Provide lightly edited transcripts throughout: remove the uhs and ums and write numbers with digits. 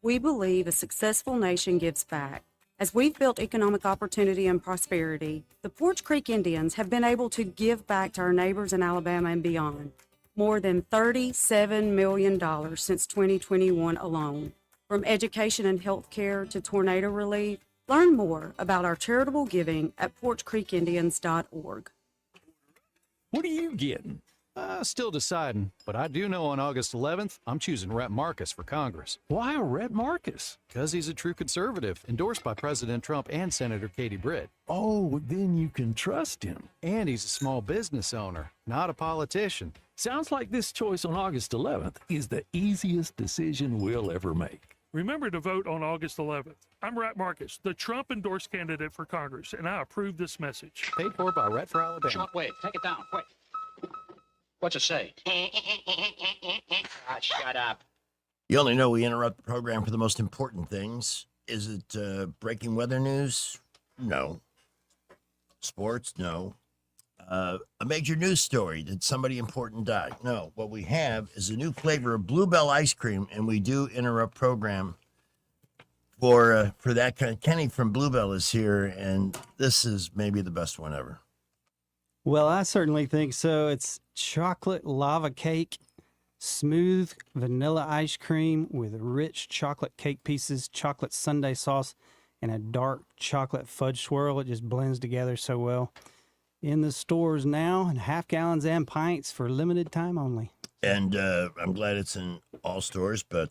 We believe a successful nation gives back. As we've built economic opportunity and prosperity, the Porch Creek Indians have been able to give back to our neighbors in Alabama and beyond. More than $37 million since 2021 alone. From education and health care to tornado relief, learn more about our charitable giving at porchcreekindians.org. What are you getting? Still deciding, but I do know on August 11th, I'm choosing Rhett Marcus for Congress. Why a Rhett Marcus? Because he's a true conservative, endorsed by President Trump and Senator Katie Britt. Oh, then you can trust him. And he's a small business owner, not a politician. Sounds like this choice on August 11th is the easiest decision we'll ever make. Remember to vote on August 11th. I'm Rhett Marcus, the Trump-endorsed candidate for Congress, and I approve this message. Paid for by Rhett for Alabama. Shortwave, take it down, quick. What's it say? Shut up. You only know we interrupt the program for the most important things. Is it breaking weather news? No. Sports? No. A major news story. Did somebody important die? No. What we have is a new flavor of Bluebell ice cream, and we do interrupt program for that kind. Kenny from Bluebell is here, and this is maybe the best one ever. Well, I certainly think so. It's chocolate lava cake, smooth vanilla ice cream with rich chocolate cake pieces, chocolate sundae sauce, and a dark chocolate fudge swirl. It just blends together so well. In the stores now, in half gallons and pints for limited time only. And I'm glad it's in all stores, but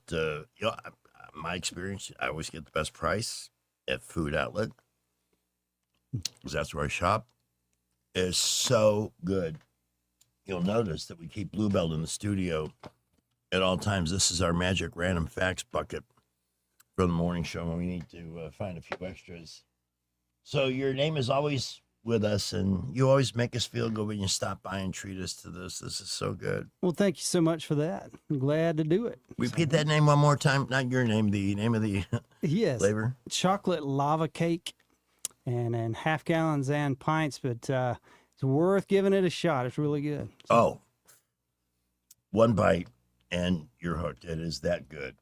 my experience, I always get the best price at Food Outlet because that's where I shop. It's so good. You'll notice that we keep Bluebell in the studio at all times. This is our magic random facts bucket for the morning show when we need to find a few extras. So your name is always with us, and you always make us feel good when you stop by and treat us to this. This is so good. Well, thank you so much for that. I'm glad to do it. Repeat that name one more time. Not your name, the name of the Yes. flavor. Chocolate lava cake and in half gallons and pints, but it's worth giving it a shot. It's really good. Oh, one bite and you're hooked. It is that good.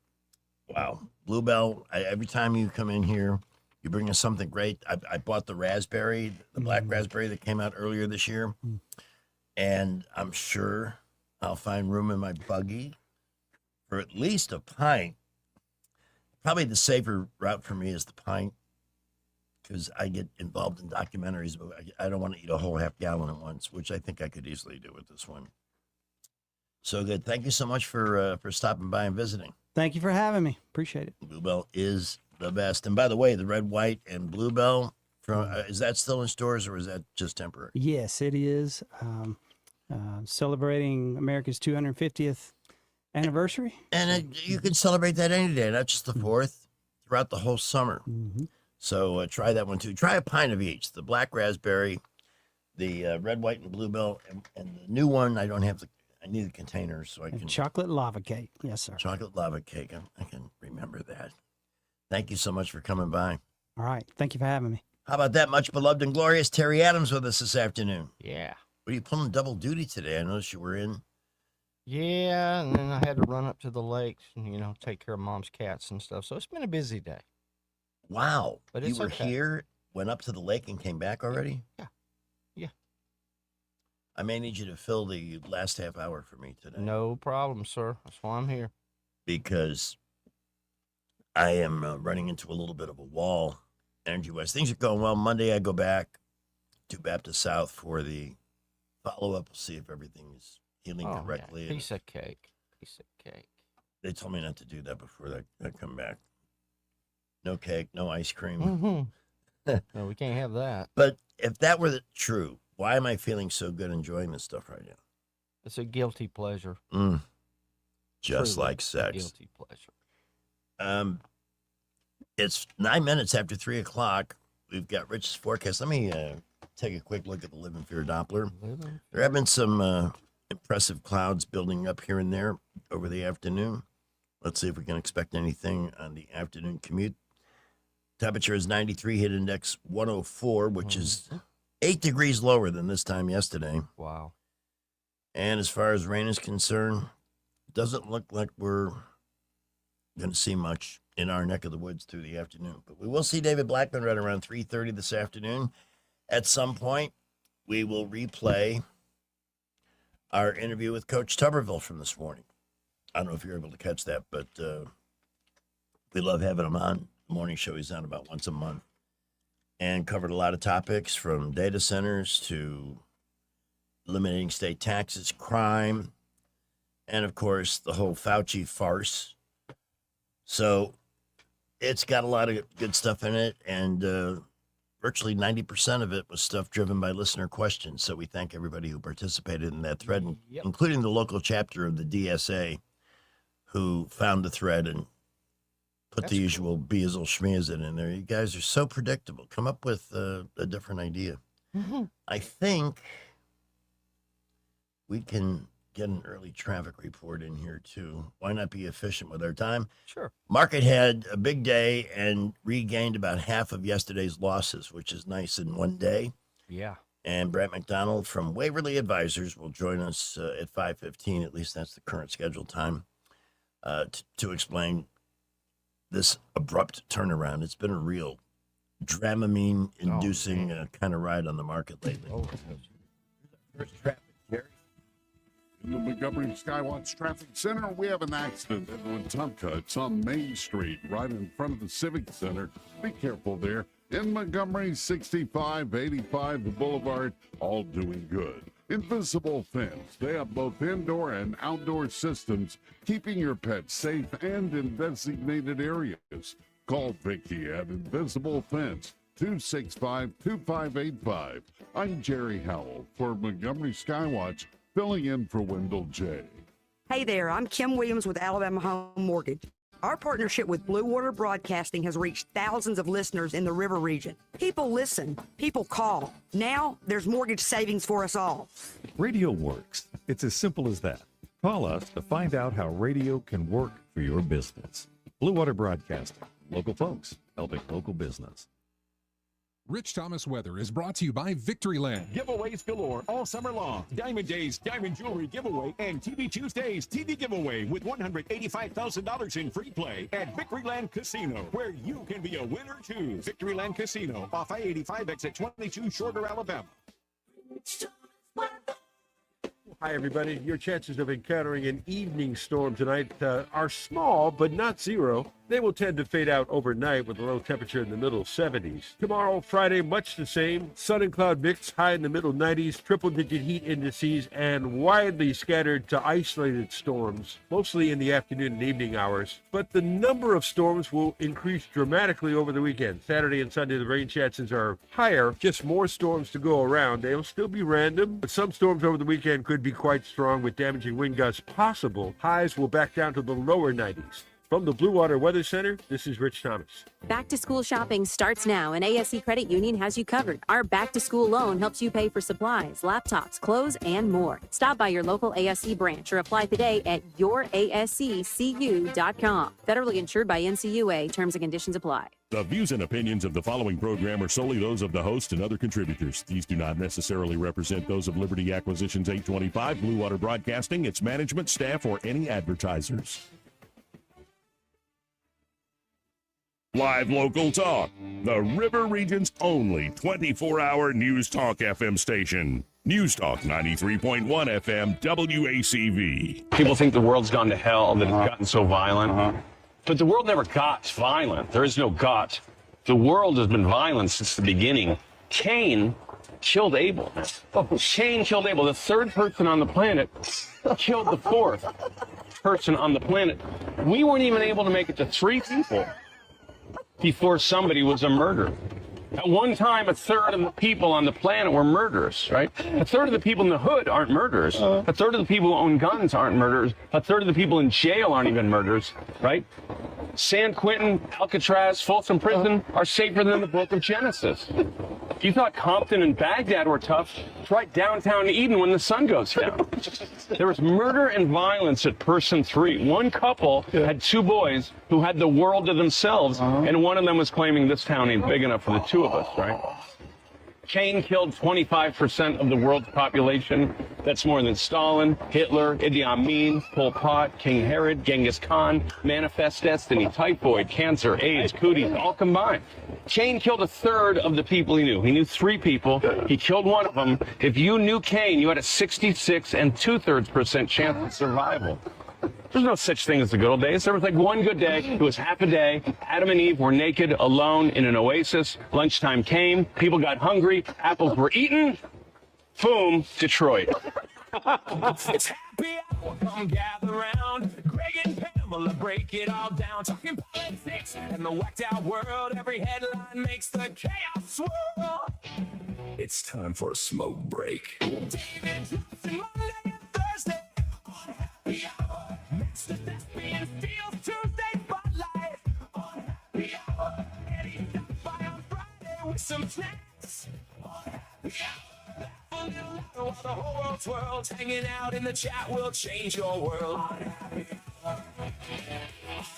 Wow. Bluebell, every time you come in here, you bring us something great. I bought the raspberry, the black raspberry that came out earlier this year. And I'm sure I'll find room in my buggy for at least a pint. Probably the safer route for me is the pint because I get involved in documentaries, but I don't want to eat a whole half gallon at once, which I think I could easily do with this one. So good. Thank you so much for stopping by and visiting. Thank you for having me. Appreciate it. Bluebell is the best. And by the way, the red, white, and Bluebell, is that still in stores or is that just temporary? Yes, it is. Celebrating America's 250th anniversary. And you can celebrate that any day, not just the 4th, throughout the whole summer. Mm-hmm. So try that one too. Try a pint of each. The black raspberry, the red, white, and Bluebell, and the new one. I need the container so I can. Chocolate lava cake. Yes, sir. Chocolate lava cake. I can remember that. Thank you so much for coming by. All right. Thank you for having me. How about that? Much beloved and glorious Terry Adams with us this afternoon. Yeah. What are you pulling double duty today? I noticed you were in. Yeah, and then I had to run up to the lakes and, take care of mom's cats and stuff. So it's been a busy day. Wow. But you it's were okay. here, went up to the lake, and came back already? Yeah. I may need you to fill the last half hour for me today. No problem, sir. That's why I'm here. Because I am running into a little bit of a wall energy-wise. Things are going well. Monday, I go back to Baptist South for the follow-up. We'll see if everything is healing correctly. Yeah. Piece of cake. Piece of cake. They told me not to do that before I come back. No cake, no ice cream. Mm-hmm. No, we can't have that. But if that were true, why am I feeling so good enjoying this stuff right now? It's a guilty pleasure. Just Truly like sex. Guilty pleasure. It's 9 minutes after 3 o'clock. We've got Rich's forecast. Let me take a quick look at the Live in Fear Doppler. There have been some impressive clouds building up here and there over the afternoon. Let's see if we can expect anything on the afternoon commute. Temperature is 93, hit index 104, which is 8 degrees lower than this time yesterday. Wow. And as far as rain is concerned, it doesn't look like we're going to see much in our neck of the woods through the afternoon. But we will see David Blackman right around 3:30 this afternoon. At some point, we will replay our interview with Coach Tuberville from this morning. I don't know if you're able to catch that, but we love having him on. The morning show he's on about once a month, and covered a lot of topics from data centers to eliminating state taxes, crime, and of course the whole Fauci farce. So it's got a lot of good stuff in it, and virtually 90% of it was stuff driven by listener questions. So we thank everybody who participated in that thread, including the local chapter of the DSA, who found the thread and put the usual Beazle Schmeazle in there. You guys are so predictable. Come up with a different idea. I think we can get an early traffic report in here, too. Why not be efficient with our time? Sure. Market had a big day and regained about half of yesterday's losses, which is nice in one day. Yeah. And Brett McDonald from Waverly Advisors will join us at 5:15. At least that's the current scheduled time to explain this abrupt turnaround. It's been a real Dramamine-inducing kind of ride on the market lately. First traffic, Jerry. In the Montgomery Skywatch Traffic Center, we have an accident in Wetumpka. It's on Main Street, right in front of the Civic Center. Be careful there. In Montgomery, 65, 85, the Boulevard, all doing good. Invisible Fence. They have both indoor and outdoor systems, keeping your pets safe and in designated areas. Call Vicky at Invisible Fence, 265-2585. I'm Jerry Howell for Montgomery Skywatch, filling in for Wendell J. Hey there, I'm Kim Williams with Alabama Home Mortgage. Our partnership with Blue Water Broadcasting has reached thousands of listeners in the river region. People listen, people call. Now there's mortgage savings for us all. Radio works. It's as simple as that. Call us to find out how radio can work for your business. Blue Water Broadcasting. Local folks helping local business. Rich Thomas Weather is brought to you by Victoryland. Giveaways galore all summer long. Diamond Days, Diamond Jewelry Giveaway, and TV Tuesdays, TV Giveaway with $185,000 in free play at Victoryland Casino, where you can be a winner too. Victoryland Casino, off I-85 exit 22, Shorter, Alabama. Hi, everybody. Your chances of encountering an evening storm tonight are small, but not zero. They will tend to fade out overnight with a low temperature in the middle 70s. Tomorrow, Friday, much the same. Sun and cloud mix, high in the middle 90s, triple-digit heat indices, and widely scattered to isolated storms, mostly in the afternoon and evening hours. But the number of storms will increase dramatically over the weekend. Saturday and Sunday, the rain chances are higher, just more storms to go around. They'll still be random, but some storms over the weekend could be quite strong with damaging wind gusts possible. Highs will back down to the lower 90s. From the Blue Water Weather Center, this is Rich Thomas. Back to school shopping starts now, and ASC Credit Union has you covered. Our back to school loan helps you pay for supplies, laptops, clothes, and more. Stop by your local ASC branch or apply today at yourasccu.com. Federally insured by NCUA. Terms and conditions apply. The views and opinions of the following program are solely those of the host and other contributors. These do not necessarily represent those of Liberty Acquisitions 825, Blue Water Broadcasting, its management, staff, or any advertisers. Live local talk, the River Region's only 24-hour News Talk FM station. News Talk 93.1 FM WACV. People think the world's gone to hell, that it's gotten so violent. But the world never got violent. There is no God. The world has been violent since the beginning. Cain killed Abel. Cain killed Abel. The third person on the planet killed the fourth person on the planet. We weren't even able to make it to 3 people before somebody was a murderer. At one time, a third of the people on the planet were murderers, right? A third of the people in the hood aren't murderers. A third of the people who own guns aren't murderers. A third of the people in jail aren't even murderers, right? San Quentin, Alcatraz, Folsom Prison are safer than the book of Genesis. You thought Compton and Baghdad were tough. Try downtown Eden when the sun goes down. There was murder and violence at person 3. One couple had 2 boys who had the world to themselves, and one of them was claiming this town ain't big enough for the 2 of us, right? Cain killed 25% of the world's population. That's more than Stalin, Hitler, Idi Amin, Pol Pot, King Herod, Genghis Khan, Manifest Destiny, typhoid, cancer, AIDS, cooties, all combined. Cain killed a third of the people he knew. He knew 3 people. He killed one of them. If you knew Cain, you had a 66 2/3% chance of survival. There's no such thing as the good old days. There was like one good day. It was half a day. Adam and Eve were naked, alone in an oasis. Lunchtime came. People got hungry. Apples were eaten. Boom, Detroit. It's happy hour, come gather round. Greg and Pamela break it all down. Talking politics and the whacked out world. Every headline makes the chaos swirl. It's time for a smoke break. David Johnson, Monday and Thursday on happy hour. Mr. Thespian Steele, Tuesday Spotlight on happy hour. Eddie Duffy on Friday with some snacks on happy hour. Laugh a little louder while the whole world swirls. Hanging out in the chat will change your world. On happy hour. On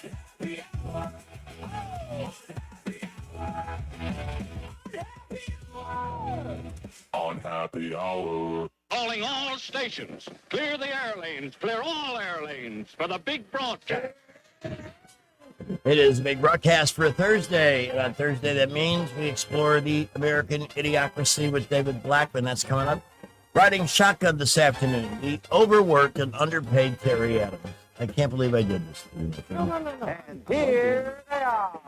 happy hour. Oh, happy hour. Happy hour. On happy hour. Calling all stations. Clear the air lanes. Clear all air lanes for the big broadcast. It is a big broadcast for a Thursday. And on Thursday, that means we explore the American Idiocracy with David Blackman. That's coming up. Riding shotgun this afternoon, the overworked and underpaid Terry Adams. I can't believe I did this. No. And here they are.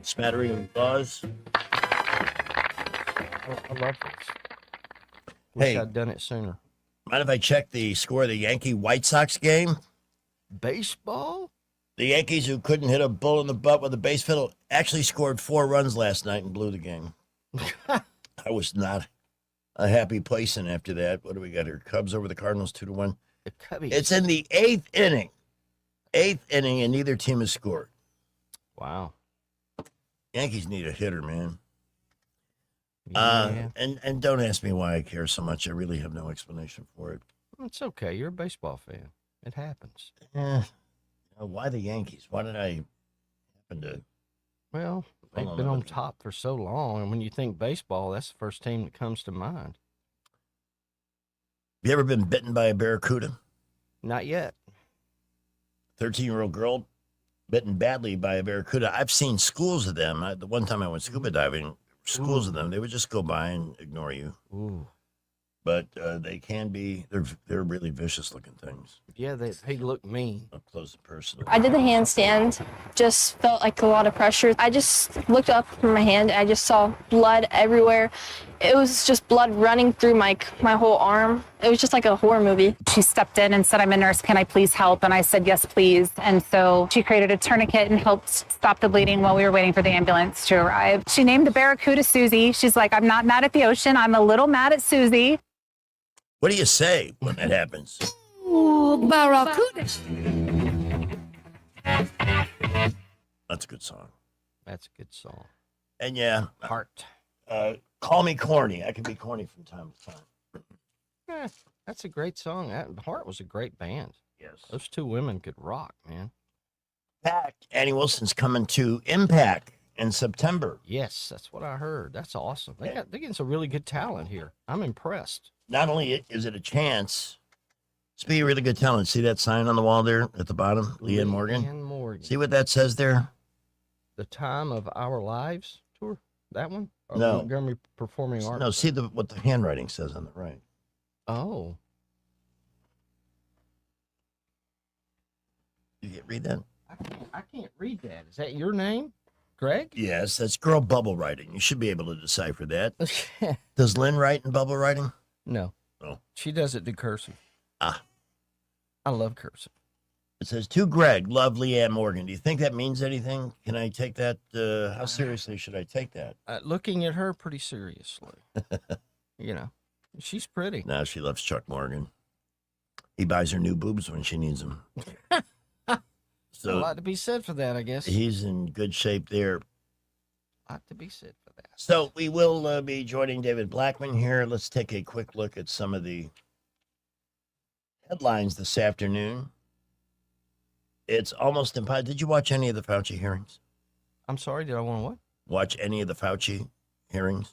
Smattering of buzz. I love this. Wish Hey. I'd done it sooner. Mind if I check the score of the Yankee-White Sox game? Baseball? The Yankees, who couldn't hit a bull in the butt with a base fiddle, actually scored 4 runs last night and blew the game. I was not a happy placing after that. What do we got here? Cubs over the Cardinals 2-1. The Cubbies. It's in the 8th inning. 8th inning, and neither team has scored. Wow. Yankees need a hitter, man. Yeah. And don't ask me why I care so much. I really have no explanation for it. It's okay. You're a baseball fan. It happens. Why the Yankees? Why did I happen to? Well, they've been on top for so long, and when you think baseball, that's the first team that comes to mind. You ever been bitten by a barracuda? Not yet. 13-year-old girl bitten badly by a barracuda. I've seen schools of them. The one time I went scuba diving, schools of them, they would just go by and ignore you. Ooh. But they can be, they're really vicious looking things. Yeah, they look mean. Up close and personal. I did the handstand, just felt like a lot of pressure. I just looked up from my hand, and I just saw blood everywhere. It was just blood running through my whole arm. It was just like a horror movie. She stepped in and said, "I'm a nurse, can I please help?" And I said, "Yes, please." And so she created a tourniquet and helped stop the bleeding while we were waiting for the ambulance to arrive. She named the barracuda Susie. She's like, "I'm not mad at the ocean, I'm a little mad at Susie." What do you say when that happens? Ooh, barracuda. That's a good song. That's a good song. And yeah, Heart. Call me corny. I can be corny from time to time. Yeah, that's a great song. Heart was a great band. Yes. Those 2 women could rock, man. Annie Wilson's coming to Impact in September. Yes, that's what I heard. That's awesome. They're getting some really good talent here. I'm impressed. Not only is it a chance, speaking of really good talent, see that sign on the wall there at the bottom? Leanne Morgan. Leanne Morgan. See what that says there? The Time of Our Lives tour? That one? Or No. Montgomery Performing Arts? No, see what the handwriting says on the right. Oh. You read that? I can't read that. Is that your name, Greg? Yes, that's girl bubble writing. You should be able to decipher that. Does Lynn write in bubble writing? No. Oh. She does it in cursive. Ah. I love cursive. It says, to Greg, love Leanne Morgan. Do you think that means anything? Can I take that? How seriously should I take that? Looking at her pretty seriously. You know, she's pretty. No, she loves Chuck Morgan. He buys her new boobs when she needs them. So a lot to be said for that, I guess. He's in good shape there. A lot to be said for that. So we will be joining David Blackman here. Let's take a quick look at some of the headlines this afternoon. It's almost impossible. Did you watch any of the Fauci hearings? I'm sorry, did I want to what? Watch any of the Fauci hearings?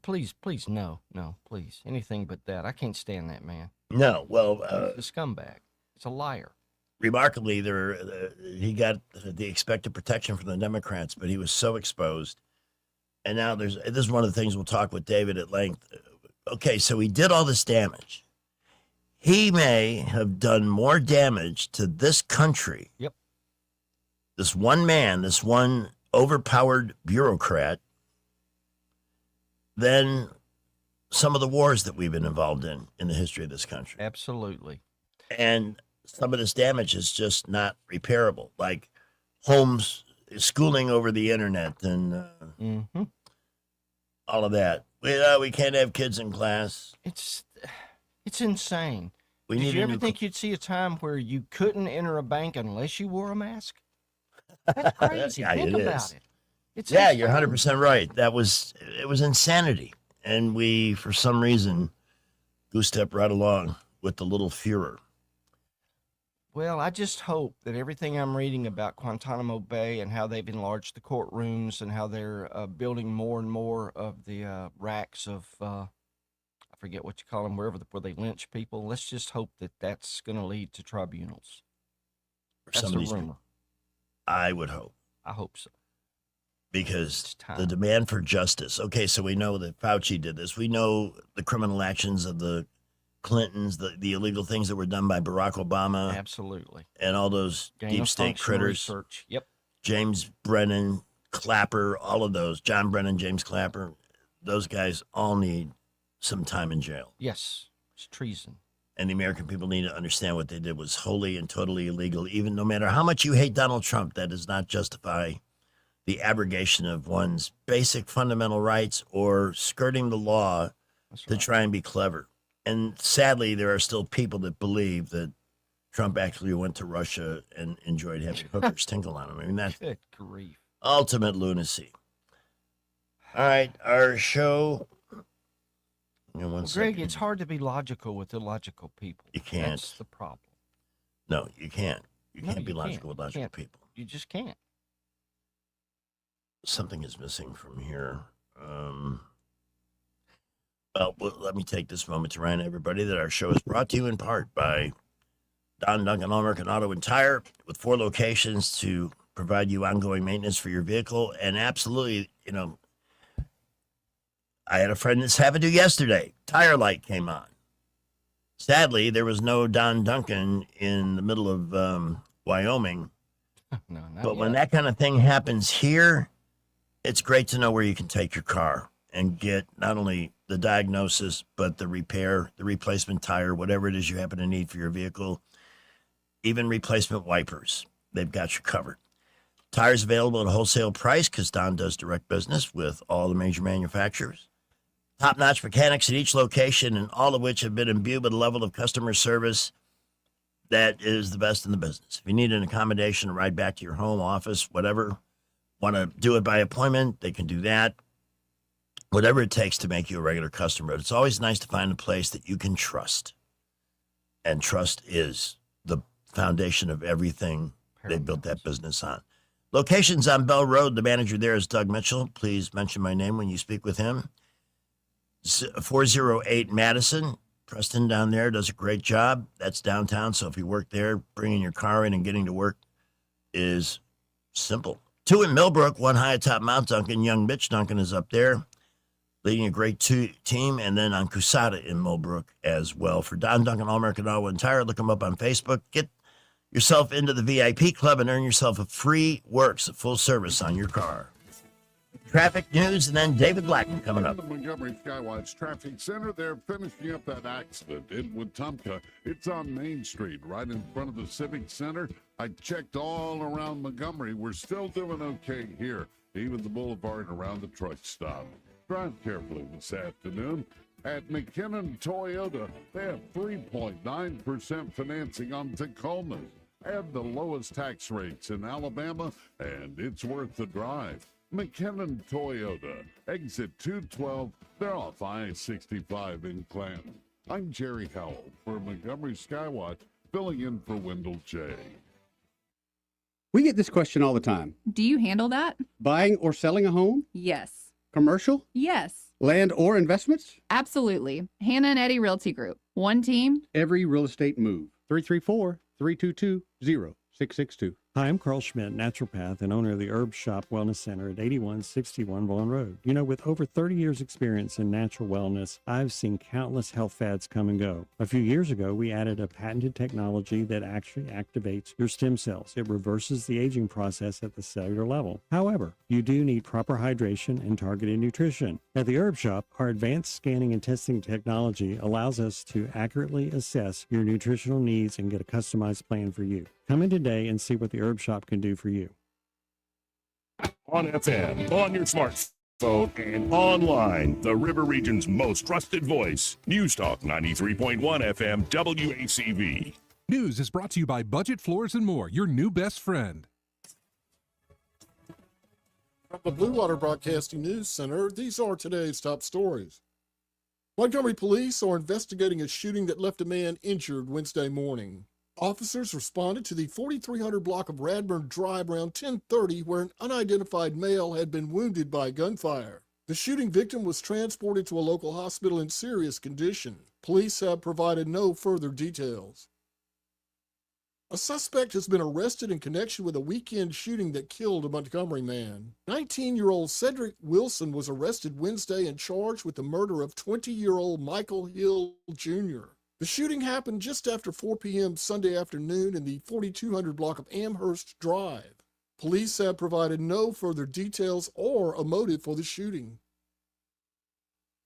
Please, no, please. Anything but that. I can't stand that man. No. Well, He's a scumbag. It's a liar. remarkably, he got the expected protection from the Democrats, but he was so exposed. And now this is one of the things we'll talk with David at length. Okay, so he did all this damage. He may have done more damage to this country. Yep. This one man, this one overpowered bureaucrat, than some of the wars that we've been involved in the history of this country. Absolutely. And some of this damage is just not repairable, like homes schooling over the internet and all of that. We can't have kids in class. It's insane. We Did need you a ever new think you'd see a time where you couldn't enter a bank unless you wore a mask? That's crazy. Yeah, Think it about is. it. It's Yeah, insane. you're 100% right. It was insanity. And we, for some reason, goose-stepped right along with the little Führer. Well, I just hope that everything I'm reading about Guantanamo Bay and how they've enlarged the courtrooms and how they're building more and more of the racks of, I forget what you call them, where they lynch people. Let's just hope that that's going to lead to tribunals. That's Some the of these rumor. people. I would hope. I hope so. Because the demand for justice. Okay, so we know that Fauci did this. We know the criminal actions of the Clintons, the illegal things that were done by Barack Obama. Absolutely. And all those Gain deep of state function critters. research. Yep. James Brennan, Clapper, all of those. John Brennan, James Clapper. Those guys all need some time in jail. Yes. It's treason. And the American people need to understand what they did was wholly and totally illegal. Even no matter how much you hate Donald Trump, that does not justify the abrogation of one's basic fundamental rights or skirting the law to try and be clever. And sadly, there are still people that believe that Trump actually went to Russia and enjoyed having hookers tinkle on him. I mean, that's Good grief. ultimate lunacy. All right, our show. Greg, it's hard to be logical with illogical people. You can't. That's the problem. No, you can't. You No, can't be you logical with logical Can't. people. You just can't. Something is missing from here. Well, let me take this moment to remind everybody that our show is brought to you in part by Don Duncan All American Auto and Tire, with 4 locations to provide you ongoing maintenance for your vehicle. And absolutely, I had a friend that's having to yesterday. Tire light came on. Sadly, there was no Don Duncan in the middle of Wyoming. No, not But when yet. that kind of thing happens here, it's great to know where you can take your car and get not only the diagnosis, but the repair, the replacement tire, whatever it is you happen to need for your vehicle, even replacement wipers. They've got you covered. Tires available at a wholesale price because Don does direct business with all the major manufacturers. Top-notch mechanics at each location, and all of which have been imbued with a level of customer service that is the best in the business. If you need an accommodation to ride back to your home, office, whatever, want to do it by appointment, they can do that. Whatever it takes to make you a regular customer. But it's always nice to find a place that you can trust. And trust is the foundation of everything they built that business on. Locations on Bell Road. The manager there is Doug Mitchell. Please mention my name when you speak with him. 408 Madison. Preston down there does a great job. That's downtown. So if you work there, bringing your car in and getting to work is simple. 2 in Millbrook, 1 high atop Mount Duncan. Young Mitch Duncan is up there, leading a great team. And then on Cusada in Millbrook as well. For Don Duncan All American Auto and Tire, look him up on Facebook. Get yourself into the VIP club and earn yourself a free Works, a full service on your car. Traffic news, and then David Blackman coming up. The Montgomery Skywatch Traffic Center, they're finishing up that accident in Wetumpka. It's on Main Street, right in front of the Civic Center. I checked all around Montgomery. We're still doing okay here, even the boulevard around the truck stop. Drive carefully this afternoon. At McKinnon Toyota, they have 3.9% financing on Tacomas and the lowest tax rates in Alabama, and it's worth the drive. McKinnon Toyota, exit 212, they're off I-65 in Clanton. I'm Jerry Howell for Montgomery Skywatch, filling in for Wendell J. We get this question all the time. Do you handle that? Buying or selling a home? Yes. Commercial? Yes, Land or investments? absolutely. Hannah and Eddie Realty Group. One team. Every real estate move. 334-322-0662. Hi, I'm Carl Schmidt, naturopath and owner of the Herb Shop Wellness Center at 8161 Vaughan Road. You know, with over 30 years experience in natural wellness, I've seen countless health fads come and go. A few years ago, we added a patented technology that actually activates your stem cells. It reverses the aging process at the cellular level. However, you do need proper hydration and targeted nutrition. At the Herb Shop, our advanced scanning and testing technology allows us to accurately assess your nutritional needs and get a customized plan for you. Come in today and see what the Herb Shop can do for you. On FM, on your smartphone, and online, the River Region's most trusted voice. News Talk 93.1 FM WACV. News is brought to you by Budget Floors and More, your new best friend. From the Blue Water Broadcasting News Center, these are today's top stories. Montgomery police are investigating a shooting that left a man injured Wednesday morning. Officers responded to the 4300 block of Radburn Drive around 10:30, where an unidentified male had been wounded by gunfire. The shooting victim was transported to a local hospital in serious condition. Police have provided no further details. A suspect has been arrested in connection with a weekend shooting that killed a Montgomery man. 19-year-old Cedric Wilson was arrested Wednesday and charged with the murder of 20-year-old Michael Hill Jr. The shooting happened just after 4 p.m. Sunday afternoon in the 4200 block of Amherst Drive. Police have provided no further details or a motive for the shooting.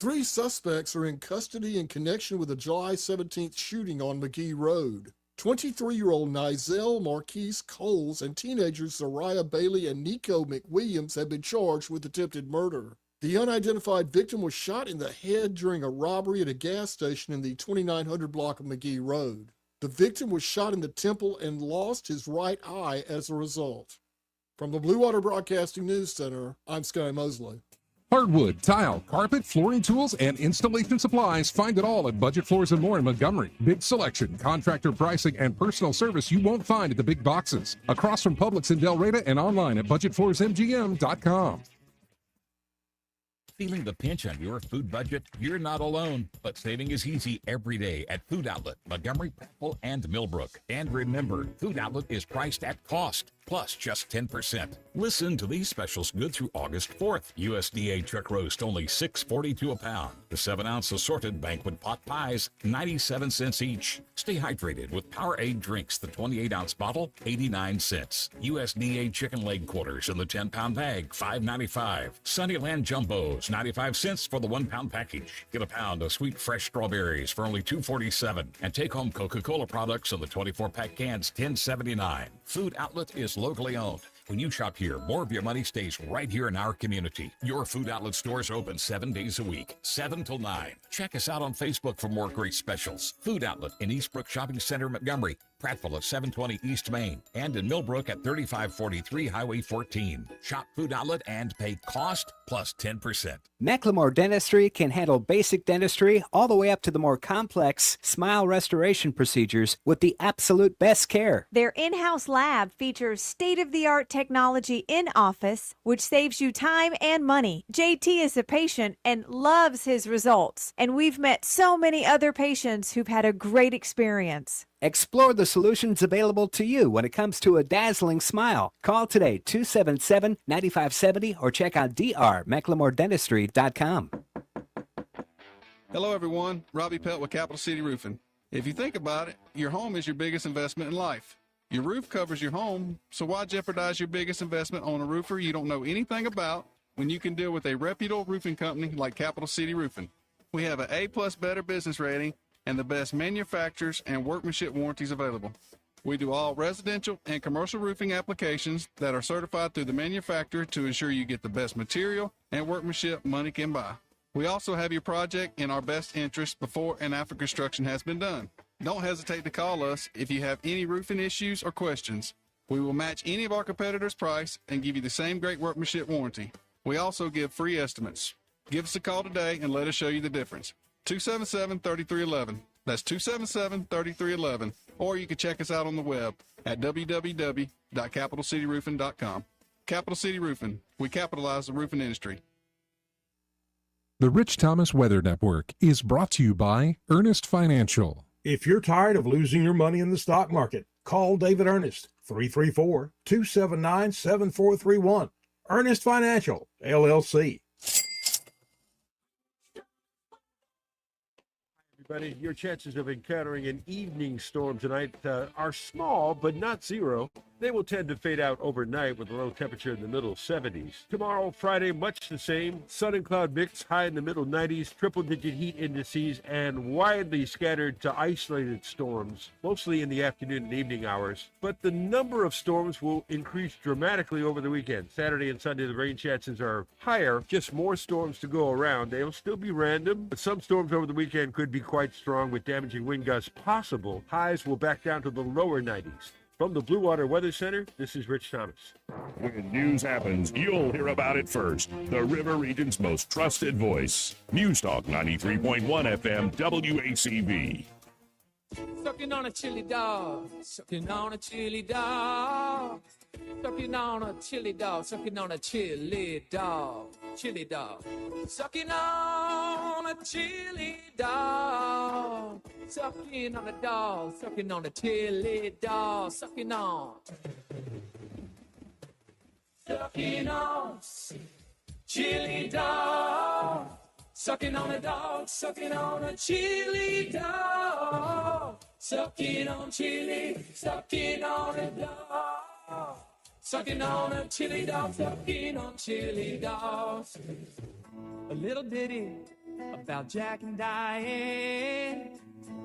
3 suspects are in custody in connection with the July 17th shooting on McGee Road. 23-year-old Nizelle Marquise Coles and teenagers Zariah Bailey and Nico McWilliams have been charged with attempted murder. The unidentified victim was shot in the head during a robbery at a gas station in the 2900 block of McGee Road. The victim was shot in the temple and lost his right eye as a result. From the Blue Water Broadcasting News Center, I'm Sky Mosley. Hardwood, tile, carpet, flooring tools, and installation supplies. Find it all at Budget Floors and More in Montgomery. Big selection, contractor pricing, and personal service you won't find at the big boxes. Across from Publix in Del Reyna and online at budgetfloorsmgm.com. Feeling the pinch on your food budget? You're not alone, but saving is easy every day at Food Outlet, Montgomery, Prattville, and Millbrook. And remember, Food Outlet is priced at cost, plus just 10%. Listen to these specials good through August 4th. USDA chuck roast, only $6.42 a pound. The 7-ounce assorted banquet pot pies, 97 cents each. Stay hydrated with Powerade drinks, the 28-ounce bottle, 89 cents. USDA chicken leg quarters in the 10-pound bag, $5.95. Sunnyland Jumbos, 95 cents for the 1-pound package. Get a pound of sweet fresh strawberries for only $2.47. And take home Coca-Cola products in the 24-pack cans, $10.79. Food Outlet is locally owned. When you shop here, more of your money stays right here in our community. Your Food Outlet stores open 7 days a week, 7 till 9. Check us out on Facebook for more great specials. Food Outlet in Eastbrook Shopping Center, Montgomery, Prattville at 720 East Main, and in Millbrook at 3543 Highway 14. Shop Food Outlet and pay cost plus 10%. Macklemore Dentistry can handle basic dentistry all the way up to the more complex smile restoration procedures with the absolute best care. Their in-house lab features state-of-the-art technology in office, which saves you time and money. JT is a patient and loves his results, and we've met so many other patients who've had a great experience. Explore the solutions available to you when it comes to a dazzling smile. Call today 277-9570 or check out drmclemordentistry.com. Hello everyone, Robbie Pelt with Capital City Roofing. If you think about it, your home is your biggest investment in life. Your roof covers your home, so why jeopardize your biggest investment on a roofer you don't know anything about when you can deal with a reputable roofing company like Capital City Roofing? We have an A+ Better business rating and the best manufacturers and workmanship warranties available. We do all residential and commercial roofing applications that are certified through the manufacturer to ensure you get the best material and workmanship money can buy. We also have your project in our best interest before and after construction has been done. Don't hesitate to call us if you have any roofing issues or questions. We will match any of our competitors' price and give you the same great workmanship warranty. We also give free estimates. Give us a call today and let us show you the difference. 277-3311. That's 277-3311. Or you can check us out on the web at www.capitalcityroofing.com. Capital City Roofing. We capitalize the roofing industry. The Rich Thomas Weather Network is brought to you by Ernest Financial. If you're tired of losing your money in the stock market, call David Ernest, 334-279-7431. Ernest Financial, LLC. Everybody, your chances of encountering an evening storm tonight are small, but not zero. They will tend to fade out overnight with a low temperature in the middle 70s. Tomorrow, Friday, much the same. Sun and cloud mix, high in the middle 90s, triple-digit heat indices, and widely scattered to isolated storms, mostly in the afternoon and evening hours. But the number of storms will increase dramatically over the weekend. Saturday and Sunday, the rain chances are higher, just more storms to go around. They'll still be random, but some storms over the weekend could be quite strong with damaging wind gusts possible. Highs will back down to the lower 90s. From the Blue Water Weather Center, this is Rich Thomas. When news happens, you'll hear about it first. The River Region's most trusted voice. News Talk 93.1 FM WACB. Sucking on a chili dog, sucking on a chili dog, sucking on a chili dog, sucking on a chili dog, chili dog, sucking on a chili dog, sucking on a dog, sucking on a chili dog, sucking on chili dog. Sucking on a dog, sucking on a chili dog. Sucking on chili, sucking on a dog. Sucking on a chili dog, sucking on chili dogs. A little ditty about Jack and Diane.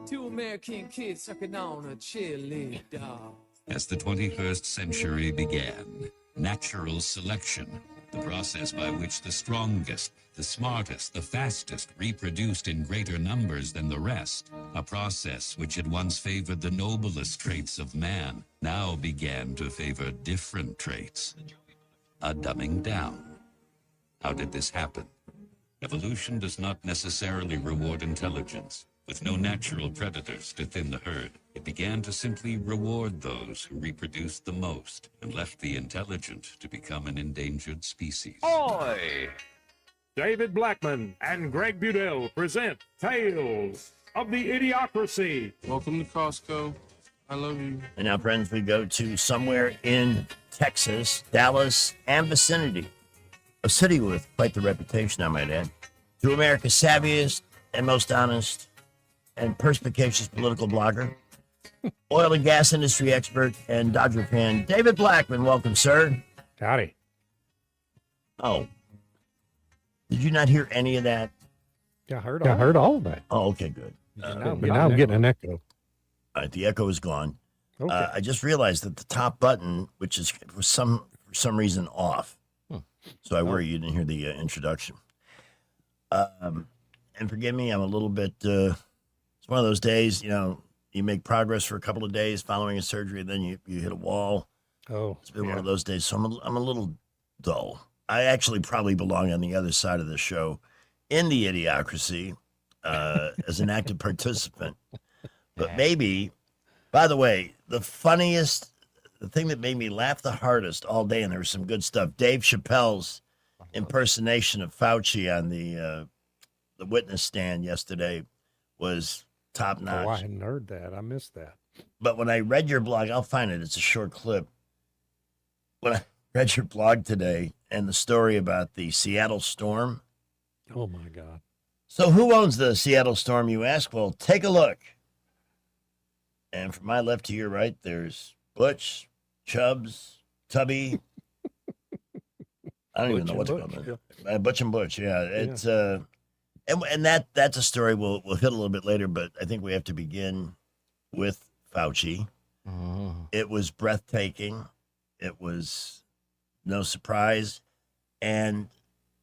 Two American kids sucking on a chili dog. As the 21st century began, natural selection, the process by which the strongest, the smartest, the fastest reproduced in greater numbers than the rest, a process which had once favored the noblest traits of man, now began to favor different traits. A dumbing down. How did this happen? Evolution does not necessarily reward intelligence. With no natural predators to thin the herd, it began to simply reward those who reproduced the most and left the intelligent to become an endangered species. Oi! David Blackman and Greg Budell present Tales of the Idiocracy. Welcome to Costco. I love you. And now, friends, we go to somewhere in Texas, Dallas, and vicinity. A city with quite the reputation, I might add. To America's savviest and most honest and perspicacious political blogger, oil and gas industry expert, and Dodger fan, David Blackman. Welcome, sir. Howdy. Oh. Did you not hear any of that? I heard all of that. Oh, okay, good. Now I'm getting an echo. All right, the echo is gone. Okay. I just realized that the top button, which is for some reason off, so I worry you didn't hear the introduction. And forgive me, I'm a little bit. It's one of those days, you make progress for a couple of days following a surgery, and then you hit a wall. Oh, it's been one of those days, so I'm a little dull. I actually probably belong on the other side of the show in the Idiocracy as an active participant. But maybe, by the way, the thing that made me laugh the hardest all day, and there was some good stuff, Dave Chappelle's impersonation of Fauci on the witness stand yesterday was top notch. Oh, I hadn't heard that. I missed that. But when I read your blog, I'll find it. It's a short clip. When I read your blog today and the story about the Seattle Storm. Oh, my God. So who owns the Seattle Storm, you ask? Well, take a look. And from my left to your right, there's Butch, Chubbs, Tubby. I don't even know what to call them. Butch and Butch, yeah. It's and that's a story we'll hit a little bit later, but I think we have to begin with Fauci. It was breathtaking. It was no surprise. And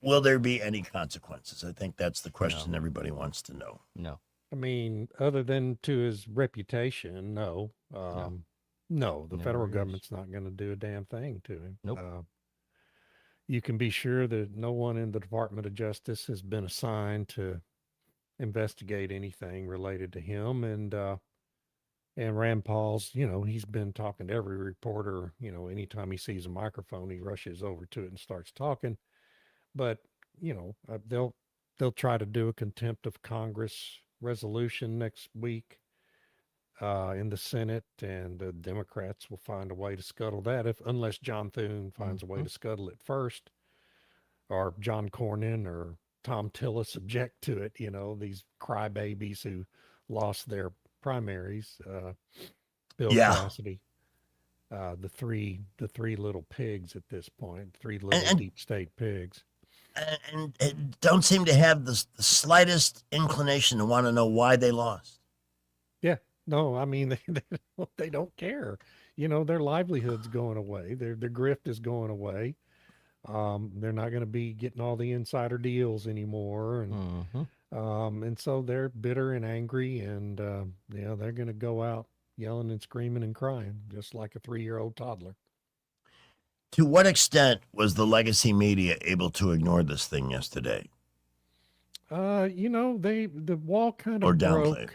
will there be any consequences? I think that's the question everybody wants to know. No. I mean, other than to his reputation, no. No, the federal government's not going to do a damn thing to him. Nope. You can be sure that no one in the Department of Justice has been assigned to investigate anything related to him. And Rand Paul's, he's been talking to every reporter, anytime he sees a microphone, he rushes over to it and starts talking. But, they'll try to do a contempt of Congress resolution next week in the Senate, and the Democrats will find a way to scuttle that, unless John Thune finds a way to scuttle it first, or John Cornyn or Tom Tillis object to it. These crybabies who lost their primaries. Bill Cassidy, the three little pigs at this point, three little deep state pigs. And don't seem to have the slightest inclination to want to know why they lost. Yeah, no, I mean, they don't care. Their livelihood's going away. Their grift is going away. They're not going to be getting all the insider deals anymore. And so they're bitter and angry, and they're going to go out yelling and screaming and crying, just like a 3-year-old toddler. To what extent was the legacy media able to ignore this thing yesterday? The wall kind Or of downplay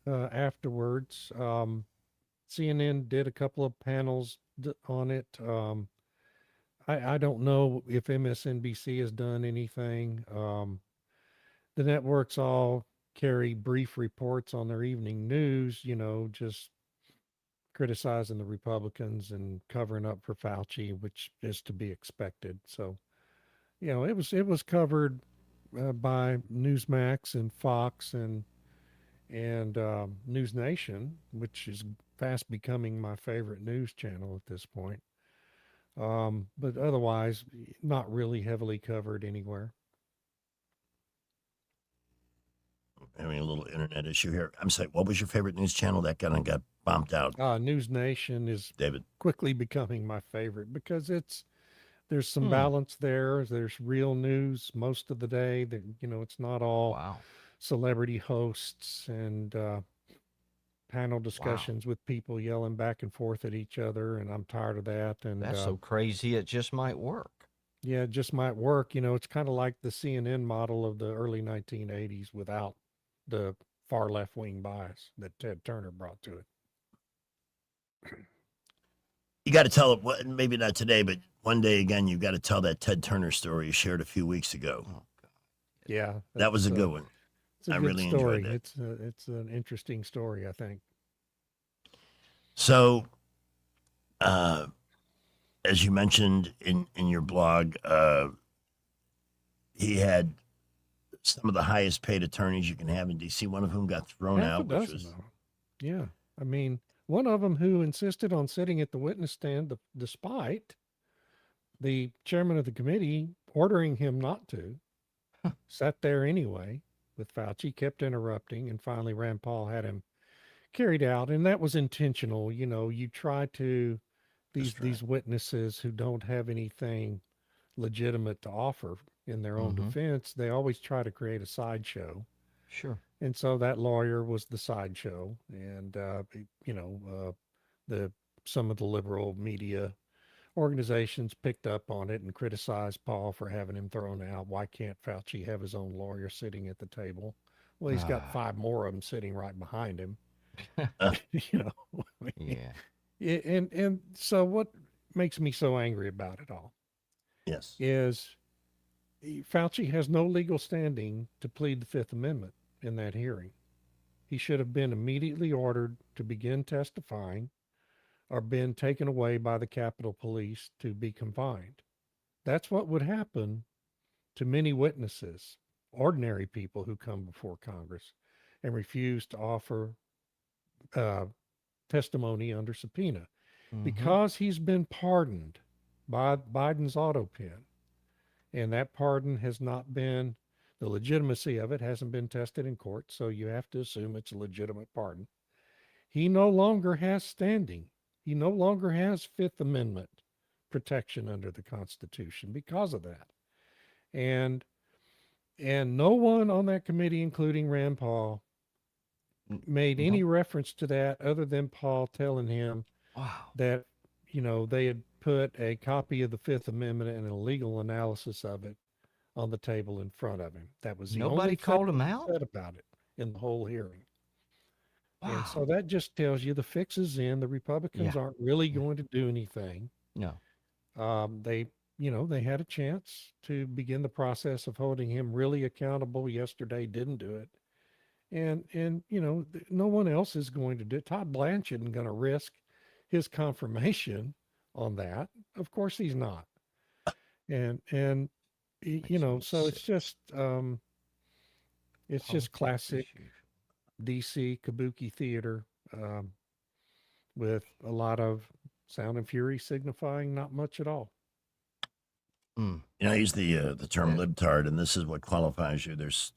broke afterwards. CNN did a couple of panels on it. I don't know if MSNBC has done anything. The networks all carry brief reports on their evening news, just criticizing the Republicans and covering up for Fauci, which is to be expected. So, it was covered by Newsmax and Fox and News Nation, which is fast becoming my favorite news channel at this point. But otherwise, not really heavily covered anywhere. Having a little internet issue here. I'm sorry, what was your favorite news channel? That kind of got bumped out. News Nation is David quickly becoming my favorite because there's some balance there. There's real news most of the day. That it's not all celebrity hosts and panel discussions with people yelling back and forth at each other, and I'm tired of that. And That's so crazy. It just might work. Yeah, it just might work. It's kind of like the CNN model of the early 1980s without the far left wing bias that Ted Turner brought to it. You got to tell it, maybe not today, but one day again, you've got to tell that Ted Turner story you shared a few weeks ago. Oh, God. Yeah. That was a good one. It's a I good really story. enjoyed that. It's an interesting story, I think. So, as you mentioned in your blog, he had some of the highest paid attorneys you can have in D.C., one of whom got thrown Half a out. Which dozen was, of 'em. Yeah. I mean, one of them who insisted on sitting at the witness stand despite the chairman of the committee ordering him not to, sat there anyway with Fauci, kept interrupting, and finally Rand Paul had him carried out. And that was intentional. You try to, these witnesses who don't have anything legitimate to offer in their own defense, they always try to create a sideshow. Sure. And so that lawyer was the sideshow, and some of the liberal media organizations picked up on it and criticized Paul for having him thrown out. Why can't Fauci have his own lawyer sitting at the table? Well, he's got 5 more of them sitting right behind him. Yeah. And so what makes me so angry about it all? Yes. Is Fauci has no legal standing to plead the Fifth Amendment in that hearing. He should have been immediately ordered to begin testifying or been taken away by the Capitol Police to be confined. That's what would happen to many witnesses, ordinary people who come before Congress and refuse to offer testimony under subpoena. Because he's been pardoned by Biden's auto pen, and that pardon has not been, the legitimacy of it hasn't been tested in court, so you have to assume it's a legitimate pardon. He no longer has standing. He no longer has Fifth Amendment protection under the Constitution because of that. And no one on that committee, including Rand Paul, made any reference to that other than Paul telling him that, they had put a copy of the Fifth Amendment and a legal analysis of it on the table in front of him. That was the Nobody only called thing him he out? said about it in the whole hearing. And so that just tells you the fix is in. The Republicans aren't really going to do anything. No. They they had a chance to begin the process of holding him really accountable. Yesterday didn't do it. And no one else is going to do it. Todd Blanchard isn't going to risk his confirmation on that. Of course he's not. And so it's just classic DC kabuki theater, with a lot of sound and fury signifying not much at all. I use the term libtard, and this is what qualifies you. There's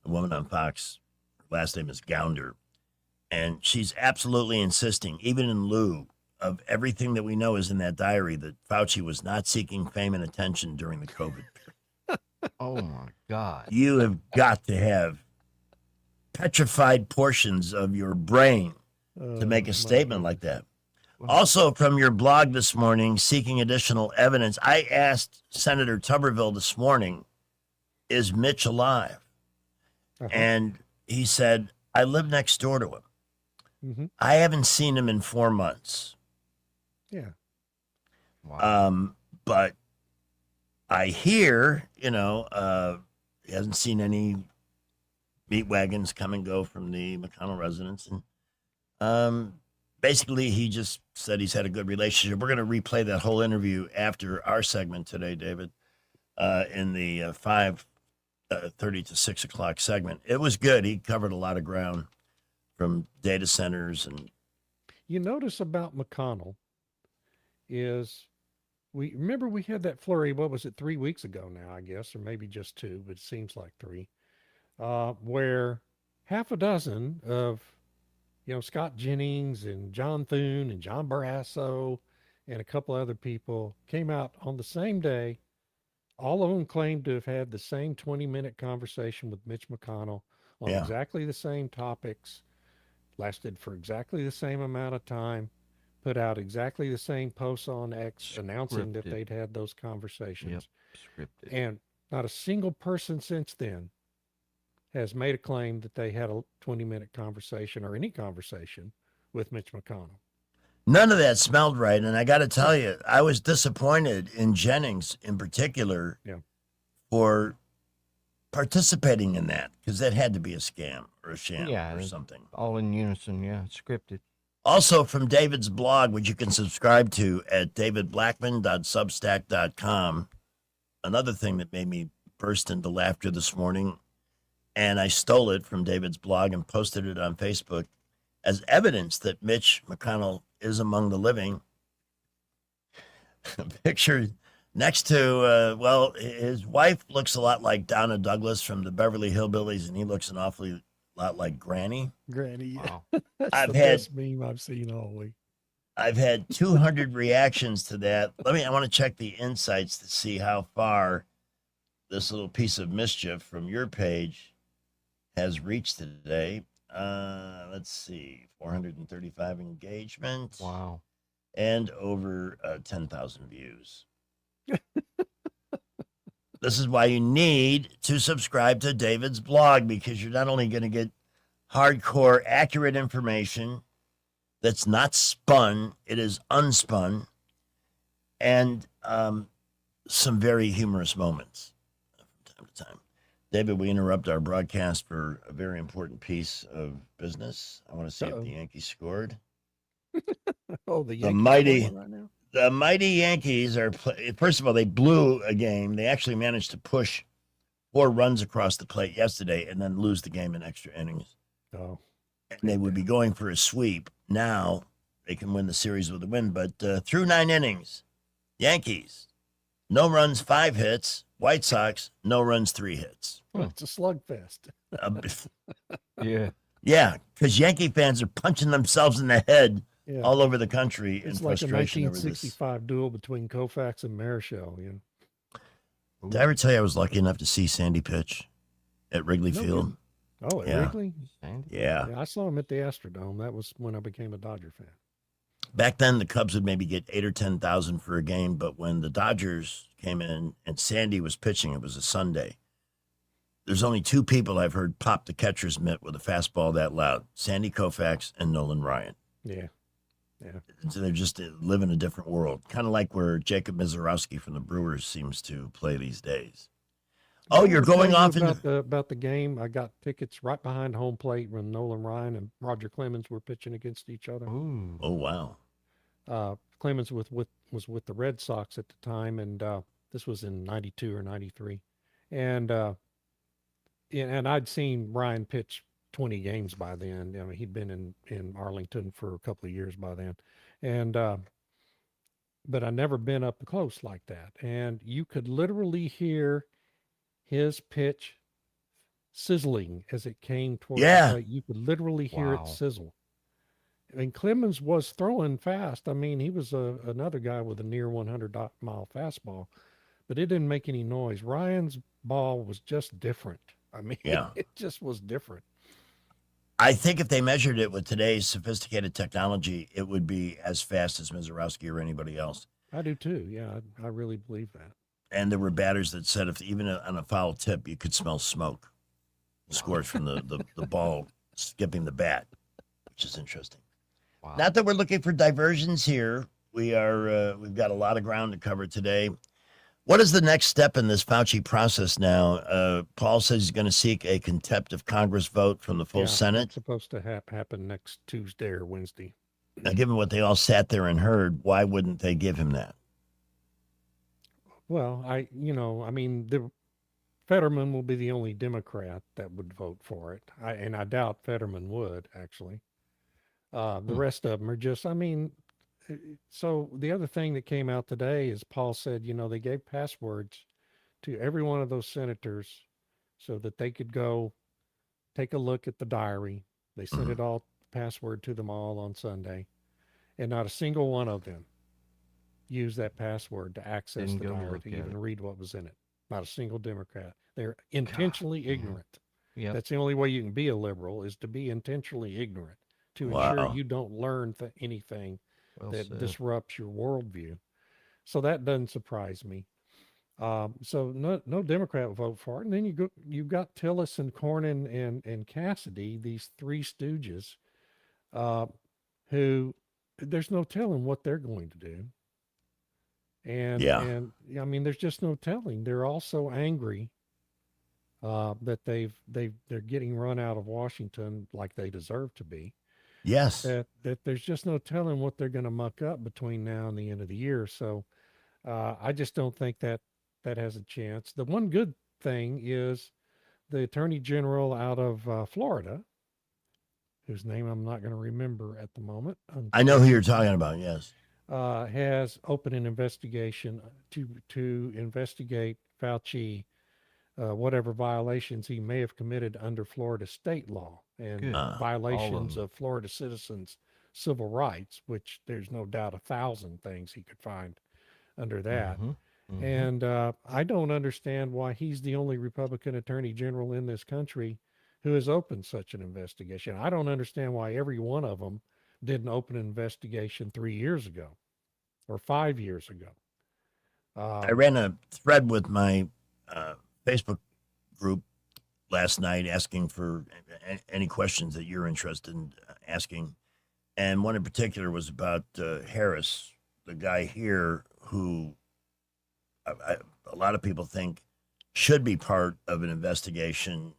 a woman on Fox, her last name is Gounder, and she's absolutely insisting, even in lieu of everything that we know is in that diary, that Fauci was not seeking fame and attention during the COVID period. Oh my God. You have got to have petrified portions of your brain to make a statement like that. Also, from your blog this morning, seeking additional evidence, I asked Senator Tuberville this morning, is Mitch alive? And he said, I live next door to him. I haven't seen him in 4 months. Yeah. Wow. But I hear, he hasn't seen any meat wagons come and go from the McConnell residence. And basically, he just said he's had a good relationship. We're going to replay that whole interview after our segment today, David, in the 5:30 to 6 o'clock segment. It was good. He covered a lot of ground from data centers. And you notice about McConnell is we had that flurry, what was it, 3 weeks ago now, I guess, or maybe just 2, but it seems like 3, where half a dozen of Scott Jennings and John Thune and John Barrasso and a couple other people came out on the same day. All of them claimed to have had the same 20-minute conversation with Mitch McConnell on exactly the same topics, lasted for exactly the same amount of time, put out exactly the same posts on X announcing that they'd had those conversations. Scripted. And not a single person since then has made a claim that they had a 20-minute conversation or any conversation with Mitch McConnell. none of that smelled right. And I got to tell you, I was disappointed in Jennings in particular for participating in that, because that had to be a scam or a sham or something. All in unison, scripted. Also from David's blog, which you can subscribe to at davidblackman.substack.com. Another thing that made me burst into laughter this morning, and I stole it from David's blog and posted it on Facebook as evidence that Mitch McConnell is among the living. A picture next to, his wife looks a lot like Donna Douglas from the Beverly Hillbillies, and he looks an awfully lot like Granny. Granny, Wow. That's the best meme I've seen all week. I've had 200 reactions to that. I want to check the insights to see how far this little piece of mischief from your page has reached today. Let's see, 435 engagements. Wow. And over 10,000 views. This is why you need to subscribe to David's blog, because you're not only going to get hardcore, accurate information that's not spun, it is unspun, and some very humorous moments from time to time. David, we interrupt our broadcast for a very important piece of business. I want to see if the Yankees scored. The mighty, right now. the mighty Yankees are. First of all, they blew a game. They actually managed to push 4 runs across the plate yesterday, and then lose the game in extra innings. Oh, and they would be going for a sweep. Now they can win the series with a win, but through 9 innings, Yankees, no runs, 5 hits. White Sox, no runs, 3 hits. Well, it's a slugfest. Yeah, because Yankee fans are punching themselves in the head Yeah. all over the country in It's like a frustration over this. 1965 duel between Koufax and Marichal. Did I ever tell you I was lucky enough to see Sandy pitch at Wrigley No Field? Oh, at Yeah. Wrigley? Yeah. I saw him at the Astrodome. That was when I became a Dodger fan. Back then, the Cubs would maybe get 8 or 10,000 for a game, but when the Dodgers came in and Sandy was pitching, it was a Sunday. There's only 2 people I've heard pop the catcher's mitt with a fastball that loud: Sandy Koufax and Nolan Ryan. Yeah. Yeah. They're just live in a different world, kind of like where Jacob Mizorowski from the Brewers seems to play these days. Oh, you're going off about the game. I got tickets right behind home plate when Nolan Ryan and Roger Clemens were pitching against each other. Ooh. Oh, wow. Clemens was with the Red Sox at the time, and this was in '92 or '93, and I'd seen Ryan pitch 20 games by then. I mean, he'd been in Arlington for a couple of years by then, and but I never been up close like that, and you could literally hear his pitch sizzling as it came towards the plate. You could literally hear it sizzle. And Clemens was throwing fast. I mean, he was another guy with a near 100-mile fastball, but it didn't make any noise. Ryan's ball was just different. I mean, it just was different. I think if they measured it with today's sophisticated technology, it would be as fast as Mizorowski or anybody else. I do too. Yeah, I really believe that. And there were batters that said if even on a foul tip, you could smell smoke. Scored from the ball skipping the bat, which is interesting. Wow. Not that we're looking for diversions here. We've got a lot of ground to cover today. What is the next step in this Fauci process now? Paul says he's going to seek a contempt of Congress vote from the full Senate. It's supposed to happen next Tuesday or Wednesday. Now, given what they all sat there and heard, why wouldn't they give him that? Well, I mean, the Fetterman will be the only Democrat that would vote for it. And I doubt Fetterman would, actually. The rest of them are just, I mean, so the other thing that came out today is Paul said, they gave passwords to every one of those senators so that they could go take a look at the diary. They sent it all, password to them all on Sunday. And not a single one of them used that password to access the diary, to even read what was in it. Not a single Democrat. They're intentionally ignorant. Yeah, that's the only way you can be a liberal, is to be intentionally ignorant, to ensure you don't learn anything that disrupts your worldview. So that doesn't surprise me. So no Democrat will vote for it. And then you've got Tillerson, Cornyn, and Cassidy, these three stooges, who there's no telling what they're going to do. And I mean, there's just no telling. They're all so angry that they're getting run out of Washington like they deserve to be. Yes. That there's just no telling what they're going to muck up between now and the end of the year. So I just don't think that has a chance. The one good thing is the Attorney General out of Florida, whose name I'm not going to remember at the moment. I know who you're talking about. Yes. Has opened an investigation to investigate Fauci, whatever violations he may have committed under Florida state law and violations of Florida citizens' civil rights, which there's no doubt 1,000 things he could find under that. And I don't understand why he's the only Republican attorney general in this country who has opened such an investigation. I don't understand why every one of them didn't open an investigation 3 years ago or 5 years ago. I ran a thread with my Facebook group last night asking for any questions that you're interested in asking. And one in particular was about Harris, the guy here who a lot of people think should be part of an investigation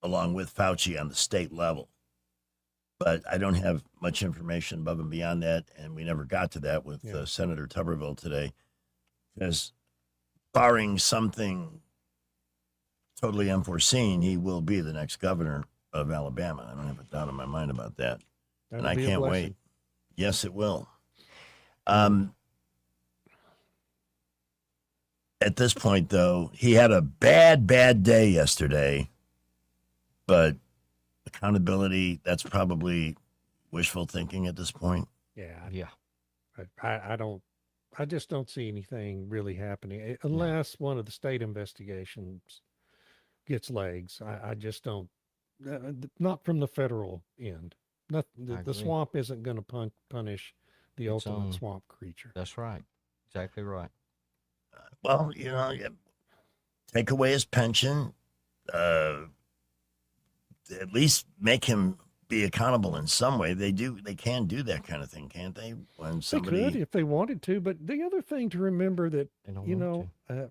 along with Fauci on the state level. But I don't have much information above and beyond that, and we never got to that with Senator Tuberville today, because barring something totally unforeseen, he will be the next governor of Alabama. I don't have a doubt in my mind about that. And I can't wait. Yes, it will. At this point, though, he had a bad day yesterday, but accountability, that's probably wishful thinking at this point. Yeah. I just don't see anything really happening unless one of the state investigations gets legs. I just don't, not from the federal end. The swamp isn't going to punish the ultimate swamp creature. That's right. Exactly right. Well, take away his pension, at least make him be accountable in some way. They can do that kind of thing, can't they? When somebody, They could if they wanted to, but the other thing to remember that, They don't you want know,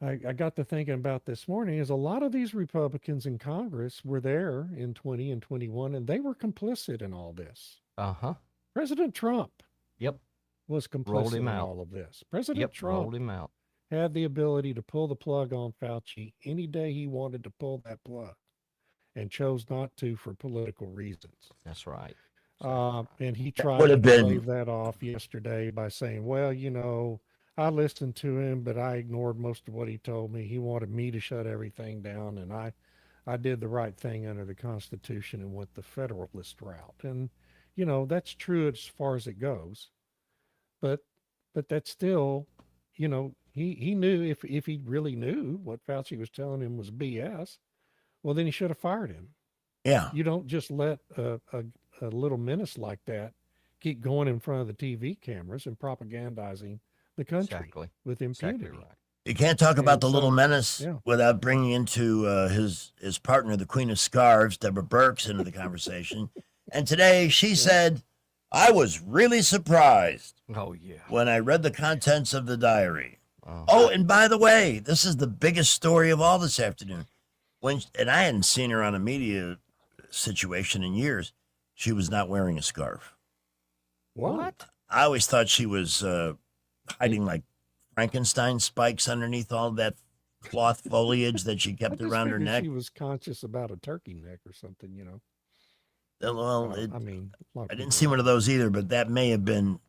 I got to thinking about this morning is a lot of these Republicans in Congress were there in 20 and 21, and they were complicit in all this. Uh-huh. President Trump Yep. was Rolled complicit him in out. all of this. President Yep. Trump Rolled him out. had the ability to pull the plug on Fauci any day he wanted to pull that plug and chose not to for political reasons. That's right. And he That tried would to have been- wave that off yesterday by saying, well, you know, I listened to him, but I ignored most of what he told me. He wanted me to shut everything down, and I did the right thing under the Constitution and went the Federalist route. And, you know, that's true as far as it goes. But that's still, you know, he knew if he really knew what Fauci was telling him was BS, well, then he should have fired him. Yeah. You don't just let a little menace like that keep going in front of the TV cameras and propagandizing the country Exactly. with impunity. Exactly right. You can't talk about And the little so- menace yeah. without bringing into his partner, the Queen of Scarves, Deborah Burks, into the conversation. And today she said, I was really surprised Oh, yeah. when I read the contents of the diary. Oh, and by the way, this is the biggest story of all this afternoon. And I hadn't seen her on a media situation in years. She was not wearing a scarf. What? I always thought she was hiding like Frankenstein spikes underneath all that cloth foliage that she I kept just around her figured neck. She was conscious about a turkey neck or something, you know. Well, I mean, a lot of I didn't people- see one of those either, but that may have been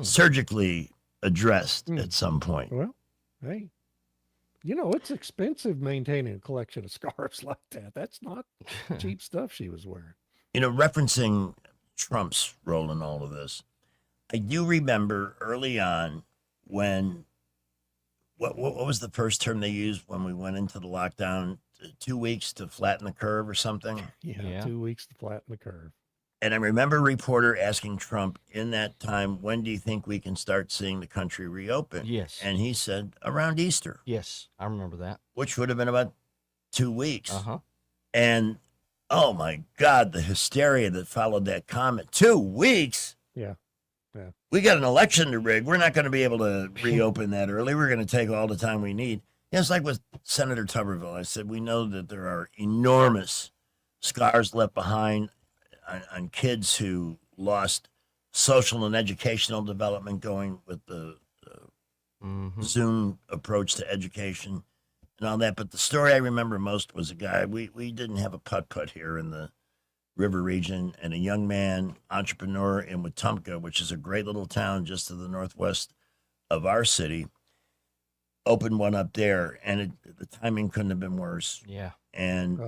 surgically addressed at some point. Well, hey, you know, it's expensive maintaining a collection of scarves like that. That's not cheap stuff she was wearing. You know, referencing Trump's role in all of this, I do remember early on when what was the first term they used when we went into the lockdown? 2 weeks to flatten the curve or something. Yeah, 2 weeks to flatten the curve. And I remember a reporter asking Trump in that time, when do you think we can start seeing the country reopen? Yes. And he said, around Easter. Yes, I remember that. Which would have been about 2 weeks. Uh-huh. And oh my God, the hysteria that followed that comment. 2 weeks? Yeah. Yeah. We got an election to rig. We're not going to be able to reopen that early. We're going to take all the time we need. Yeah, it's like with Senator Tuberville. I said, we know that there are enormous scars left behind on kids who lost social and educational development going with the Zoom approach to education and all that. But the story I remember most was a guy, we didn't have a putt-putt here in the river region, and a young man, entrepreneur in Wetumpka, which is a great little town just to the northwest of our city, opened one up there, and the timing couldn't have been worse. Yeah. And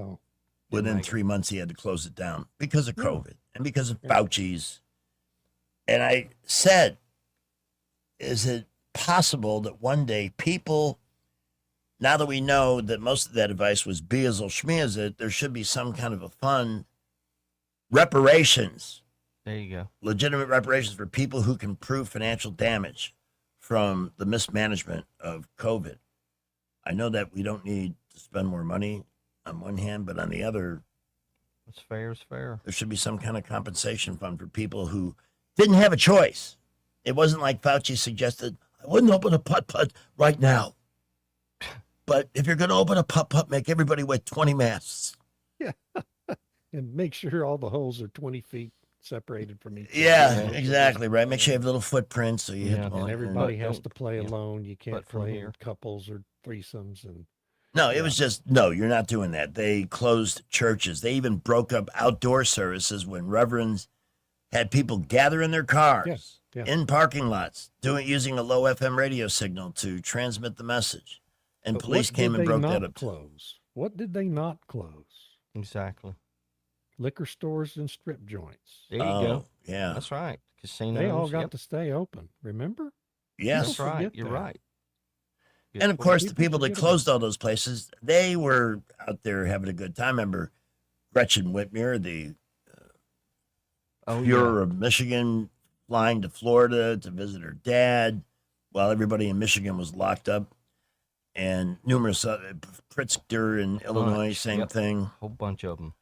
within make it. 3 months, he had to close it down because of COVID and because of Fauci's. And I said, is it possible that one day people, now that we know that most of that advice was Beazel Schmeazel, there should be some kind of a fund, reparations, There you go. legitimate reparations for people who can prove financial damage from the mismanagement of COVID. I know that we don't need to spend more money on one hand, but on the other, What's fair is fair. there should be some kind of compensation fund for people who didn't have a choice. It wasn't like Fauci suggested, I wouldn't open a putt-putt right now. But if you're going to open a putt-putt, make everybody wear 20 masks. Yeah. And make sure all the holes are 20 feet separated from each other. Yeah, exactly, right. Make sure you have little footprints so you hit the ball. And everybody has But- to play yeah. alone. You can't But from play here- in couples or threesomes. And No, it was just, no, you're not doing that. They closed churches. They even broke up outdoor services when reverends had people gather in their cars in parking lots, using a low FM radio signal to transmit the message. And But police what came did and they broke not that up. close? What did they not close? Exactly. Liquor stores and strip joints. There you Oh, go. yeah. That's right. Casinos. They all got yep. to stay open. Remember? Yes. That's right. forget You're that. right. And of course, the people people that forget about closed all those places, they were out there having a good time. Remember Gretchen Whitmer, the Oh, Fuhrer of Michigan, flying to Florida to visit her dad while everybody in Michigan was locked up. and numerous Pritzker in Illinois, same Yep. thing. Whole bunch of them.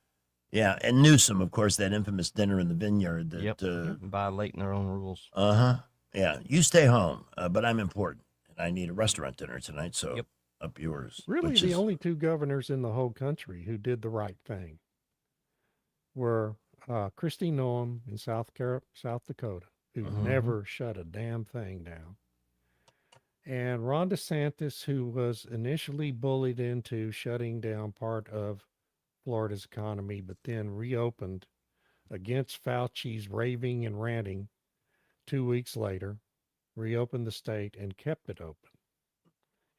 Yeah, and Newsom, of course, that infamous dinner in the vineyard. That, Violating their own rules. Yeah, you stay home, but I'm important, and I need a restaurant dinner tonight, so up yours. Really, which the is- only two governors in the whole country who did the right thing were Kristi Noem in South Dakota, who never shut a damn thing down, and Ron DeSantis, who was initially bullied into shutting down part of Florida's economy, but then reopened against Fauci's raving and ranting 2 weeks later, reopened the state and kept it open.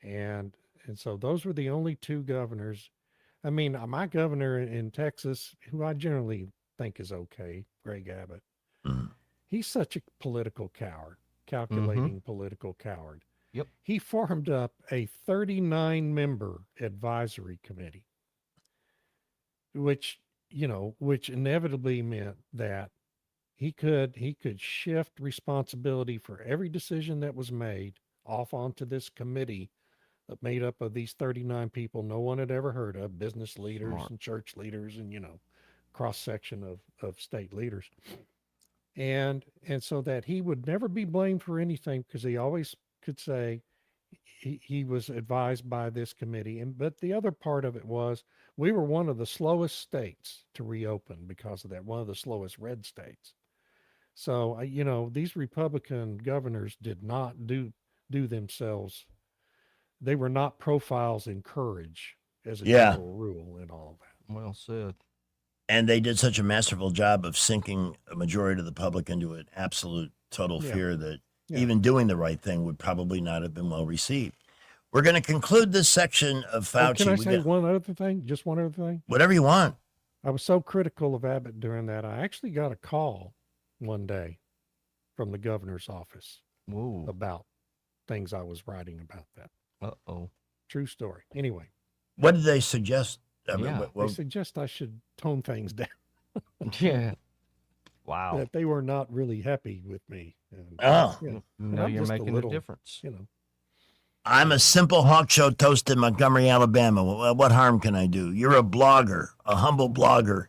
And so those were the only two governors. I mean, my governor in Texas, who I generally think is okay, Greg Abbott, he's such a political coward, calculating political coward. Yep. He formed up a 39-member advisory committee, which inevitably meant that he could shift responsibility for every decision that was made off onto this committee made up of these 39 people no one had ever heard of, business leaders and church leaders and, cross section of state leaders. And so that he would never be blamed for anything because he always could say he was advised by this committee. But the other part of it was we were one of the slowest states to reopen because of that, one of the slowest red states. So, these Republican governors did not do themselves. They were not profiles in courage as a general rule and all of that. Well said. And they did such a masterful job of sinking a majority of the public into an absolute total fear that even doing the right thing would probably not have been well received. We're going to conclude this section of Fauci. Can I say one other thing? Just one other thing? Whatever you want. I was so critical of Abbott during that. I actually got a call one day from the governor's office about things I was writing about that. Uh-oh. True story. Anyway. What did they suggest? They suggest I should tone things down. Yeah. Wow. That they were not really happy with me. And, No, you're making a difference. I'm a simple hawk show toast in Montgomery, Alabama. What harm can I do? You're a blogger, a humble blogger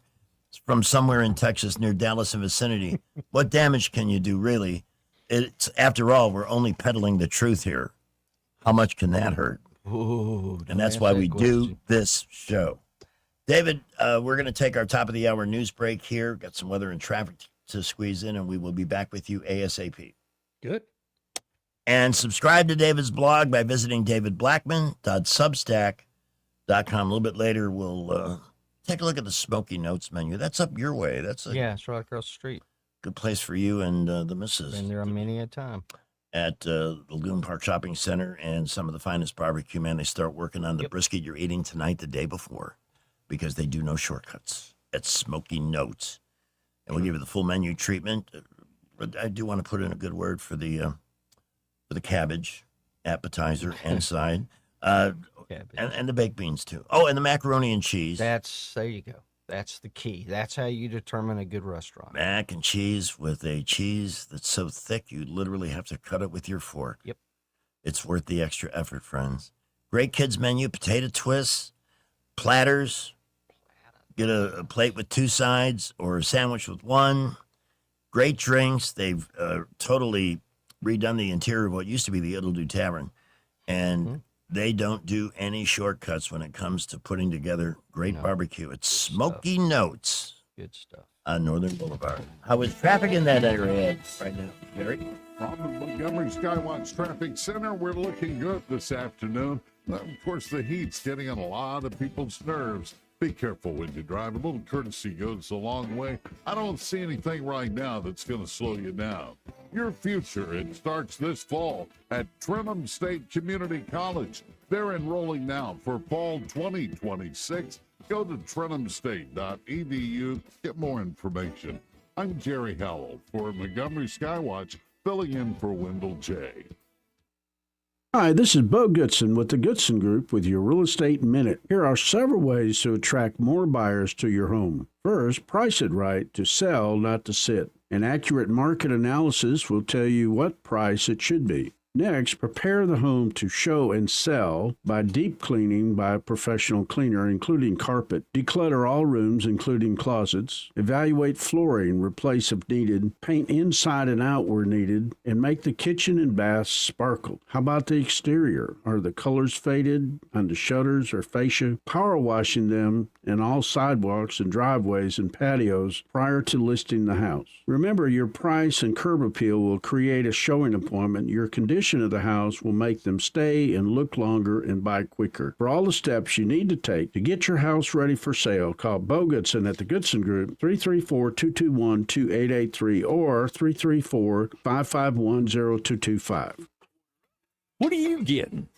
from somewhere in Texas near Dallas and vicinity. What damage can you do, really? It's after all, we're only peddling the truth here. How much can that hurt? Ooh, and that's why we do this show. David, we're going to take our top of the hour news break here. Got some weather and traffic to squeeze in, and we will be back with you ASAP. Good. And subscribe to David's blog by visiting davidblackman.substack.com. A little bit later, we'll take a look at the Smoky Notes menu. That's up your way. That's it's right across the street. Good place for you and the missus. Been there many a time. At Lagoon Park Shopping Center and some of the finest barbecue, man. They start working on the brisket you're eating tonight the day before because they do no shortcuts at Smoky Notes. And we'll give you the full menu treatment. But I do want to put in a good word for the cabbage appetizer and side. And the baked beans, too. Oh, and the macaroni and cheese. There you go. That's the key. That's how you determine a good restaurant. Mac and cheese with a cheese that's so thick you literally have to cut it with your fork. Yep. It's worth the extra effort, friends. Great kids menu, potato twists, platters. Get a plate with two sides or a sandwich with one. Great drinks. They've totally redone the interior of what used to be the It'll Do Tavern. And they don't do any shortcuts when it comes to putting together great barbecue. It's Smoky Notes. Good stuff. On Northern Boulevard. How is traffic in that area right now, Gary? From the Montgomery Skywatch Traffic Center, we're looking good this afternoon. Of course, the heat's getting on a lot of people's nerves. Be careful when you drive. A little courtesy goes a long way. I don't see anything right now that's going to slow you down. Your future, it starts this fall at Trenholm State Community College. They're enrolling now for fall 2026. Go to trenholmstate.edu. Get more information. I'm Jerry Howell for Montgomery Skywatch, filling in for Wendell J. Hi, this is Bo Goodson with the Goodson Group with your Real Estate Minute. Here are several ways to attract more buyers to your home. First, price it right to sell, not to sit. An accurate market analysis will tell you what price it should be. Next, prepare the home to show and sell by deep cleaning by a professional cleaner, including carpet. Declutter all rooms, including closets. Evaluate flooring, replace if needed. Paint inside and out where needed, and make the kitchen and bath sparkle. How about the exterior? Are the colors faded on the shutters or fascia? Power washing them and all sidewalks and driveways and patios prior to listing the house. Remember, your price and curb appeal will create a showing appointment. Your condition of the house will make them stay and look longer and buy quicker. For all the steps you need to take to get your house ready for sale, call Bo Goodson at the Goodson Group, 334-221-2883 or 334-551-0225. What are you getting?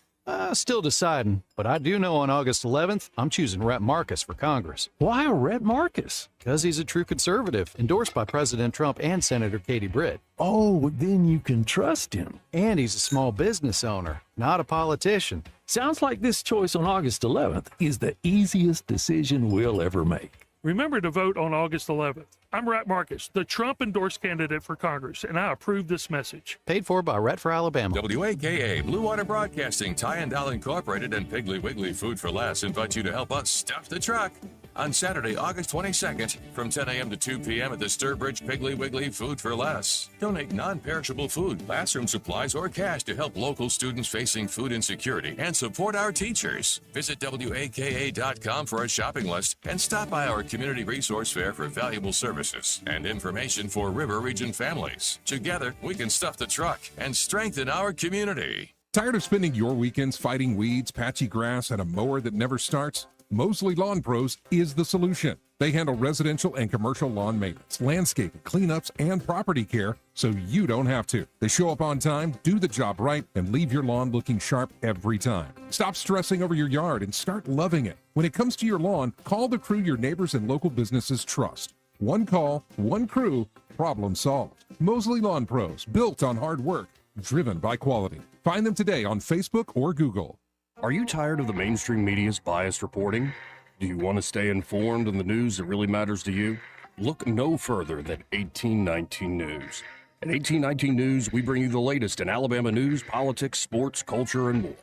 Still deciding, but I do know on August 11th, I'm choosing Rhett Marcus for Congress. Why Rhett Marcus? Because he's a true conservative, endorsed by President Trump and Senator Katie Britt. Oh, then you can trust him. And he's a small business owner, not a politician. Sounds like this choice on August 11th is the easiest decision we'll ever make. Remember to vote on August 11th. I'm Rhett Marcus, the Trump-endorsed candidate for Congress, and I approve this message. Paid for by Rhett for Alabama. WAKA, Blue Water Broadcasting, Ty and Doll Incorporated, and Piggly Wiggly Food for Less invite you to help us stuff the truck on Saturday, August 22nd from 10 a.m. to 2 p.m. at the Sturbridge Piggly Wiggly Food for Less. Donate non-perishable food, classroom supplies, or cash to help local students facing food insecurity and support our teachers. Visit WAKA.com for a shopping list and stop by our community resource fair for valuable services and information for River Region families. Together, we can stuff the truck and strengthen our community. Tired of spending your weekends fighting weeds, patchy grass, and a mower that never starts? Mosley Lawn Pros is the solution. They handle residential and commercial lawn maintenance, landscaping, cleanups, and property care so you don't have to. They show up on time, do the job right, and leave your lawn looking sharp every time. Stop stressing over your yard and start loving it. When it comes to your lawn, call the crew your neighbors and local businesses trust. One call, one crew, problem solved. Mosley Lawn Pros, built on hard work, driven by quality. Find them today on Facebook or Google. Are you tired of the mainstream media's biased reporting? Do you want to stay informed on the news that really matters to you? Look no further than 1819 News. At 1819 News, we bring you the latest in Alabama news, politics, sports, culture, and more.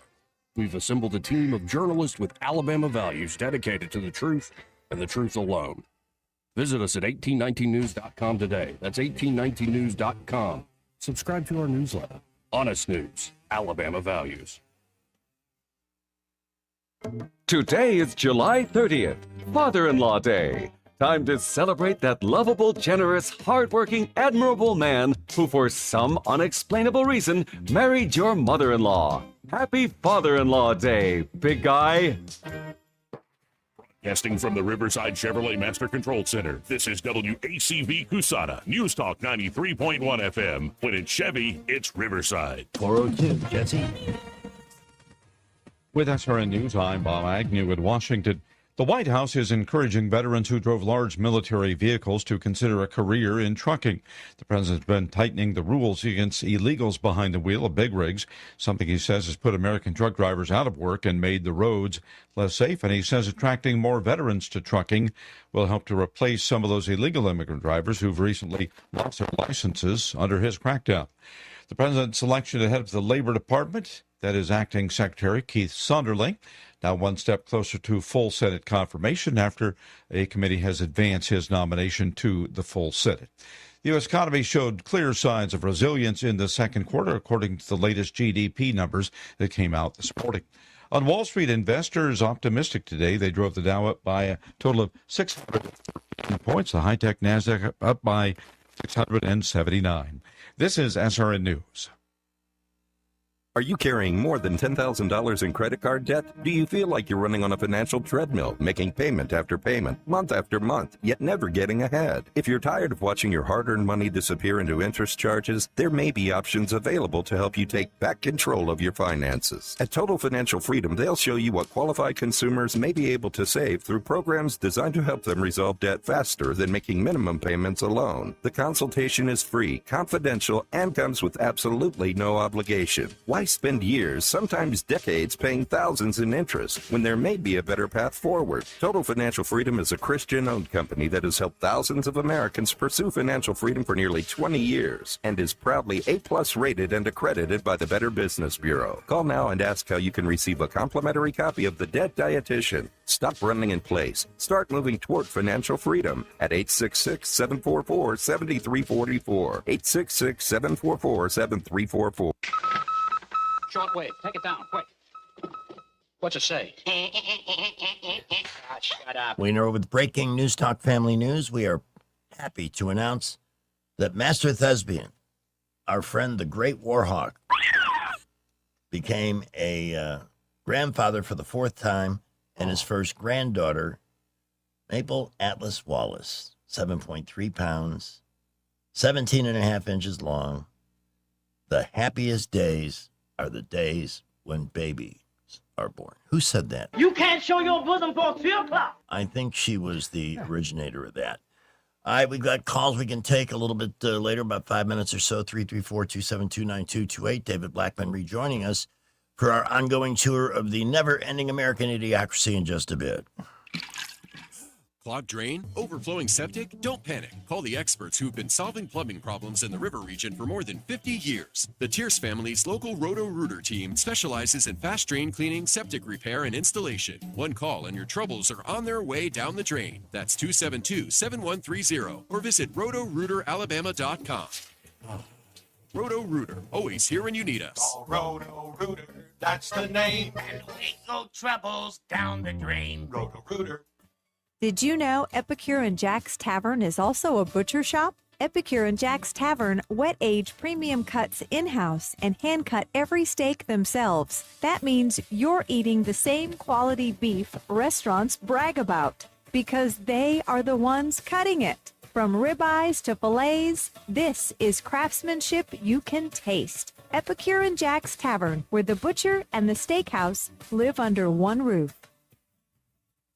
We've assembled a team of journalists with Alabama values dedicated to the truth and the truth alone. Visit us at 1819news.com today. That's 1819news.com. Subscribe to our newsletter. Honest News, Alabama Values. Today is July 30th, Father-in-Law Day. Time to celebrate that lovable, generous, hardworking, admirable man who, for some unexplainable reason, married your mother-in-law. Happy Father-in-Law Day, big guy. Broadcasting from the Riverside Chevrolet Master Control Center, this is WACV Cusana, News Talk 93.1 FM. When it's Chevy, it's Riverside. 402, Jesse. With SRN News, I'm Bob Agnew in Washington. The White House is encouraging veterans who drove large military vehicles to consider a career in trucking. The president's been tightening the rules against illegals behind the wheel of big rigs, something he says has put American truck drivers out of work and made the roads less safe. And he says attracting more veterans to trucking will help to replace some of those illegal immigrant drivers who've recently lost their licenses under his crackdown. The president's election ahead of the Labor Department, that is Acting Secretary Keith Sonderling, now one step closer to full Senate confirmation after a committee has advanced his nomination to the full Senate. The U.S. economy showed clear signs of resilience in the second quarter, according to the latest GDP numbers that came out this morning. On Wall Street, investors optimistic today. They drove the Dow up by a total of 613 points. The high-tech NASDAQ up by 679. This is SRN News. Are you carrying more than $10,000 in credit card debt? Do you feel like you're running on a financial treadmill, making payment after payment, month after month, yet never getting ahead? If you're tired of watching your hard-earned money disappear into interest charges, there may be options available to help you take back control of your finances. At Total Financial Freedom, they'll show you what qualified consumers may be able to save through programs designed to help them resolve debt faster than making minimum payments alone. The consultation is free, confidential, and comes with absolutely no obligation. Why Why spend years, sometimes decades, paying thousands in interest when there may be a better path forward? Total Financial Freedom is a Christian-owned company that has helped thousands of Americans pursue financial freedom for nearly 20 years and is proudly A+ rated and accredited by the Better Business Bureau. Call now and ask how you can receive a complimentary copy of The Debt Dietitian. Stop running in place. Start moving toward financial freedom at 866-744-7344. 866-744-7344. Shortwave, take it down, quick. What's it say? Shut up. We know with breaking News Talk Family News, we are happy to announce that Master Thespian, our friend the Great Warhawk, became a grandfather for the 4th time, and his first granddaughter, Maple Atlas Wallace, 7.3 pounds, 17 and a half inches long. The happiest days are the days when babies are born. Who said that? You can't show your bosom for 3 o'clock. I think she was the originator of that. All right, we've got calls we can take a little bit later, about 5 minutes or so, 334-272-9228. David Blackman rejoining us for our ongoing tour of the never-ending American Idiocracy in just a bit. Clogged drain? Overflowing septic? Don't panic. Call the experts who've been solving plumbing problems in the river region for more than 50 years. The Tierce family's local Roto-Rooter team specializes in fast drain cleaning, septic repair, and installation. One call and your troubles are on their way down the drain. That's 272-7130 or visit rotorooteralabama.com. Roto-Rooter, always here when you need us. Oh, Roto-Rooter, that's the name. And lethal troubles down the drain. Roto-Rooter. Did you know Epicure and Jack's Tavern is also a butcher shop? Epicure and Jack's Tavern wet age premium cuts in-house and hand cut every steak themselves. That means you're eating the same quality beef restaurants brag about because they are the ones cutting it. From ribeyes to fillets, this is craftsmanship you can taste. Epicure and Jack's Tavern, where the butcher and the steakhouse live under one roof.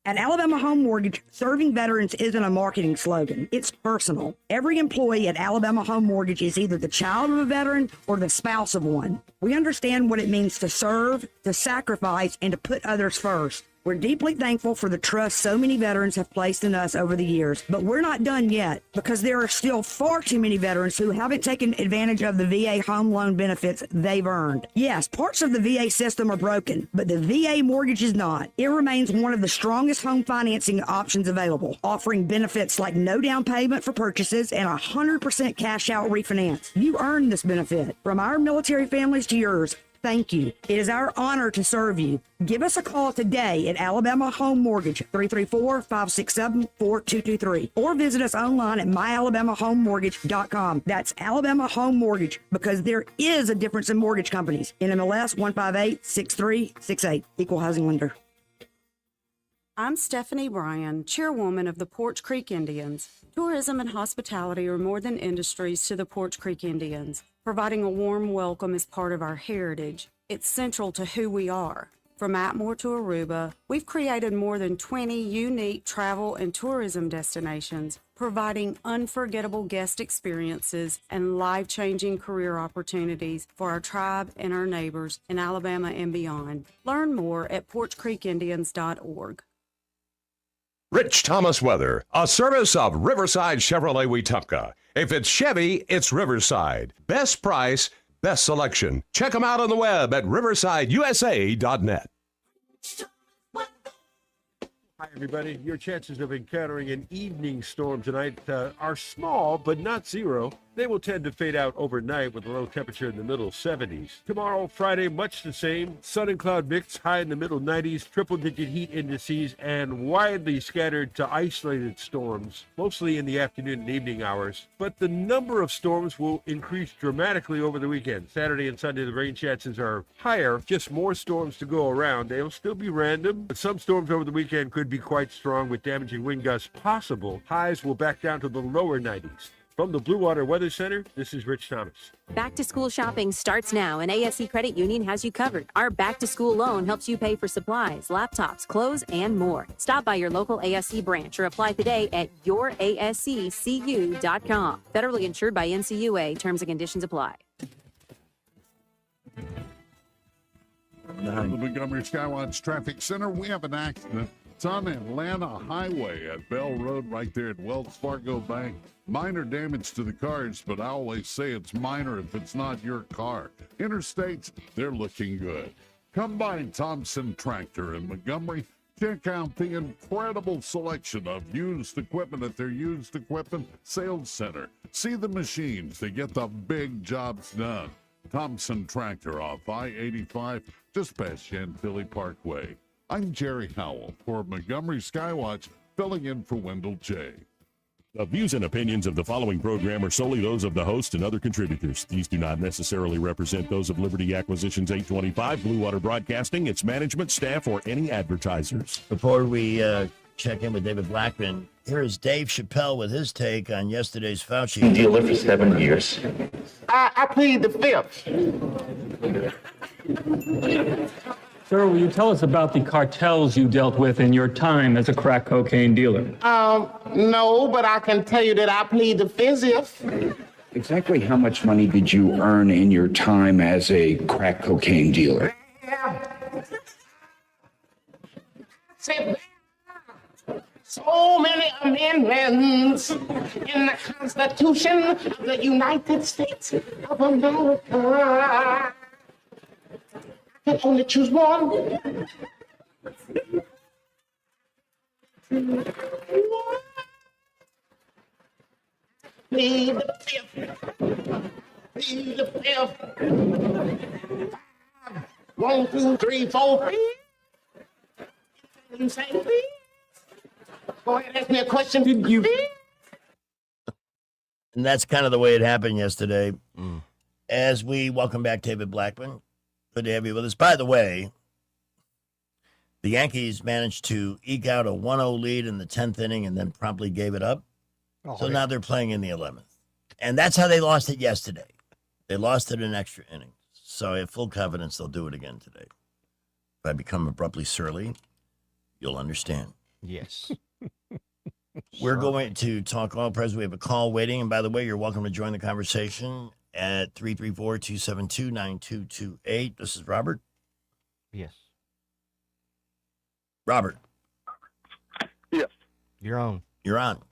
At Alabama Home Mortgage, serving veterans isn't a marketing slogan. It's personal. Every employee at Alabama Home Mortgage is either the child of a veteran or the spouse of one. We understand what it means to serve, to sacrifice, and to put others first. We're deeply thankful for the trust so many veterans have placed in us over the years, but we're not done yet because there are still far too many veterans who haven't taken advantage of the VA home loan benefits they've earned. Yes, parts of the VA system are broken, but the VA mortgage is not. It remains one of the strongest home financing options available, offering benefits like no down payment for purchases and 100% cash out refinance. You earned this benefit. From our military families to yours, thank you. It is our honor to serve you. Give us a call today at Alabama Home Mortgage, 334-567-4223, or visit us online at myalabamahomemortgage.com. That's Alabama Home Mortgage, because there is a difference in mortgage companies. NMLS 1586368, Equal Housing Lender. I'm Stephanie Bryan, chairwoman of the Porch Creek Indians. Tourism and hospitality are more than industries to the Porch Creek Indians. Providing a warm welcome is part of our heritage. It's central to who we are. From Atmore to Aruba, we've created more than 20 unique travel and tourism destinations, providing unforgettable guest experiences and life-changing career opportunities for our tribe and our neighbors in Alabama and beyond. Learn more at porchcreekindians.org. Rich Thomas Weather, a service of Riverside Chevrolet Wetumpka. If it's Chevy, it's Riverside. Best price, best selection. Check them out on the web at riversideusa.net. Hi, everybody. Your chances of encountering an evening storm tonight are small, but not zero. They will tend to fade out overnight with a low temperature in the middle 70s. Tomorrow, Friday, much the same. Sun and cloud mix, high in the middle 90s, triple-digit heat indices, and widely scattered to isolated storms, mostly in the afternoon and evening hours. But the number of storms will increase dramatically over the weekend. Saturday and Sunday, the rain chances are higher, just more storms to go around. They'll still be random, but some storms over the weekend could be quite strong with damaging wind gusts possible. Highs will back down to the lower 90s. From the Blue Water Weather Center, this is Rich Thomas. Back to school shopping starts now, and ASC Credit Union has you covered. Our back to school loan helps you pay for supplies, laptops, clothes, and more. Stop by your local ASC branch or apply today at yourasccu.com. Federally insured by NCUA. Terms and conditions apply. behind. The Montgomery Skywatch Traffic Center, we have an accident. It's on Atlanta Highway at Bell Road right there at Wells Fargo Bank. Minor damage to the cars, but I always say it's minor if it's not your car. Interstates, they're looking good. Come by Thompson Tractor in Montgomery. Check out the incredible selection of used equipment at their used equipment sales center. See the machines to get the big jobs done. Thompson Tractor off I-85, just past Chantilly Parkway. I'm Jerry Howell for Montgomery Skywatch, filling in for Wendell J. The views and opinions of the following program are solely those of the host and other contributors. These do not necessarily represent those of Liberty Acquisitions 825, Blue Water Broadcasting, its management, staff, or any advertisers. Before we check in with David Blackman, here is Dave Chappelle with his take on yesterday's Fauci Dealer for 7 years. I plead the fifth. Sir, will you tell us about the cartels you dealt with in your time as a crack cocaine dealer? No, but I can tell you that I plead the fifth. Exactly how much money did you earn in your time as a crack cocaine dealer? So many amendments in the Constitution of the United States of America. I can only choose one. Plead the fifth. Plead the fifth. 1, 2, 3, 4. You say please. Go ahead and ask me a question. Did you? And that's kind of the way it happened yesterday. As we welcome back David Blackman. Good to have you with us. By the way, the Yankees managed to eke out a 1-0 lead in the 10th inning and then promptly gave it up. So now they're playing in the 11th. And that's how they lost it yesterday. They lost it in extra innings. So I have full confidence they'll do it again today. If I become abruptly surly, you'll understand. Yes. We're going to talk all present. We have a call waiting. And by the way, you're welcome to join the conversation at 334-272-9228. This is Robert. Yes. Robert. Yes. You're on. You're on.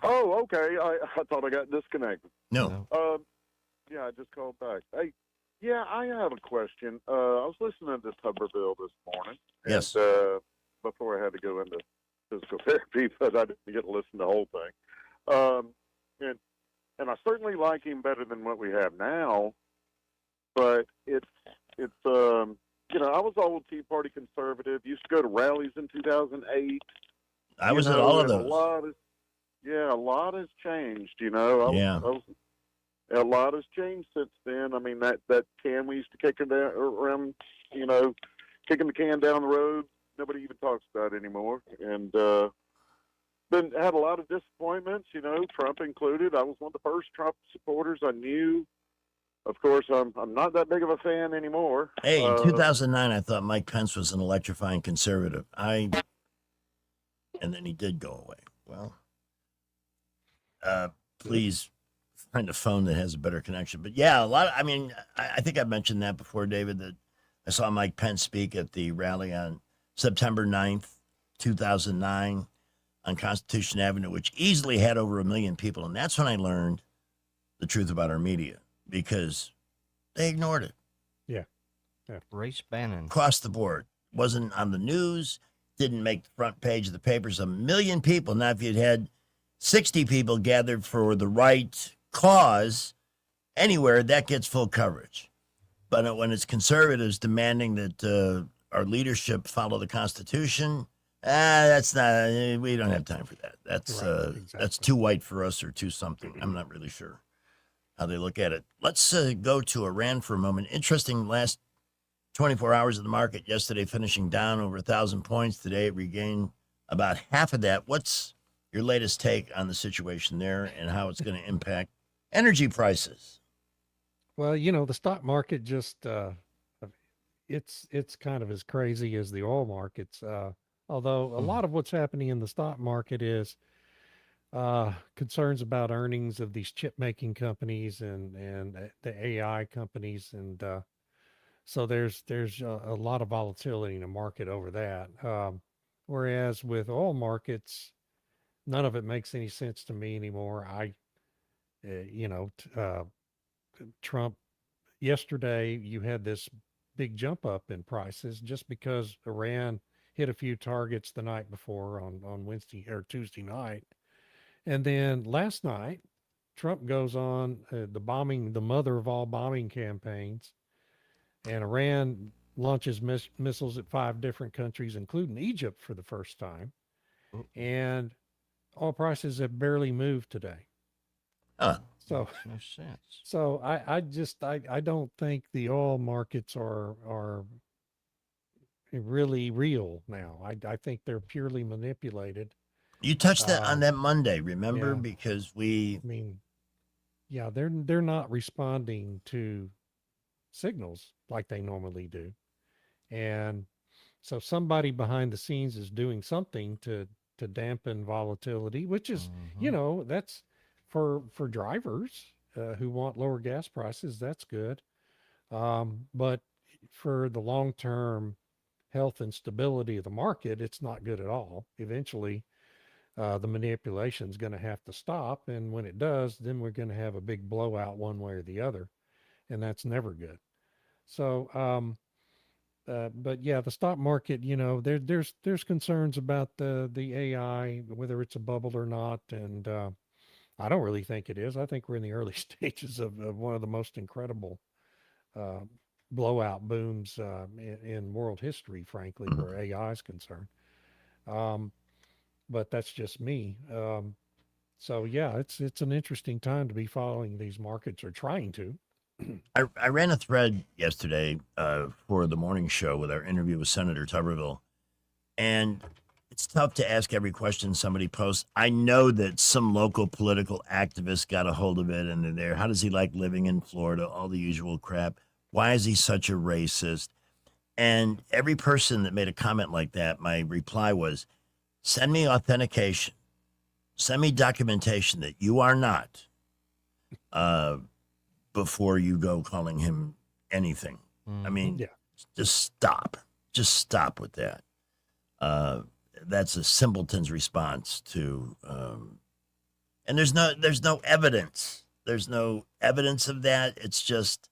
Oh, okay. I thought I got disconnected. No. Yeah, I just called back. Hey, yeah, I have a question. I was listening to Tuberville this morning. Yes. And, before I had to go into physical therapy, but I didn't get to listen to the whole thing. And I certainly like him better than what we have now. But it's you know, I was old Tea Party conservative. Used to go to rallies in 2008. I was at all of those. A lot has changed. You know. A lot has changed since then. I mean, that can we used to kick it down around, you know, kicking the can down the road. Nobody even talks about it anymore. And then had a lot of disappointments, you know, Trump included. I was one of the first Trump supporters I knew. Of course, I'm not that big of a fan anymore. Hey, in 2009, I thought Mike Pence was an electrifying conservative. And then he did go away. Well, please find a phone that has a better connection. But yeah, I think I mentioned that before, David, that I saw Mike Pence speak at the rally on September 9th, 2009 on Constitution Avenue, which easily had over 1 million people. And that's when I learned the truth about our media, because they ignored it. Yeah. Race Bannon. Across the board. Wasn't on the news, didn't make the front page of the papers. 1 million people. Now, if you'd had 60 people gathered for the right cause anywhere, that gets full coverage. But when it's conservatives demanding that our leadership follow the Constitution, that's not. We don't have time for that. That's that's too white for us, or too something. I'm not really sure how they look at it. Let's go to Iran for a moment. Interesting last 24 hours of the market yesterday, finishing down over 1,000 points. Today it regained about half of that. What's your latest take on the situation there and how it's going to impact energy prices? Well, you know, the stock market just it's kind of as crazy as the oil markets. Although a lot of what's happening in the stock market is concerns about earnings of these chip making companies and the AI companies, and So there's a lot of volatility in the market over that. Whereas with oil markets, none of it makes any sense to me anymore. Trump, yesterday you had this big jump up in prices just because Iran hit a few targets the night before on Wednesday or Tuesday night. And then last night, Trump goes on the mother of all bombing campaigns, and Iran launches missiles at 5 different countries, including Egypt, for the first time. And oil prices have barely moved today. So no sense. So I don't think the oil markets are really real now. I think they're purely manipulated. You touched that on that Monday, remember? Yeah. Because Yeah, they're not responding to signals like they normally do. And so somebody behind the scenes is doing something to dampen volatility, which is, that's for drivers who want lower gas prices, that's good. But for the long-term health and stability of the market, it's not good at all. Eventually, the manipulation is going to have to stop. And when it does, then we're going to have a big blowout one way or the other. And that's never good. So, but yeah, the stock market, there's concerns about the AI, whether it's a bubble or not. And I don't really think it is. I think we're in the early stages of one of the most incredible blowout booms in world history, frankly, where AI is concerned. But that's just me. So yeah, it's an interesting time to be following these markets, or trying to. I ran a thread yesterday for the morning show with our interview with Senator Tuberville, and it's tough to ask every question somebody posts. I know that some local political activist got a hold of it, and they're there. How does he like living in Florida? All the usual crap. Why is he such a racist? And every person that made a comment like that, my reply was, send me authentication. Send me documentation that you are not, before you go calling him anything. I mean, just stop. Just stop with that. That's a simpleton's response to, and there's no evidence. There's no evidence of that. It's just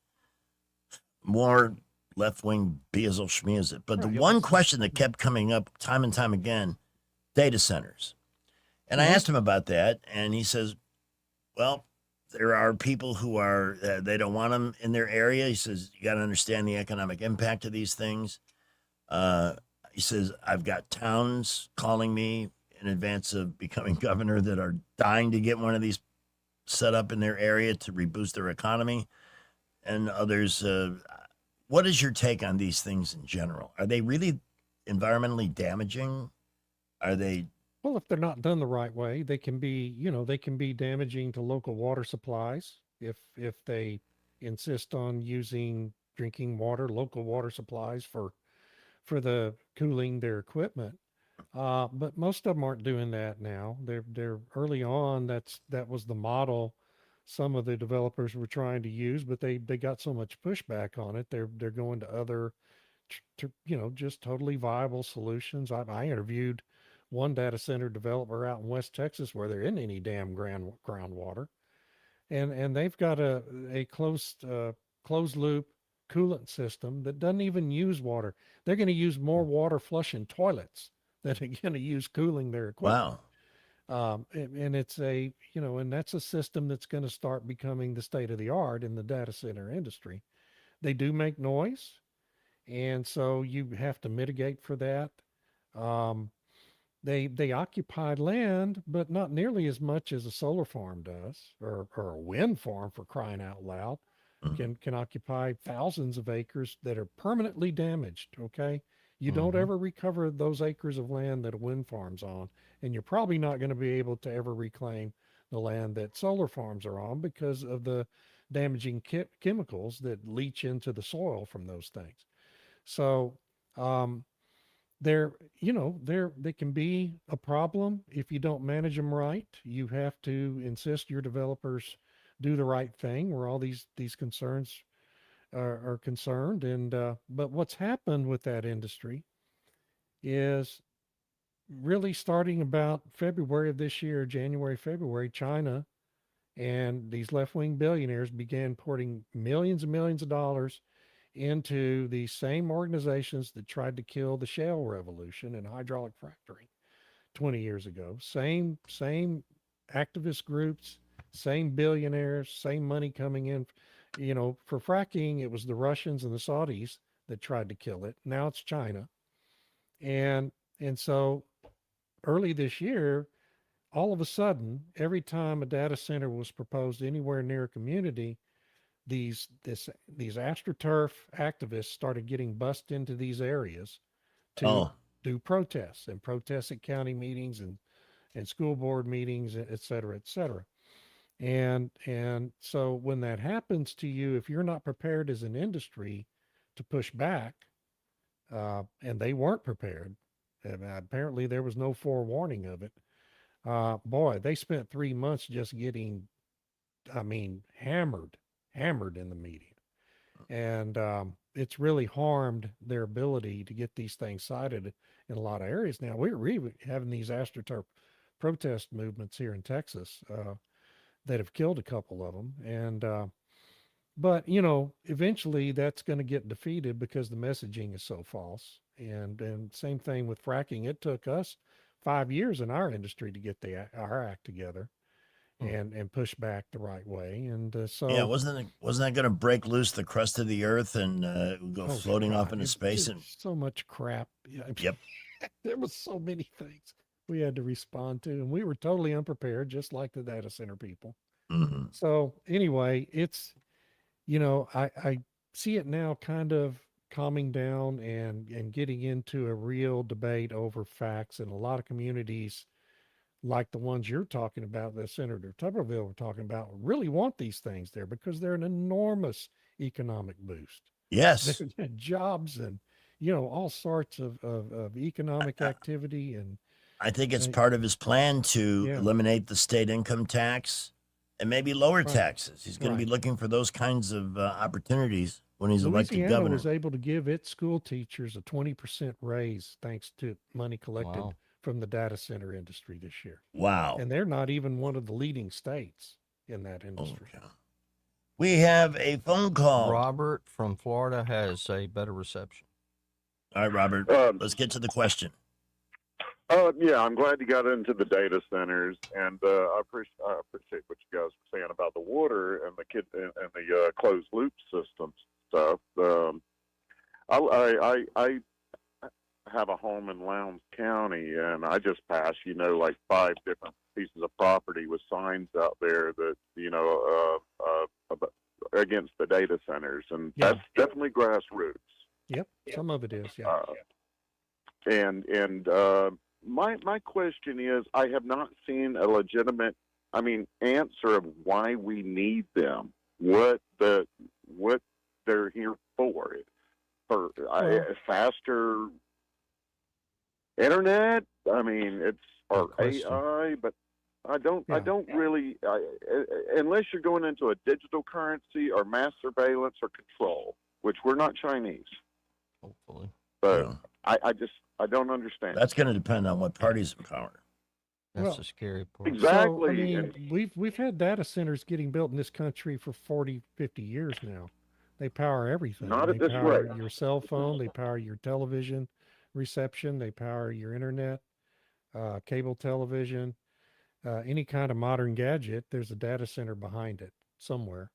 more left-wing beazel schmeazel. But the one question that kept coming up time and time again, data centers. And I asked him about that, and he says, well, there are people who are, they don't want them in their area. He says, you got to understand the economic impact of these things. He says, I've got towns calling me in advance of becoming governor that are dying to get one of these set up in their area to reboost their economy. And others, what is your take on these things in general? Are they really environmentally damaging? Are they? Well, if they're not done the right way, they can be, they can be damaging to local water supplies if they insist on using drinking water, local water supplies for the cooling their equipment. But most of them aren't doing that now. They're early on. That was the model some of the developers were trying to use, but they got so much pushback on it. They're going to other, just totally viable solutions. I interviewed one data center developer out in West Texas where there isn't any damn groundwater, and they've got a closed loop coolant system that doesn't even use water. They're going to use more water flushing toilets than they're going to use cooling their equipment. Wow. And it's and that's a system that's going to start becoming the state of the art in the data center industry. They do make noise, and so you have to mitigate for that. They occupy land, but not nearly as much as a solar farm does, or a wind farm, for crying out loud. Can occupy thousands of acres that are permanently damaged. Okay. You don't ever recover those acres of land that a wind farm's on, and you're probably not going to be able to ever reclaim the land that solar farms are on because of the damaging chemicals that leach into the soil from those things. So, they can be a problem if you don't manage them right. You have to insist your developers do the right thing, where all these concerns are concerned. And but what's happened with that industry is really starting about February of this year, January, February, China and these left-wing billionaires began pouring millions and millions of dollars into the same organizations that tried to kill the shale revolution and hydraulic fracturing 20 years ago. Same activist groups, same billionaires, same money coming in. You know, for fracking, it was the Russians and the Saudis that tried to kill it. Now it's China. And so early this year, all of a sudden, every time a data center was proposed anywhere near a community, these AstroTurf activists started getting bussed into these areas to do protests and protests at county meetings and school board meetings, et cetera, et cetera. And so when that happens to you, if you're not prepared as an industry to push back, and they weren't prepared, and apparently there was no forewarning of it. Boy, they spent 3 months just getting, hammered in the media. And it's really harmed their ability to get these things cited in a lot of areas. Now, we're really having these AstroTurf protest movements here in Texas that have killed a couple of them. And, but, you know, eventually that's going to get defeated because the messaging is so false. And same thing with fracking. It took us 5 years in our industry to get our act together and push back the right way. And so yeah, wasn't that going to break loose the crust of the earth and go floating off into space? And so much crap. Yep. There was so many things we had to respond to, and we were totally unprepared, just like the data center people. Mm-hmm. So anyway, it's, you know, I see it now kind of calming down and getting into a real debate over facts. And a lot of communities like the ones you're talking about, that Senator Tuberville were talking about, really want these things there because they're an enormous economic boost. Yes. Jobs and, you know, all sorts of economic activity. And I think it's part of his plan to eliminate the state income tax and maybe lower taxes. He's going to be looking for those kinds of opportunities when he's elected Louisiana governor. was able to give its school teachers a 20% raise thanks to money collected from the data center industry this year. Wow. And they're not even one of the leading states in that industry. We have a phone call. Robert from Florida has a better reception. All right, Robert, let's get to the question. Yeah, I'm glad you got into the data centers, and I appreciate what you guys were saying about the water and the closed loop system stuff. I have a home in Lowndes County, and I just passed, like 5 different pieces of property with signs out there that, against the data centers, and that's definitely grassroots. Yep, some of it is, yeah. My question is, I have not seen a legitimate, answer of why we need them. What they're here for? Faster internet? Or AI? But I don't really. Unless you're going into a digital currency or mass surveillance or control, which we're not Chinese. Hopefully. But I don't understand. That's going to depend on what party's in power. That's the scary part. Exactly. So, we've had data centers getting built in this country for 40, 50 years now. They power everything. Not at they this power rate. your cell phone. They power your television reception. They power your internet, cable television, any kind of modern gadget. There's a data center behind it somewhere.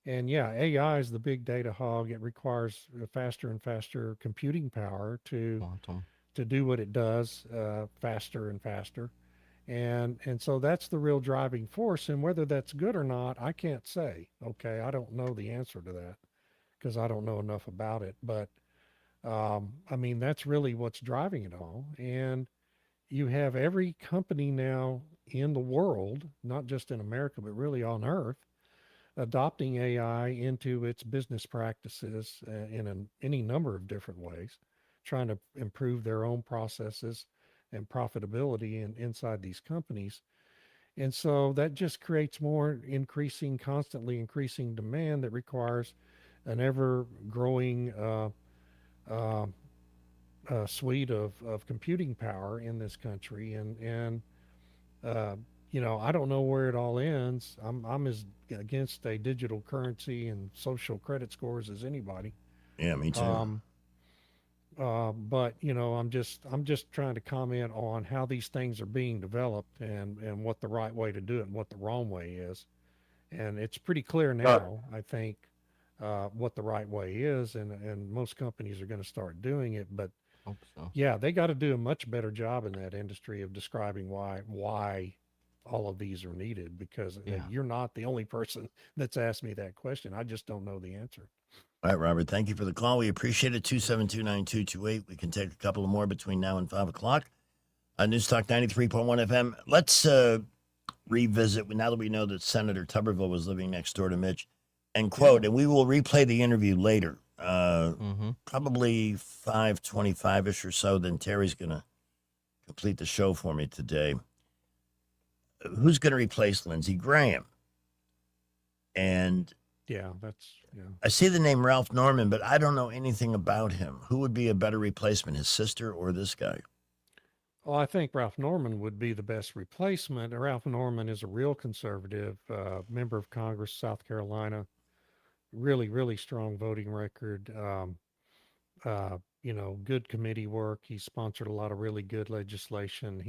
And yeah, AI is the big data hog. It requires faster and faster computing power to do what it does faster and faster. And so that's the real driving force. And whether that's good or not, I can't say. Okay, I don't know the answer to that because I don't know enough about it. But that's really what's driving it all. And you have every company now in the world, not just in America, but really on Earth, adopting AI into its business practices in any number of different ways, trying to improve their own processes and profitability inside these companies. And so that just creates more constantly increasing demand that requires an ever growing suite of computing power in this country. And I don't know where it all ends. I'm as against a digital currency and social credit scores as anybody. Yeah, me too. But I'm just trying to comment on how these things are being developed and what the right way to do it and what the wrong way is. And it's pretty clear now, I think, what the right way is, and most companies are going to start doing it. But Hope so. yeah, they got to do a much better job in that industry of describing why all of these are needed, because you're not the only person that's asked me that question. I just don't know the answer. All right, Robert, thank you for the call. We appreciate it. 272-9228. We can take a couple of more between now and 5 o'clock. News Talk 93.1 FM. Let's revisit, now that we know that Senator Tuberville was living next door to Mitch, and quote, and we will replay the interview later, probably 5:25-ish or so. Then Terry's going to complete the show for me today. Who's going to replace Lindsey Graham? And yeah. I see the name Ralph Norman, but I don't know anything about him. Who would be a better replacement, his sister or this guy? Well, I think Ralph Norman would be the best replacement. Ralph Norman is a real conservative, member of Congress, South Carolina, really, really strong voting record. Good committee work. He sponsored a lot of really good legislation.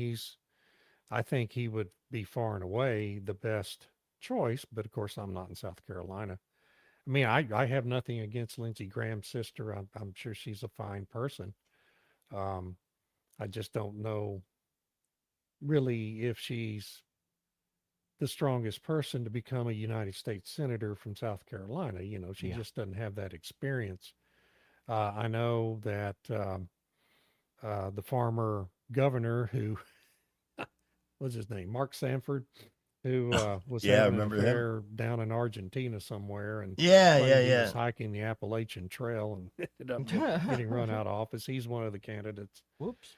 I think he would be far and away the best choice, but of course I'm not in South Carolina. I mean, I have nothing against Lindsey Graham's sister. I'm sure she's a fine person. I just don't know really if she's the strongest person to become a United States senator from South Carolina. She just doesn't have that experience. I know that the former governor who, what's his name? Mark Sanford, who was having an affair down in Argentina somewhere, and he was hiking the Appalachian Trail and ended up getting run out of office. He's one of the candidates. Whoops.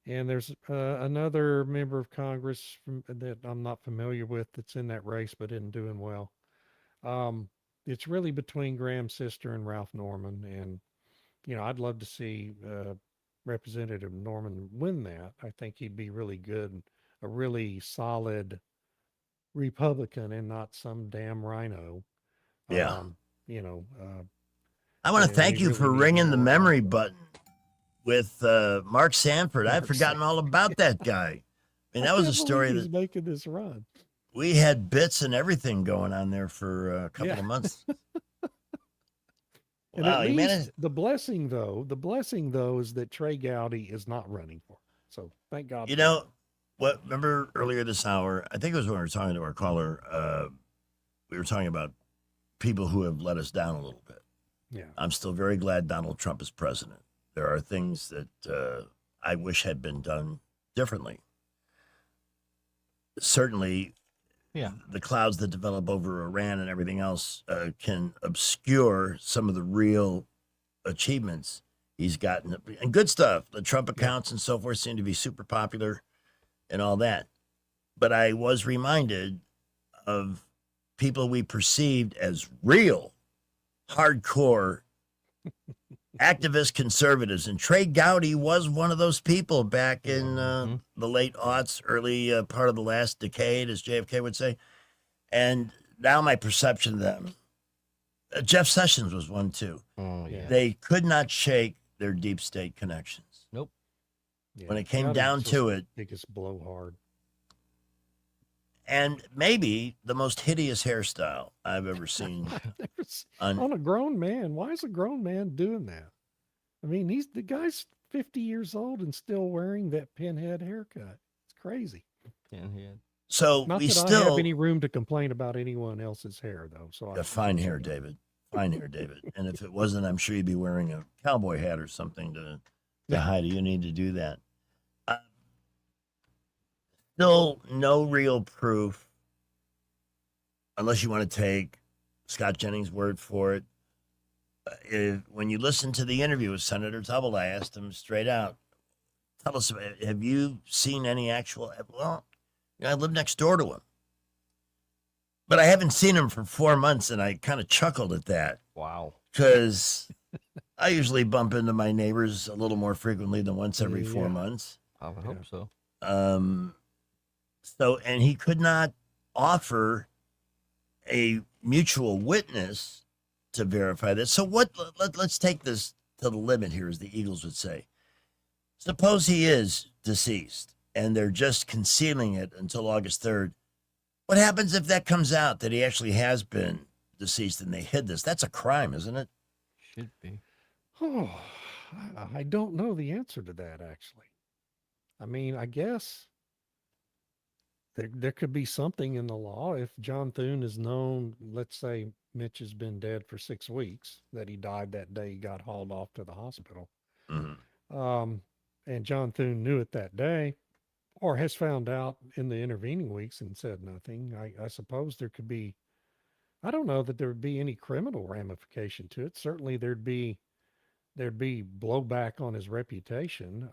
And there's another member of Congress that I'm not familiar with that's in that race but isn't doing well. It's really between Graham's sister and Ralph Norman, and I'd love to see Representative Norman win that. I think he'd be really good, a really solid Republican and not some damn rhino. Yeah. I want to thank you for ringing the memory button with Mark Sanford. I'd forgotten all about that guy. I mean, that was a story that making this run. We had bits and everything going on there for a couple of months. And wow, at least the blessing though is that Trey Gowdy is not running for it. So thank God. Remember earlier this hour, I think it was when we were talking to our caller, we were talking about people who have let us down a little bit. Yeah. I'm still very glad Donald Trump is president. There are things that I wish had been done differently. Certainly, the clouds that develop over Iran and everything else can obscure some of the real achievements he's gotten. And good stuff. The Trump accounts and so forth seem to be super popular and all that. But I was reminded of people we perceived as real, hardcore activist conservatives, and Trey Gowdy was one of those people back in the late aughts, early part of the last decade, as JFK would say. And now my perception of them, Jeff Sessions was one too. Oh, yeah. They could not shake their deep state connections. Nope. Yeah, when it came down to it, biggest blowhard. And maybe the most hideous hairstyle I've ever seen. On a grown man. Why is a grown man doing that? I mean, the guy's 50 years old and still wearing that pinhead haircut. It's crazy. Pinhead. So not we that still I have any room to complain about anyone else's hair, though. So fine hair, David. Fine hair, David. And if it wasn't, I'm sure you'd be wearing a cowboy hat or something to hide it. You need to do that. Still no real proof, unless you want to take Scott Jennings' word for it. When you listen to the interview with Senator Tubble, I asked him straight out, tell us, have you seen any actual, I live next door to him. But I haven't seen him for 4 months, and I kind of chuckled at that. Wow. Because I usually bump into my neighbors a little more frequently than once every 4 months. I would hope so. So, and he could not offer a mutual witness to verify this. So let's take this to the limit here, as the Eagles would say. Suppose he is deceased and they're just concealing it until August 3rd. What happens if that comes out that he actually has been deceased and they hid this? That's a crime, isn't it? Should be. Oh, I don't know the answer to that, actually. I mean, I guess there could be something in the law. If John Thune is known, let's say Mitch has been dead for 6 weeks, that he died that day he got hauled off to the hospital. And John Thune knew it that day, or has found out in the intervening weeks and said nothing. I suppose there could be, I don't know that there would be any criminal ramification to it. Certainly there'd be blowback on his reputation.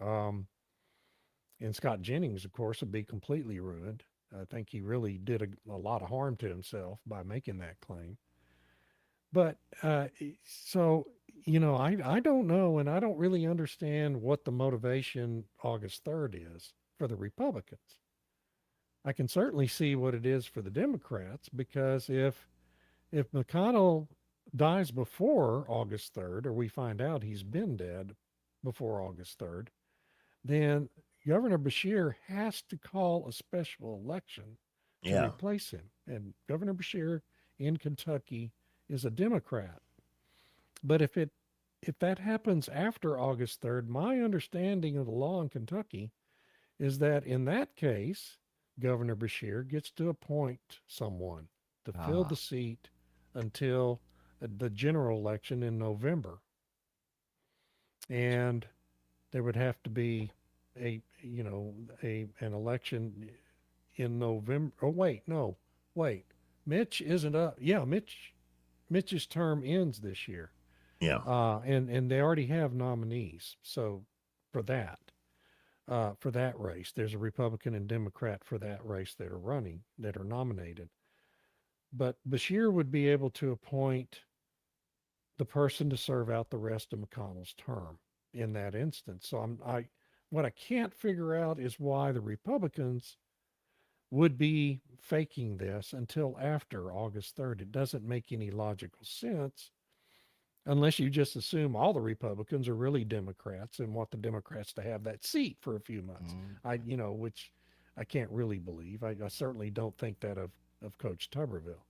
And Scott Jennings, of course, would be completely ruined. I think he really did a lot of harm to himself by making that claim. But so, you know, I don't know, and I don't really understand what the motivation August 3rd is for the Republicans. I can certainly see what it is for the Democrats, because if McConnell dies before August 3rd, or we find out he's been dead before August 3rd, then Governor Beshear has to call a special election to replace him. And Governor Beshear in Kentucky is a Democrat. But if that happens after August 3rd, my understanding of the law in Kentucky is that in that case, Governor Beshear gets to appoint someone to fill the seat until the general election in November. And there would have to be an election in November. Oh, wait. Mitch isn't up. Yeah, Mitch's term ends this year. Yeah. And they already have nominees. So for that race, there's a Republican and Democrat for that race that are running, that are nominated. But Beshear would be able to appoint the person to serve out the rest of McConnell's term in that instance. So what I can't figure out is why the Republicans would be faking this until after August 3rd. It doesn't make any logical sense unless you just assume all the Republicans are really Democrats and want the Democrats to have that seat for a few months. Which I can't really believe. I certainly don't think that of Coach Tuberville.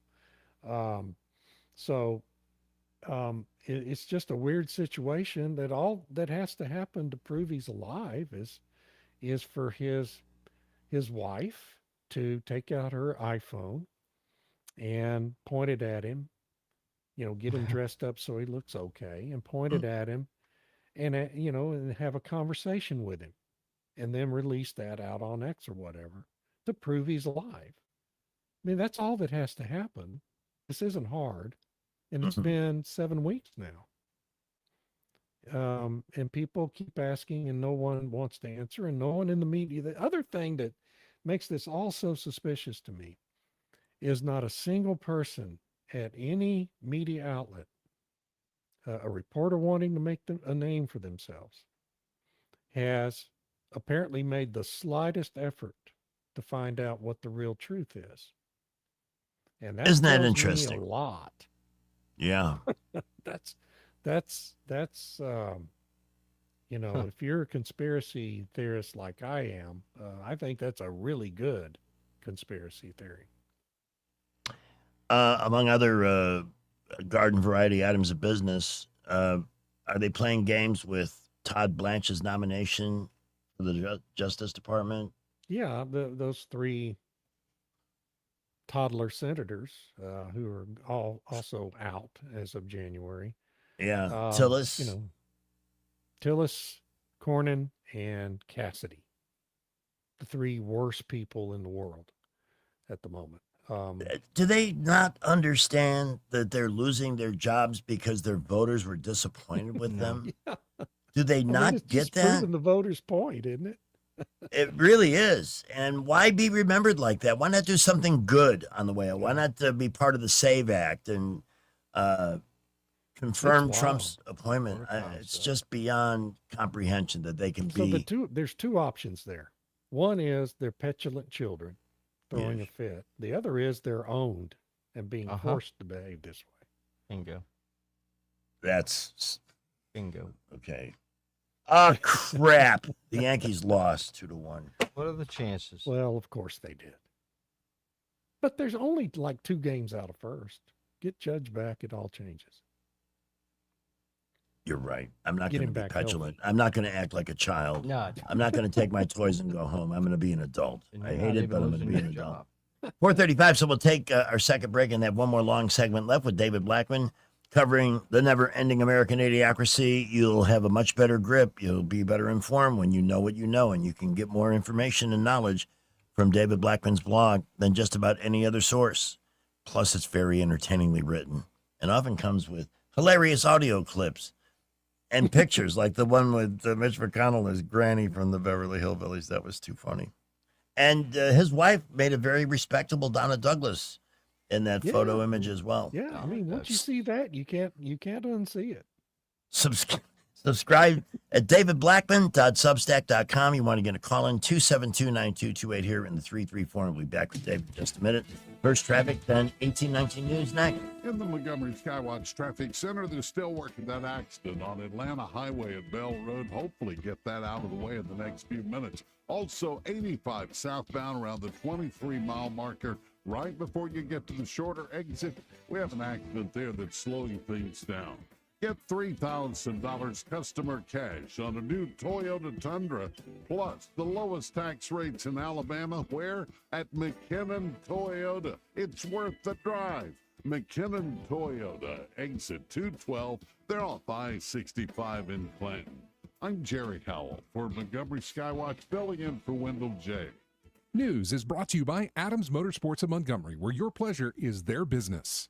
It's just a weird situation that all that has to happen to prove he's alive is for his wife to take out her iPhone and point it at him, get him dressed up so he looks okay, and point it at him, and and have a conversation with him, and then release that out on X or whatever to prove he's alive. I mean, that's all that has to happen. This isn't hard. And it's been 7 weeks now. And people keep asking and no one wants to answer, and no one in the media. The other thing that makes this all so suspicious to me is not a single person at any media outlet, a reporter wanting to make a name for themselves, has apparently made the slightest effort to find out what the real truth is. And that isn't that tells me interesting? a lot. Yeah. That's if you're a conspiracy theorist like I am, I think that's a really good conspiracy theory. Among other garden variety items of business, are they playing games with Todd Blanche's nomination for the Justice Department? Yeah, those 3 toddler senators who are all also out as of January. Yeah, Tillis. Tillis, Cornyn, and Cassidy, the 3 worst people in the world at the moment. Do they not understand that they're losing their jobs because their voters were disappointed with them? Yeah. Do they not it's get just that? proving the voters' point, isn't it? It really is. And why be remembered like that? Why not do something good on the way out? Why not be part of the SAVE Act and confirm Trump's appointment? It's just beyond comprehension that they can be. There's two options there. One is they're petulant children throwing a fit. The other is they're owned and being forced to behave this way. Bingo. That's bingo. Okay. Oh, crap. The Yankees lost 2-1. What are the chances? Well, of course they did. But there's only like 2 games out of first. Get Judge back, it all changes. You're right. I'm not Get going to him be back petulant. I'm not going to act like a child. No. I'm not going to take my toys and go home. I'm going to be an adult. And I you're hate not it, even but I'm going to losing be an your adult. job. 4:35, so we'll take our second break and have one more long segment left with David Blackman covering the never-ending American Idiocracy. You'll have a much better grip. You'll be better informed when you know what you know, and you can get more information and knowledge from David Blackman's blog than just about any other source. Plus, it's very entertainingly written and often comes with hilarious audio clips and pictures like the one with Mitch McConnell as Granny from the Beverly Hillbillies. That was too funny. And his wife made a very respectable Donna Douglas in that photo image as well. Yeah, I mean, once you see that, you can't unsee it. Subscribe at davidblackman.substack.com. You want to get a call in 272-9228 here in the 334. We'll be back with David in just a minute. First traffic, then 1819 News next. In the Montgomery Skywatch Traffic Center, they're still working that accident on Atlanta Highway at Bell Road. Hopefully get that out of the way in the next few minutes. Also, 85 southbound around the 23-mile marker right before you get to the shorter exit. We have an accident there that's slowing things down. Get $3,000 customer cash on a new Toyota Tundra, plus the lowest tax rates in Alabama. Where? At McKinnon Toyota. It's worth the drive. McKinnon Toyota, exit 212. They're off I-65 in Clinton. I'm Jerry Howell for Montgomery Skywatch, filling in for Wendell J. News is brought to you by Adams Motorsports of Montgomery, where your pleasure is their business.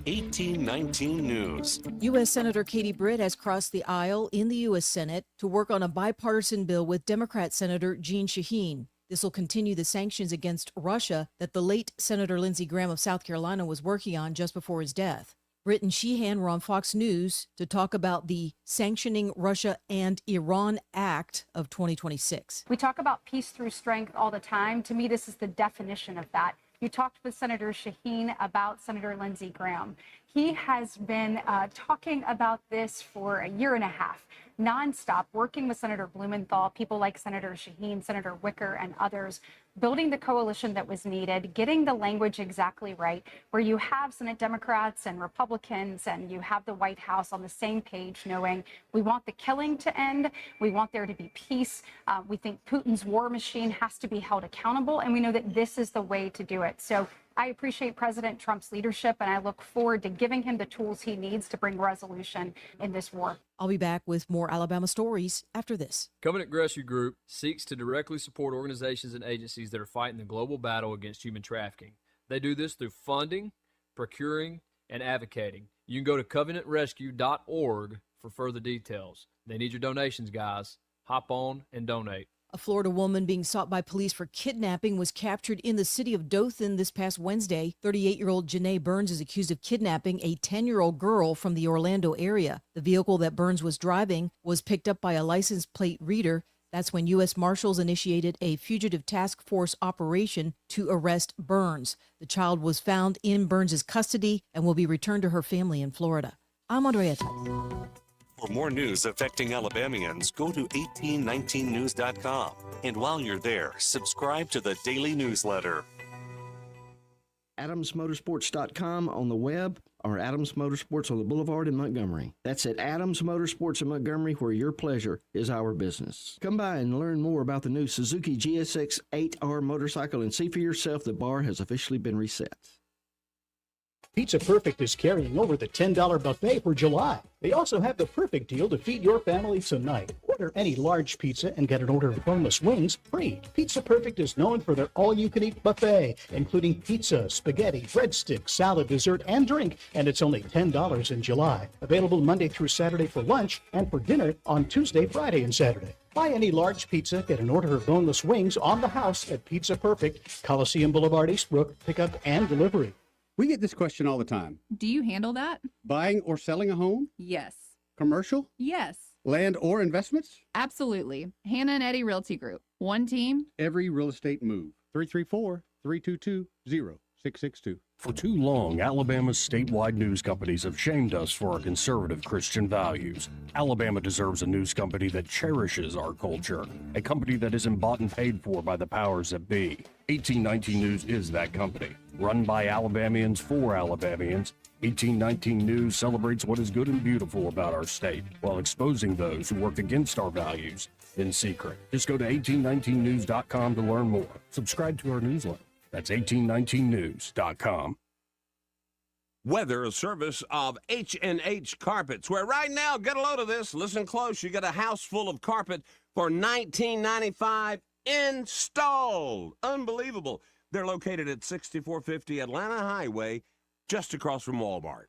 1819 News. U.S. Senator Katie Britt has crossed the aisle in the U.S. Senate to work on a bipartisan bill with Democrat Senator Jeanne Shaheen. This will continue the sanctions against Russia that the late Senator Lindsey Graham of South Carolina was working on just before his death. Britt and Sheehan were on Fox News to talk about the Sanctioning Russia and Iran Act of 2026. We talk about peace through strength all the time. To me, this is the definition of that. You talked with Senator Shaheen about Senator Lindsey Graham. He has been talking about this for a year and a half, nonstop, working with Senator Blumenthal, people like Senator Shaheen, Senator Wicker, and others, building the coalition that was needed, getting the language exactly right, where you have Senate Democrats and Republicans and you have the White House on the same page, knowing we want the killing to end, we want there to be peace, we think Putin's war machine has to be held accountable, and we know that this is the way to do it. So I appreciate President Trump's leadership, and I look forward to giving him the tools he needs to bring resolution in this war. I'll be back with more Alabama stories after this. Covenant Rescue Group seeks to directly support organizations and agencies that are fighting the global battle against human trafficking. They do this through funding, procuring, and advocating. You can go to covenantrescue.org for further details. They need your donations, guys. Hop on and donate. A Florida woman being sought by police for kidnapping was captured in the city of Dothan this past Wednesday. 38-year-old Janae Burns is accused of kidnapping a 10-year-old girl from the Orlando area. The vehicle that Burns was driving was picked up by a license plate reader. That's when U.S. Marshals initiated a fugitive task force operation to arrest Burns. The child was found in Burns' custody and will be returned to her family in Florida. I'm Andrea Tuck. For more news affecting Alabamians, go to 1819news.com. And while you're there, subscribe to the daily newsletter. AdamsMotorsports.com on the web or Adams Motorsports on the Boulevard in Montgomery. That's at Adams Motorsports in Montgomery, where your pleasure is our business. Come by and learn more about the new Suzuki GSX 8R motorcycle and see for yourself the bar has officially been reset. Pizza Perfect is carrying over the $10 buffet for July. They also have the perfect deal to feed your family tonight. Order Order any large pizza and get an order of boneless wings free. Pizza Perfect is known for their all-you-can-eat buffet, including pizza, spaghetti, breadsticks, salad, dessert, and drink, and it's only $10 in July. Available Monday through Saturday for lunch and for dinner on Tuesday, Friday, and Saturday. Buy any large pizza, get an order of boneless wings on the house at Pizza Perfect, Coliseum Boulevard, Eastbrook, pickup and delivery. We get this question all the time. Do you handle that? Buying or selling a home? Yes. Commercial? Yes. Land or investments? Absolutely. Hannah and Eddie Realty Group. One team. Every real estate move. 334-322-0662. For too long, Alabama's statewide news companies have shamed us for our conservative Christian values. Alabama deserves a news company that cherishes our culture, a company that isn't bought and paid for by the powers that be. 1819 News is that company. Run by Alabamians for Alabamians, 1819 News celebrates what is good and beautiful about our state, while exposing those who work against our values in secret. Just go to 1819news.com to learn more. Subscribe to our newsletter. That's 1819news.com. Weather, a service of H&H Carpets, where right now, get a load of this, listen close, you get a house full of carpet for $19.95 installed. Unbelievable. They're located at 6450 Atlanta Highway, just across from Walmart.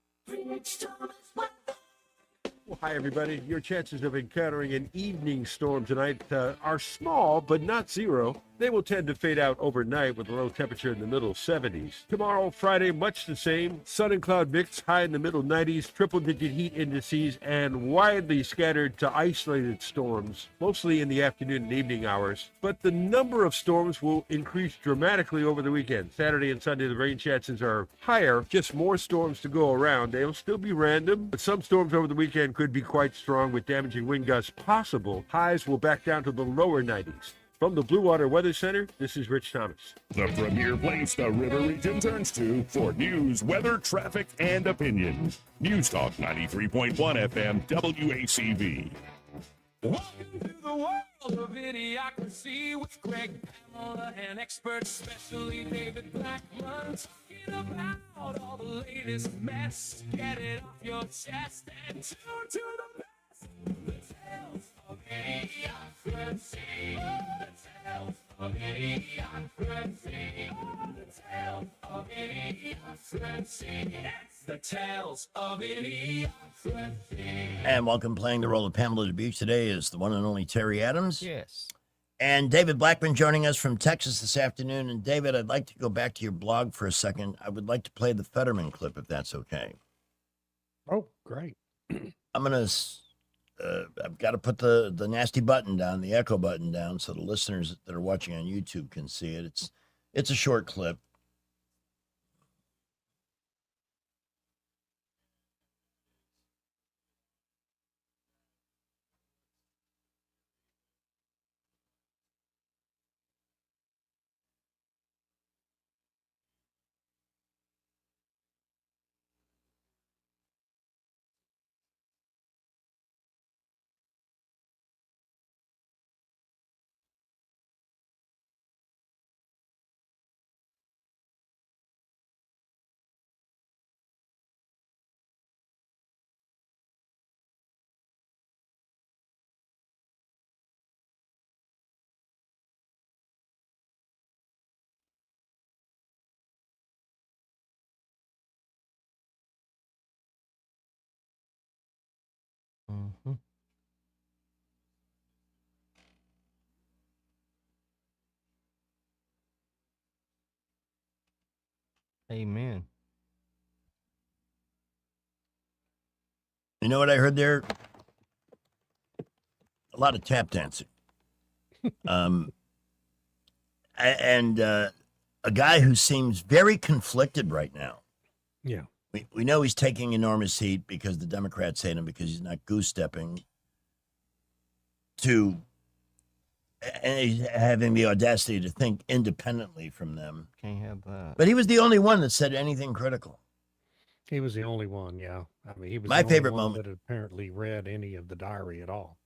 Well, hi, everybody. Your chances of encountering an evening storm tonight are small, but not zero. They will tend to fade out overnight with a low temperature in the middle 70s. Tomorrow, Friday, much the same. Sun and cloud mix, high in the middle 90s, triple-digit heat indices, and widely scattered to isolated storms, mostly in the afternoon and evening hours. But the number of storms will increase dramatically over the weekend. Saturday and Sunday, the rain chances are higher, just more storms to go around. They'll still be random, but some storms over the weekend could be quite strong with damaging wind gusts possible. Highs will back down to the lower 90s. From the Blue Water Weather Center, this is Rich Thomas. The premier place the River Region turns to for news, weather, traffic, and opinion. News Talk 93.1 FM WACV. Welcome to the world of Idiocracy with Greg Pamela and experts, especially David Blackman, talking about all the latest mess. Get it off your chest and tune to the best. The tales of Idiocracy. The tales of Idiocracy. The tales of Idiocracy. It's the tales of Idiocracy. And welcome, playing the role of Pamela Dubuque today is the one and only Terry Adams. Yes. And David Blackman joining us from Texas this afternoon. And David, I'd like to go back to your blog for a second. I would like to play the Fetterman clip, if that's okay. Oh, great. I've got to put the nasty button down, the echo button down, so the listeners that are watching on YouTube can see it. It's a short clip. Mm-hmm. Amen. You know what I heard there? A lot of tap dancing. And a guy who seems very conflicted right now. Yeah. We know he's taking enormous heat because the Democrats hate him because he's not goose-stepping to and he's having the audacity to think independently from them. Can't have that. But he was the only one that said anything critical. He was the only one, yeah. I mean, he was My the only favorite one moment. that had apparently read any of the diary at all.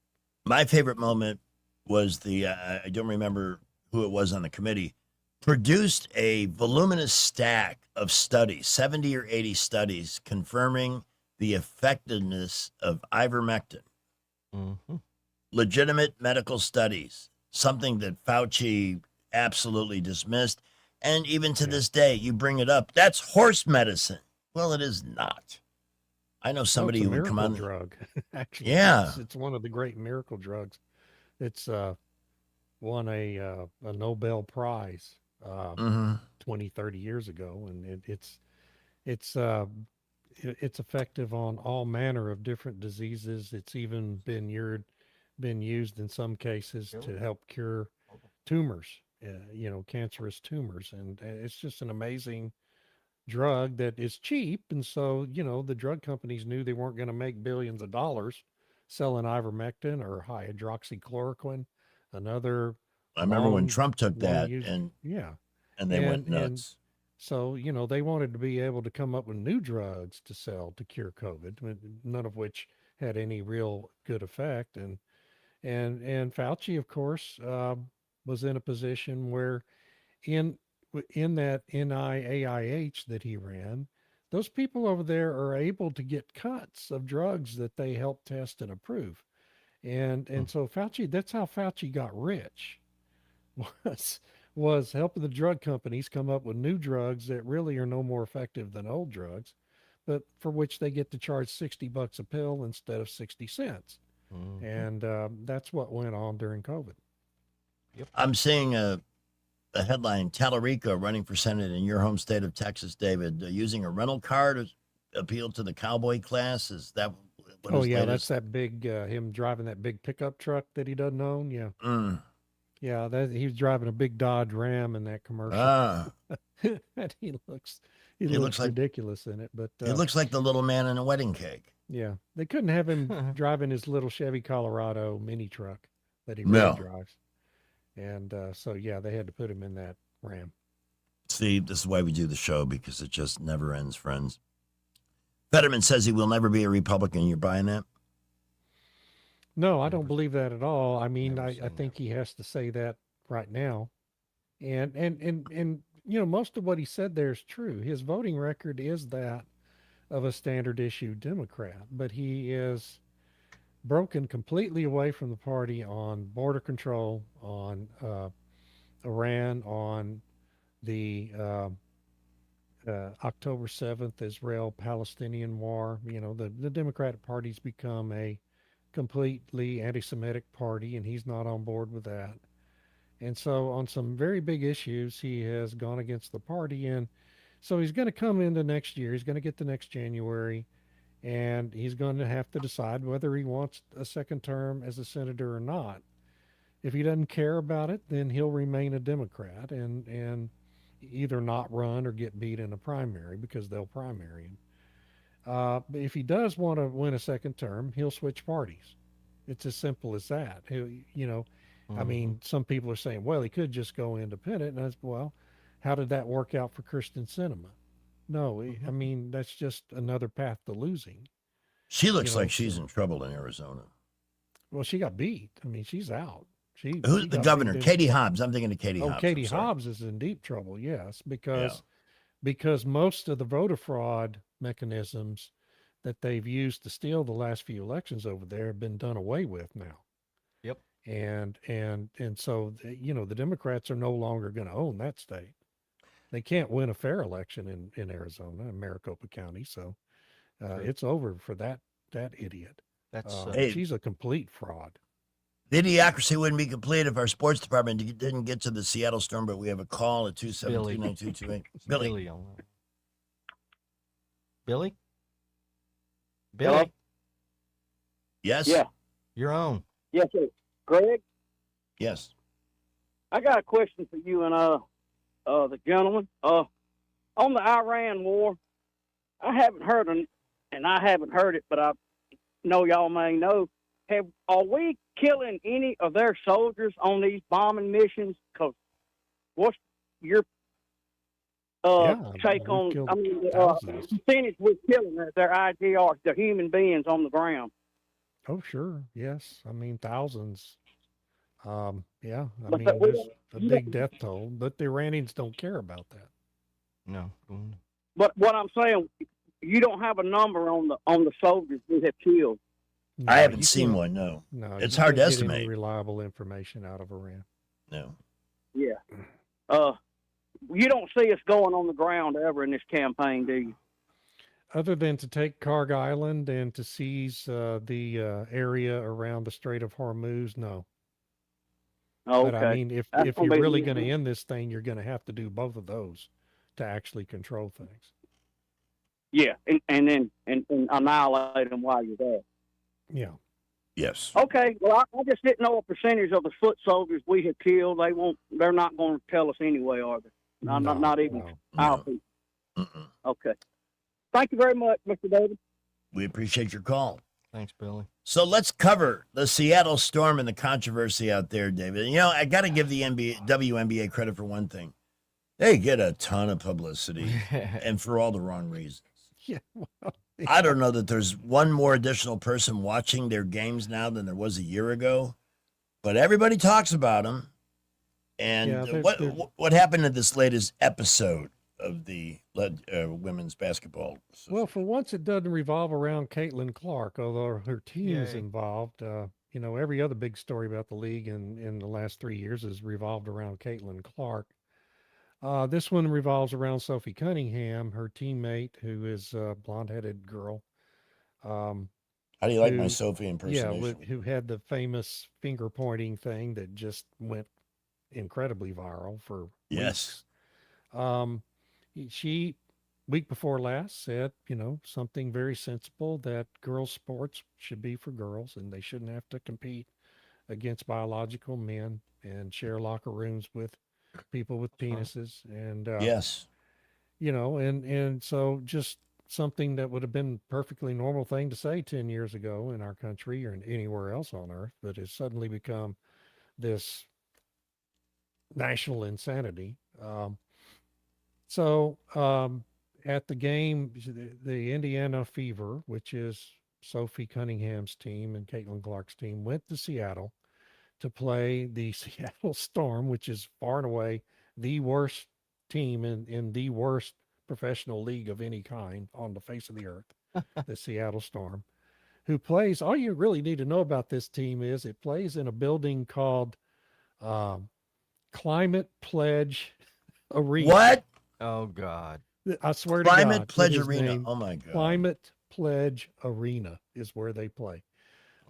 My favorite moment was I don't remember who it was on the committee, produced a voluminous stack of studies, 70 or 80 studies, confirming the effectiveness of ivermectin. Mm-hmm. legitimate medical studies, something that Fauci absolutely dismissed. And even to this day, you bring it up. That's horse medicine. Well, it is not. I know somebody who would come on. Drug. Actually, Yeah. it's one of the great miracle drugs. It's won a Nobel Prize 20, 30 years ago, and it's effective on all manner of different diseases. It's even been used in some cases to help cure tumors, cancerous tumors, and it's just an amazing drug that is cheap. And so, the drug companies knew they weren't going to make billions of dollars selling ivermectin or hydroxychloroquine, another. I remember when Trump took that, used, and yeah, and they went nuts. So, they wanted to be able to come up with new drugs to sell to cure COVID, none of which had any real good effect. And Fauci, of course, was in a position where in that NIAIH that he ran, those people over there are able to get cuts of drugs that they help test and approve. And so Fauci, that's how Fauci got rich, was helping the drug companies come up with new drugs that really are no more effective than old drugs, but for which they get to charge $60 a pill instead of 60 cents. And that's what went on during COVID. I'm seeing a headline: Tallarico running for Senate in your home state of Texas, David, using a rental car to appeal to the cowboy class. Is that what Oh his yeah, latest? that's that big him driving that big pickup truck that he doesn't own. Yeah, yeah, that he was driving a big Dodge Ram in that commercial. And he looks looks like- ridiculous in it. But It looks like the little man in a wedding cake. yeah, they couldn't have him driving his little Chevy Colorado mini truck that he really No. drives. And so yeah, they had to put him in that Ram. See, this is why we do the show, because it just never ends, friends. Fetterman says he will never be a Republican. You're buying that? No, I don't believe that at all. I mean, I think he has to say that right now. And most of what he said there is true. His voting record is that of a standard issue Democrat, but he is broken completely away from the party on border control, on Iran, on the October 7th Israel-Palestinian war. The Democratic Party's become a completely anti-Semitic party, and he's not on board with that. And so on some very big issues, he has gone against the party. And so he's going to come into next year. He's going to get to next January, and he's going to have to decide whether he wants a second term as a senator or not. If he doesn't care about it, then he'll remain a Democrat and either not run or get beat in a primary, because they'll primary him. But if he does want to win a second term, he'll switch parties. It's as simple as that. I mean, some people are saying, well, he could just go independent. And I said, well, how did that work out for Kristen Sinema? No, I mean, that's just another path to losing. She looks like she's in trouble in Arizona. Well, she got beat. I mean, she's out. Who's the governor? Katie Hobbs. I'm thinking of Katie Hobbs. Oh, Katie Hobbs is in deep trouble, yes, because most of the voter fraud mechanisms that they've used to steal the last few elections over there have been done away with now. Yep. And so, the Democrats are no longer going to own that state. They can't win a fair election in Arizona, in Maricopa County. So it's over for that idiot. That's She's a complete fraud. The idiocracy wouldn't be complete if our sports department didn't get to the Seattle Storm, but we have a call at 272-9228. Billy. on that. Billy? Hello? Yes? Yeah. You're on. Yes, sir. Greg, Yes. I got a question for you and the gentleman. On the Iran war, I haven't heard it, but I know y'all may know. Are we killing any of their soldiers on these bombing missions? Because what's your take on? I mean, percentage we're killing their IGRs, their human beings on the ground. Oh, sure. Yes. I mean, thousands. Yeah. I But mean, that- there's a big death toll, but the Iranians don't care about that. No. But what I'm saying, you don't have a number on the soldiers we have killed. No, I haven't you seen can't- one. No, No, it's you hard to can't get any estimate. reliable information out of Iran. No. Yeah. You don't see us going on the ground ever in this campaign, do you? Other than to take Karg Island and to seize the area around the Strait of Hormuz, no. Oh, But I okay. mean, if That's you're gonna be really the- going to end this thing, you're going to have to do both of those to actually control things. Yeah, and then annihilate them while you're there. Yeah. Yes. Okay. Well, I just didn't know a percentage of the foot soldiers we had killed. They're not going to tell us anyway, are they? Not even our people. Okay. Thank you very much, Mr. David. We appreciate your call. Thanks, Billy. So let's cover the Seattle Storm and the controversy out there, David. You know, I got to give the WNBA credit for one thing. They get a ton of publicity, and for all the wrong reasons. Yeah. Well, I don't know that there's one more additional person watching their games now than there was a year ago, but everybody talks about them. And Yeah, what happened in this latest episode of the women's basketball? well, for once, it doesn't revolve around Caitlin Clark, although her team is Yay. involved. You know, every other big story about the league in the last 3 years has revolved around Caitlin Clark. This one revolves around Sophie Cunningham, her teammate, who is a blonde-headed girl. How do you like my who- Sophie Yeah, impersonation? who had the famous finger pointing thing that just went incredibly viral for Yes. weeks. She, week before last, said, you know, something very sensible, that girls' sports should be for girls and they shouldn't have to compete against biological men and share locker rooms with people with penises. And Yes. you know, and so just something that would have been perfectly normal thing to say 10 years ago in our country or anywhere else on earth, but has suddenly become this national insanity. At the game, the Indiana Fever, which is Sophie Cunningham's team and Caitlin Clark's team, went to Seattle to play the Seattle Storm, which is far and away the worst team in the worst professional league of any kind on the face of the earth, the Seattle Storm, who plays, all you really need to know about this team is it plays in a building called Climate Pledge Arena. What? Oh, God. I swear to Climate God. Pledge it is Arena. named Oh, my God. Climate Pledge Arena is where they play.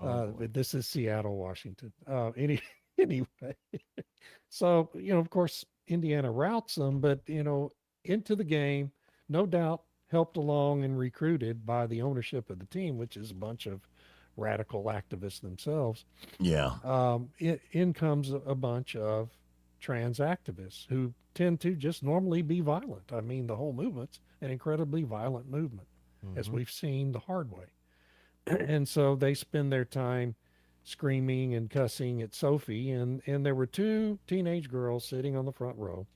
Oh, This is Seattle, Washington. Anyway, so, you know, of course, Indiana routs them, but, you know, into the game, no doubt helped along and recruited by the ownership of the team, which is a bunch of radical activists themselves. Yeah. In comes a bunch of trans activists who tend to just normally be violent. I mean, the whole movement's an incredibly violent movement, as Mhm. we've seen the hard way. And so they spend their time screaming and cussing at Sophie. And there were two teenage girls sitting on the front row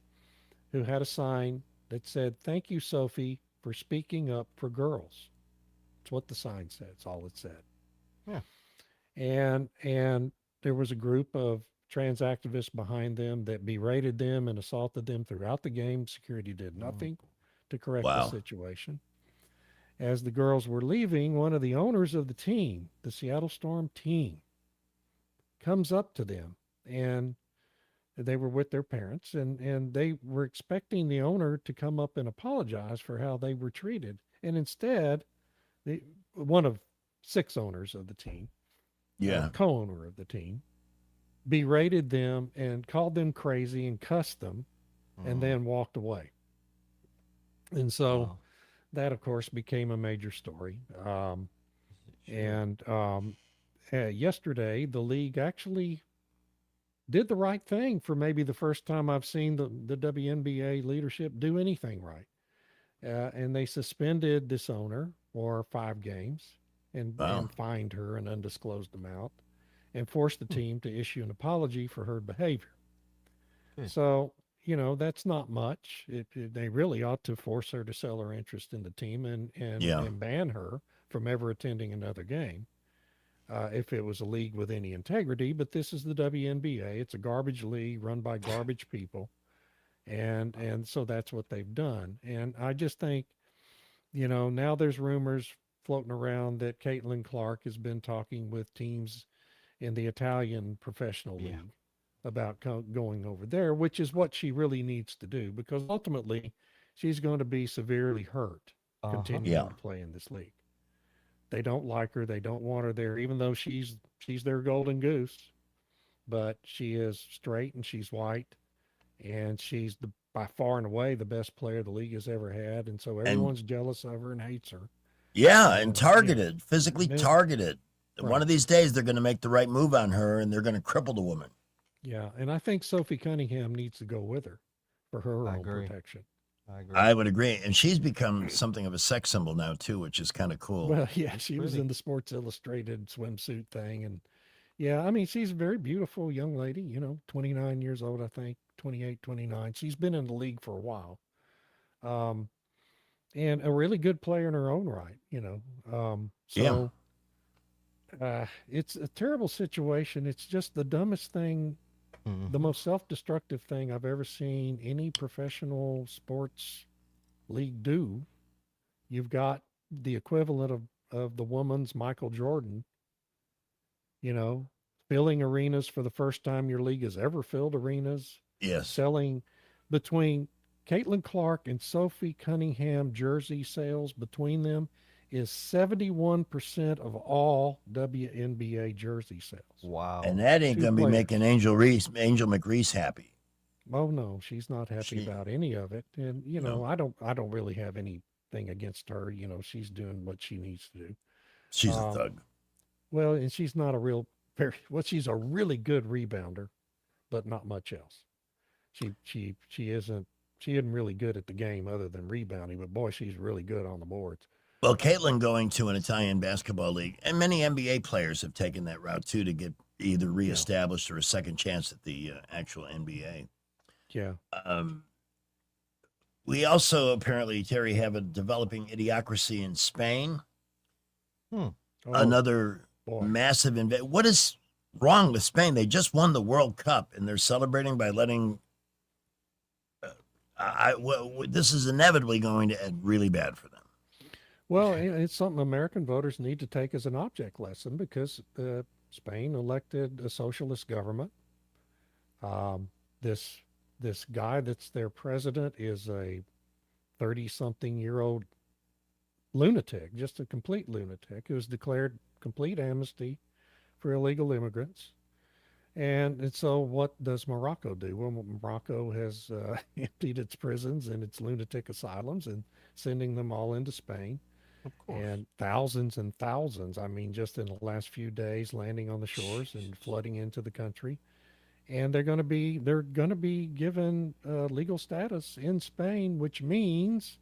who had a sign that said, "Thank you, Sophie, for speaking up for girls." It's what the sign said. It's all it said. Yeah. And there was a group of trans activists behind them that berated them and assaulted them throughout the game. Security did nothing to correct Wow. the situation. As the girls were leaving, one of the owners of the team, the Seattle Storm team, comes up to them, and they were with their parents, and they were expecting the owner to come up and apologize for how they were treated. And instead, one of 6 owners of the team, Yeah. co-owner of the team, berated them and called them crazy and cussed them, and then walked away. And so that, of course, became a major story. Yesterday, the league actually did the right thing for maybe the first time I've seen the WNBA leadership do anything right. And they suspended this owner for 5 games and fined her an undisclosed amount and forced the team to issue an apology for her behavior. Good. So, you know, that's not much. They really ought to force her to sell her interest in the team and ban her from ever attending another game. If it was a league with any integrity, but this is the WNBA. It's a garbage league run by garbage people. And so that's what they've done. And I just think, you know, now there's rumors floating around that Caitlin Clark has been talking with teams in the Italian professional league about going over there, which is what she really needs to do, because ultimately she's going to be severely hurt continuing to play in this league. They don't like her. They don't want her there, even though she's their golden goose. But she is straight and she's white, and she's by far and away the best player the league has ever had. And so everyone's jealous of her and hates her. Yeah, and targeted, physically targeted. One of these days they're going to make the right move on her, and they're going to cripple the woman. Yeah, and I think Sophie Cunningham needs to go with her for her own protection. I agree. I would agree. And she's become something of a sex symbol now, too, which is kind of cool. Well, yeah, she was in the Sports Illustrated swimsuit thing. And yeah, I mean, she's a very beautiful young lady, 29 years old, I think, 28, 29. She's been in the league for a while. And a really good player in her own right, it's a terrible situation. It's just the dumbest thing, the most self-destructive thing I've ever seen any professional sports league do. You've got the equivalent of the woman's Michael Jordan, filling arenas for the first time your league has ever filled arenas. Yes. Selling between Caitlin Clark and Sophie Cunningham jersey sales between them is 71% of all WNBA jersey sales. Wow. And that ain't going to be making Angel McReese happy. Oh no, she's not happy about any of it. And I don't really have anything against her. She's doing what she needs to do. She's a thug. Well, and she's not she's a really good rebounder, but not much else. She isn't really good at the game other than rebounding, but boy, she's really good on the boards. Well, Caitlin going to an Italian basketball league, and many NBA players have taken that route too, to get either reestablished or a second chance at the actual NBA. Yeah. We also apparently, Terry, have a developing idiocracy in Spain. Another massive What is wrong with Spain? They just won the World Cup, and they're celebrating by letting. This is inevitably going to end really bad for them. Well, it's something American voters need to take as an object lesson, because Spain elected a socialist government. This guy that's their president is a 30-something-year-old lunatic, just a complete lunatic, who has declared complete amnesty for illegal immigrants. And so what does Morocco do? Well, Morocco has emptied its prisons and its lunatic asylums and sending them all into Spain. Of course. And thousands, I mean, just in the last few days, landing on the shores and flooding into the country. And they're going to be given legal status in Spain, which means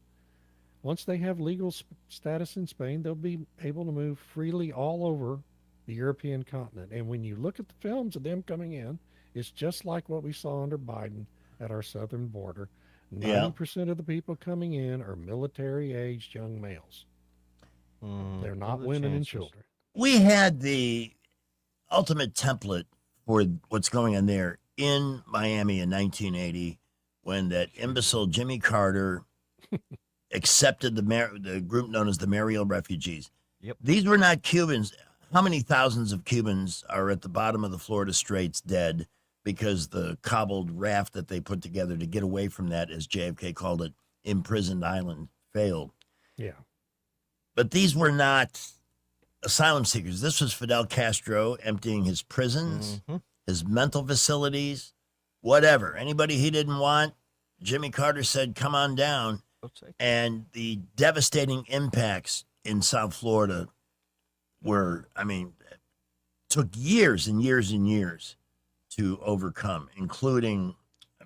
once they have legal status in Spain, they'll be able to move freely all over the European continent. And when you look at the films of them coming in, it's just like what we saw under Biden at our southern border. 90% of the people coming in are military-aged young males. They're not women and children. We had the ultimate template for what's going on there in Miami in 1980 when that imbecile Jimmy Carter accepted the group known as the Mariel refugees. Yep. These were not Cubans. How many thousands of Cubans are at the bottom of the Florida Straits dead because the cobbled raft that they put together to get away from that, as JFK called it, imprisoned island, failed? Yeah. But these were not asylum seekers. This was Fidel Castro emptying his prisons, his mental facilities, whatever. Anybody he didn't want, Jimmy Carter said, come on down. And the devastating impacts in South Florida took years and years and years to overcome, including,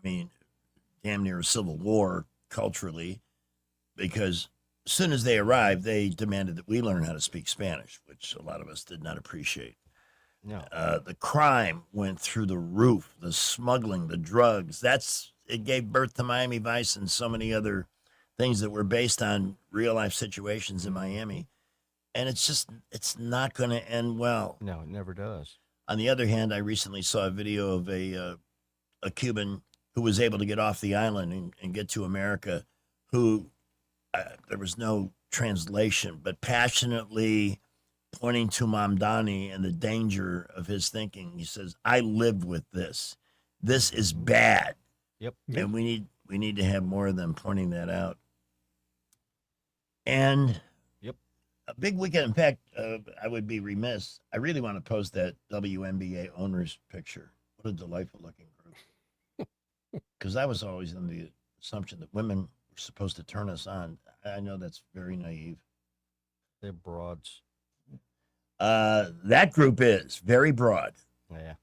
damn near a civil war culturally, because as soon as they arrived, they demanded that we learn how to speak Spanish, which a lot of us did not appreciate. No. The crime went through the roof, the smuggling, the drugs. It gave birth to Miami Vice and so many other things that were based on real life situations in Miami. And it's not going to end well. No, it never does. On the other hand, I recently saw a video of a Cuban who was able to get off the island and get to America, who there was no translation, but passionately pointing to Mamdani and the danger of his thinking. He says, I lived with this. This is bad. Yep. And we need to have more of them pointing that out. And yep, a big weekend. In fact, I would be remiss. I really want to post that WNBA owners picture. What a delightful looking group. Because I was always under the assumption that women were supposed to turn us on. I know that's very naive. They're broads. That group is very broad. Yeah.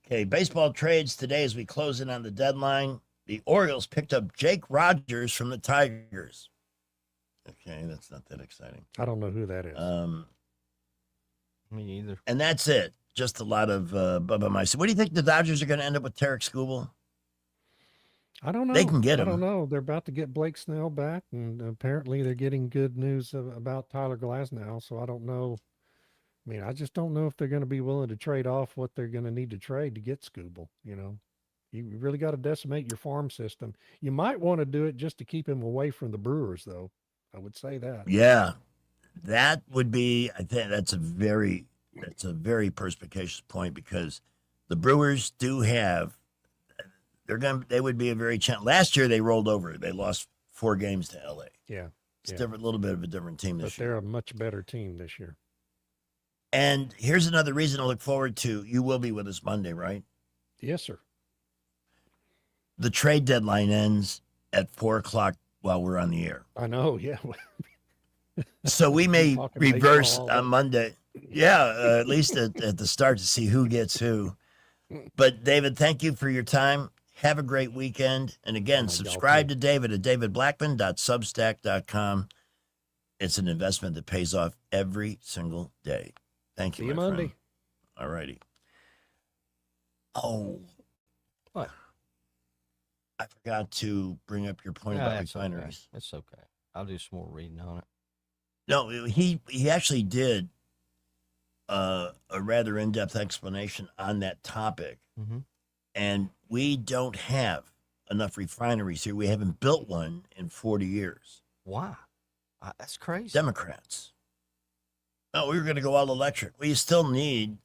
Okay, baseball trades today as we close in on the deadline. The Orioles picked up Jake Rogers from the Tigers. Okay, that's not that exciting. I don't know who that is. Me either. And that's it. Just a lot of Bubba Mice. What do you think the Dodgers are going to end up with Tarek Skubal? I don't know. They can get him. I don't know. They're about to get Blake Snell back, and apparently they're getting good news about Tyler Glasnow. So I don't know. I mean, I just don't know if they're going to be willing to trade off what they're going to need to trade to get Skubal. You know, you really got to decimate your farm system. You might want to do it just to keep him away from the Brewers, though. I would say that. Yeah, that would be. I think that's a very perspicacious point because the Brewers do have. They would be a very challenge. Last year they rolled over. They lost 4 games to LA. Yeah, it's different, a little bit of a different team this year. But they're a much better team this year. And here's another reason to look forward to. You will be with us Monday, right? Yes, sir. The trade deadline ends at 4:00 while we're on the air. I know. Yeah. So we may reverse on Monday. Yeah, at least at the start to see who gets who. But David, thank you for your time. Have a great weekend. And again, subscribe to David at davidblackman.substack.com. It's an investment that pays off every single day. Thank you. See you Monday. All righty. Oh. What? I forgot to bring up your point about refineries. It's okay. I'll do some more reading on it. No, he actually did a rather in-depth explanation on that topic. Mm-hmm. And we don't have enough refineries here. We haven't built one in 40 years. Why? That's crazy. Democrats. Oh, we were going to go all electric. Well, you still need.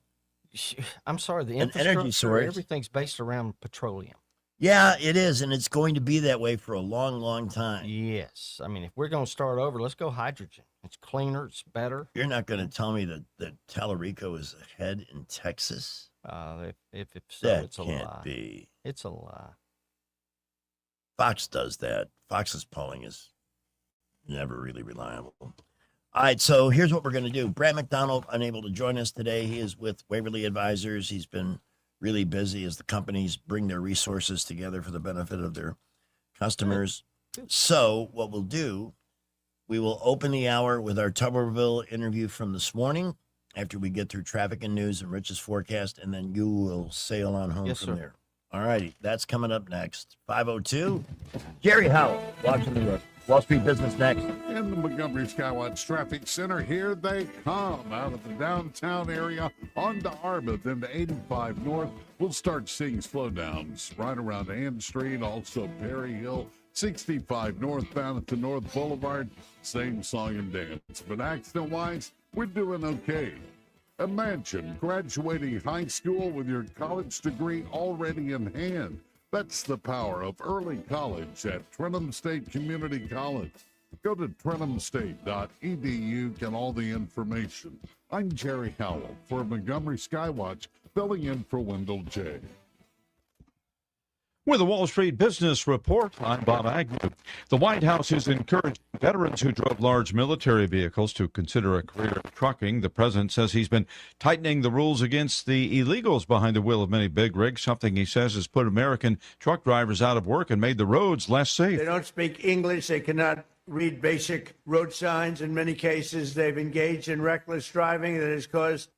I'm sorry, the an energy source. Everything's based around petroleum. Yeah, it is, and it's going to be that way for a long, long time. Yes. I mean, if we're going to start over, let's go hydrogen. It's cleaner, it's better. You're not going to tell me that Tallarico is ahead in Texas? If so, that it's a can't lie. be. It's a lie. Fox does that. Fox's polling is never really reliable. All right, so here's what we're going to do. Brad McDonald, unable to join us today. He is with Waverly Advisors. He's been really busy as the companies bring their resources together for the benefit of their customers. So what we'll do, we will open the hour with our Tuberville interview from this morning after we get through traffic and news and Rich's forecast, and then you will sail on home from there. All righty, that's coming up next. 5:02, Jerry Howell, watching the road. Wall Street Business next. In the Montgomery Skywatch Traffic Center, here they come out of the downtown area onto Arbeth into 85 North. We'll start seeing slowdowns right around Ann Street, also Perry Hill, 65 northbound at the North Boulevard. Same song and dance. But accident-wise, we're doing okay. Imagine graduating high school with your college degree already in hand. That's the power of early college at Trenton State Community College. Go to trentumstate.edu, get all the information. I'm Jerry Howell for Montgomery Skywatch, filling in for Wendell J. With the Wall Street Business Report, I'm Bob Agnew. The White House is encouraging veterans who drove large military vehicles to consider a career in trucking. The president says he's been tightening the rules against the illegals behind the wheel of many big rigs, something he says has put American truck drivers out of work and made the roads less safe. They don't speak English. They cannot read basic road signs. In many cases, they've engaged in reckless driving that has caused.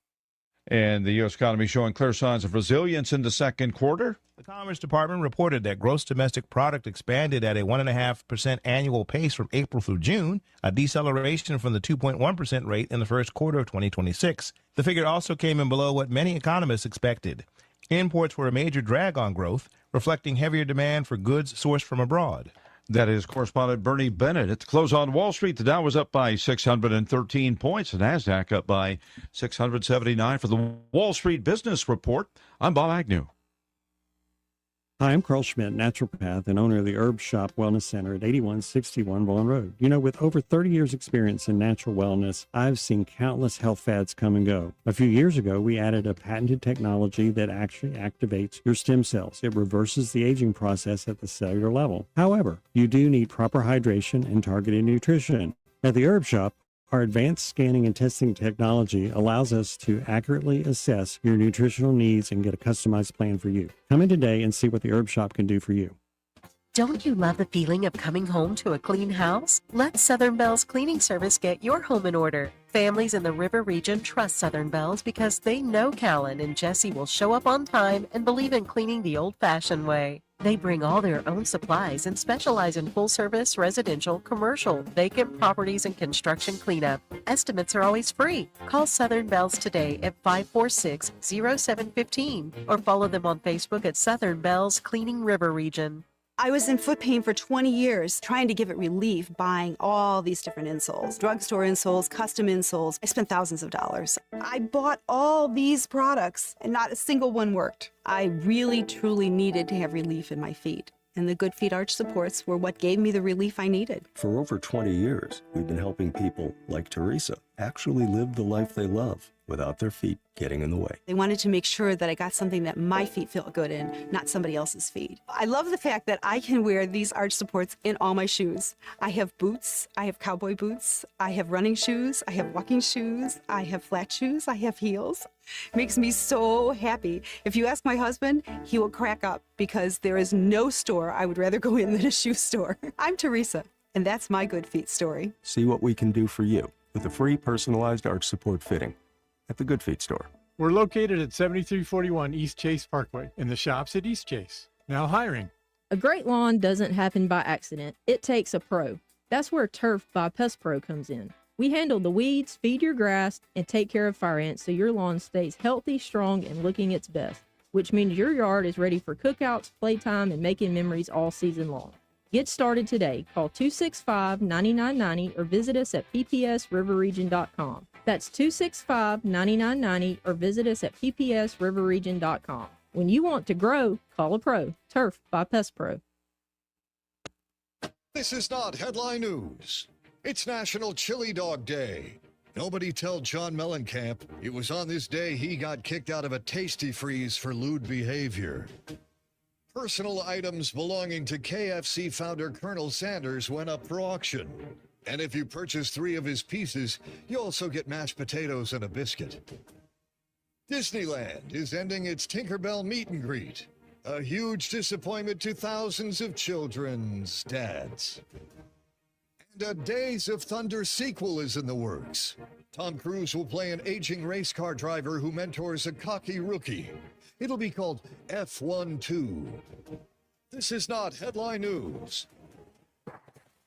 And the U.S. economy showing clear signs of resilience in the second quarter. The Commerce Department reported that gross domestic product expanded at a 1.5% annual pace from April through June, a deceleration from the 2.1% rate in the first quarter of 2026. The figure also came in below what many economists expected. Imports were a major drag on growth, reflecting heavier demand for goods sourced from abroad. That is correspondent Bernie Bennett. At the close on Wall Street, the Dow was up by 613 points, the NASDAQ up by 679. For the Wall Street Business Report, I'm Bob Agnew. Hi, I'm Carl Schmidt, naturopath and owner of the Herb Shop Wellness Center at 8161 Vaughan Road. You know, with over 30 years experience in natural wellness, I've seen countless health fads come and go. A few years ago, we added a patented technology that actually activates your stem cells. It reverses the aging process at the cellular level. However, you do need proper hydration and targeted nutrition. At the Herb Shop, our advanced scanning and testing technology allows us to accurately assess your nutritional needs and get a customized plan for you. Come in today and see what the Herb Shop can do for you. Don't you love the feeling of coming home to a clean house? Let Southern Bell's cleaning service get your home in order. Families in the River region trust Southern Bell's because they know Callan and Jesse will show up on time and believe in cleaning the old-fashioned way. They bring all their own supplies and specialize in full-service, residential, commercial, vacant properties, and construction cleanup. Estimates are always free. Call Southern Bells today at 546-0715 or follow them on Facebook at Southern Bells Cleaning River Region. I was in foot pain for 20 years, trying to give it relief, buying all these different insoles, drugstore insoles, custom insoles. I spent thousands of dollars. I bought all these products and not a single one worked. I really, truly needed to have relief in my feet. And the Good Feet Arch supports were what gave me the relief I needed. For over 20 years, we've been helping people like Teresa actually live the life they love without their feet getting in the way. They wanted to make sure that I got something that my feet felt good in, not somebody else's feet. I love the fact that I can wear these arch supports in all my shoes. I have boots, I have cowboy boots, I have running shoes, I have walking shoes, I have flat shoes, I have heels. It makes me so happy. If you ask my husband, he will crack up because there is no store I would rather go in than a shoe store. I'm Teresa, and that's my Good Feet story. See what we can do for you with a free personalized arch support fitting at the Good Feet store. We're located at 7341 East Chase Parkway in the shops at East Chase. Now hiring. A great lawn doesn't happen by accident. It takes a pro. That's where Turf by Pest Pro comes in. We handle the weeds, feed your grass, and take care of fire ants so your lawn stays healthy, strong, and looking its best, which means your yard is ready for cookouts, playtime, and making memories all season long. Get started today. Call 265-9990 or visit us at ppsriverregion.com. That's 265-9990 or visit us at ppsriverregion.com. When you want to grow, call a pro. Turf by Pest Pro. This is not headline news. It's National Chili Dog Day. Nobody tell John Mellencamp it was on this day he got kicked out of a Tasty Freeze for lewd behavior. Personal items belonging to KFC founder Colonel Sanders went up for auction. And if you purchase 3 of his pieces, you also get mashed potatoes and a biscuit. Disneyland is ending its Tinkerbell meet and greet. A huge disappointment to thousands of children's dads. And a Days of Thunder sequel is in the works. Tom Cruise will play an aging race car driver who mentors a cocky rookie. It'll be called F12. This is not headline news.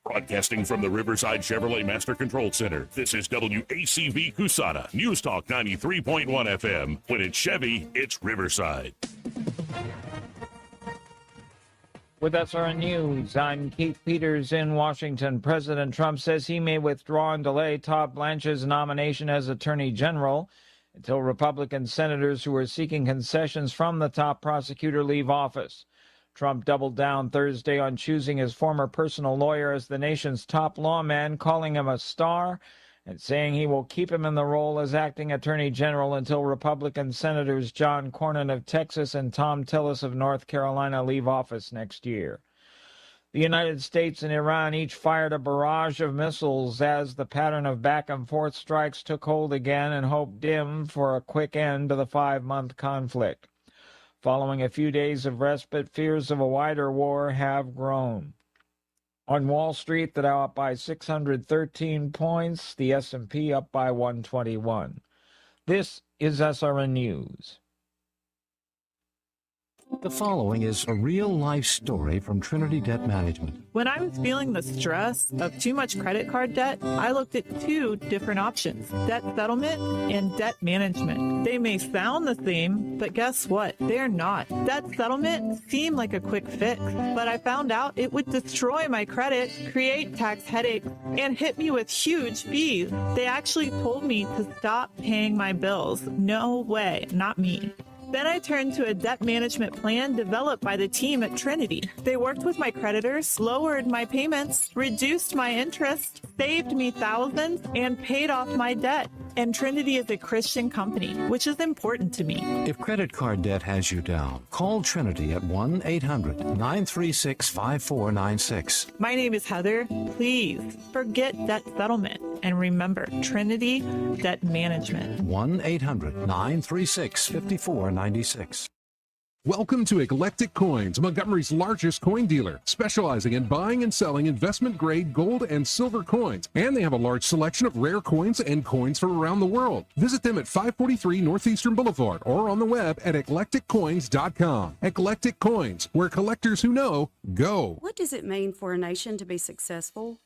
Broadcasting from the Riverside Chevrolet Master Control Center, this is WACV Cusana, News Talk 93.1 FM. When it's Chevy, it's Riverside. With SRN News, I'm Keith Peters in Washington. President Trump says he may withdraw and delay Todd Blanche's nomination as Attorney General until Republican senators who are seeking concessions from the top prosecutor leave office. Trump doubled down Thursday on choosing his former personal lawyer as the nation's top lawman, calling him a star and saying he will keep him in the role as acting Attorney General until Republican Senators John Cornyn of Texas and Tom Tillis of North Carolina leave office next year. The United States and Iran each fired a barrage of missiles as the pattern of back-and-forth strikes took hold again and hope dimmed for a quick end to the 5-month conflict. Following a few days of respite, fears of a wider war have grown. On Wall Street, the Dow up by 613 points, the S&P up by 121. This is SRN News. The following is a real-life story from Trinity Debt Management. When I was feeling the stress of too much credit card debt, I looked at two different options, debt settlement and debt management. They may sound the same, but guess what? They're not. Debt settlement seemed like a quick fix, but I found out it would destroy my credit, create tax headaches, and hit me with huge fees. They actually told me to stop paying my bills. No way, not me. Then I turned to a debt management plan developed by the team at Trinity. They worked with my creditors, lowered my payments, reduced my interest, saved me thousands, and paid off my debt. And Trinity is a Christian company, which is important to me. If credit card debt has you down, call Trinity at 1-800-936-5496. My name is Heather. Please forget debt settlement and remember Trinity Debt Management. 1-800-936-5496. Welcome to Eclectic Coins, Montgomery's largest coin dealer, specializing in buying and selling investment-grade gold and silver coins. And they have a large selection of rare coins and coins from around the world. Visit them at 543 Northeastern Boulevard or on the web at eclecticcoins.com. Eclectic Coins, where collectors who know go. What does it mean for a nation to be successful?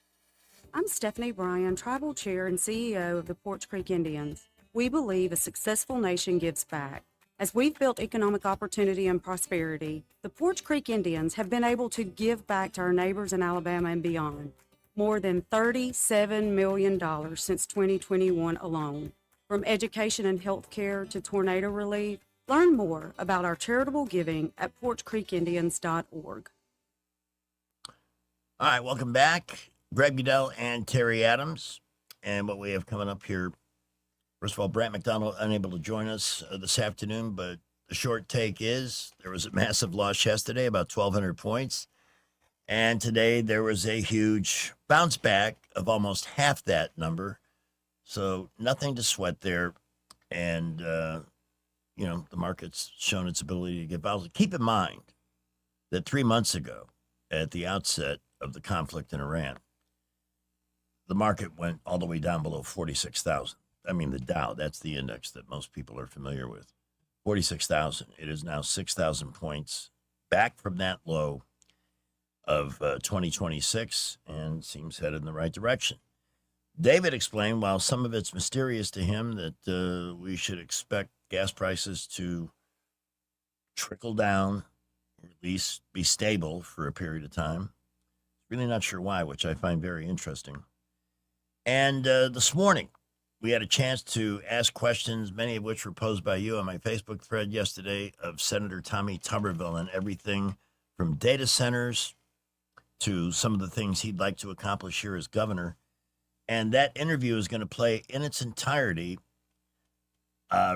I'm Stephanie Bryan, Tribal Chair and CEO of the Poarch Creek Indians. We believe a successful nation gives back. As we've built economic opportunity and prosperity, the Poarch Creek Indians have been able to give back to our neighbors in Alabama and beyond. More than $37 million since 2021 alone. From education and health care to tornado relief, learn more about our charitable giving at PoarchCreekIndians.org. All right, welcome back. Greg Goodell and Terry Adams. And what we have coming up here, first of all, Brant McDonald unable to join us this afternoon, but the short take is there was a massive loss yesterday, about 1,200 points. And today there was a huge bounce back of almost half that number. So nothing to sweat there. And, the market's shown its ability to get volatile. Keep in mind that 3 months ago, at the outset of the conflict in Iran, the market went all the way down below 46,000. I mean, the Dow, that's the index that most people are familiar with. 46,000. It is now 6,000 points back from that low of 2026 and seems headed in the right direction. David explained, while some of it's mysterious to him, that we should expect gas prices to trickle down, or at least be stable for a period of time. Really not sure why, which I find very interesting. And this morning, we had a chance to ask questions, many of which were posed by you on my Facebook thread yesterday of Senator Tommy Tuberville and everything from data centers to some of the things he'd like to accomplish here as governor. And that interview is going to play in its entirety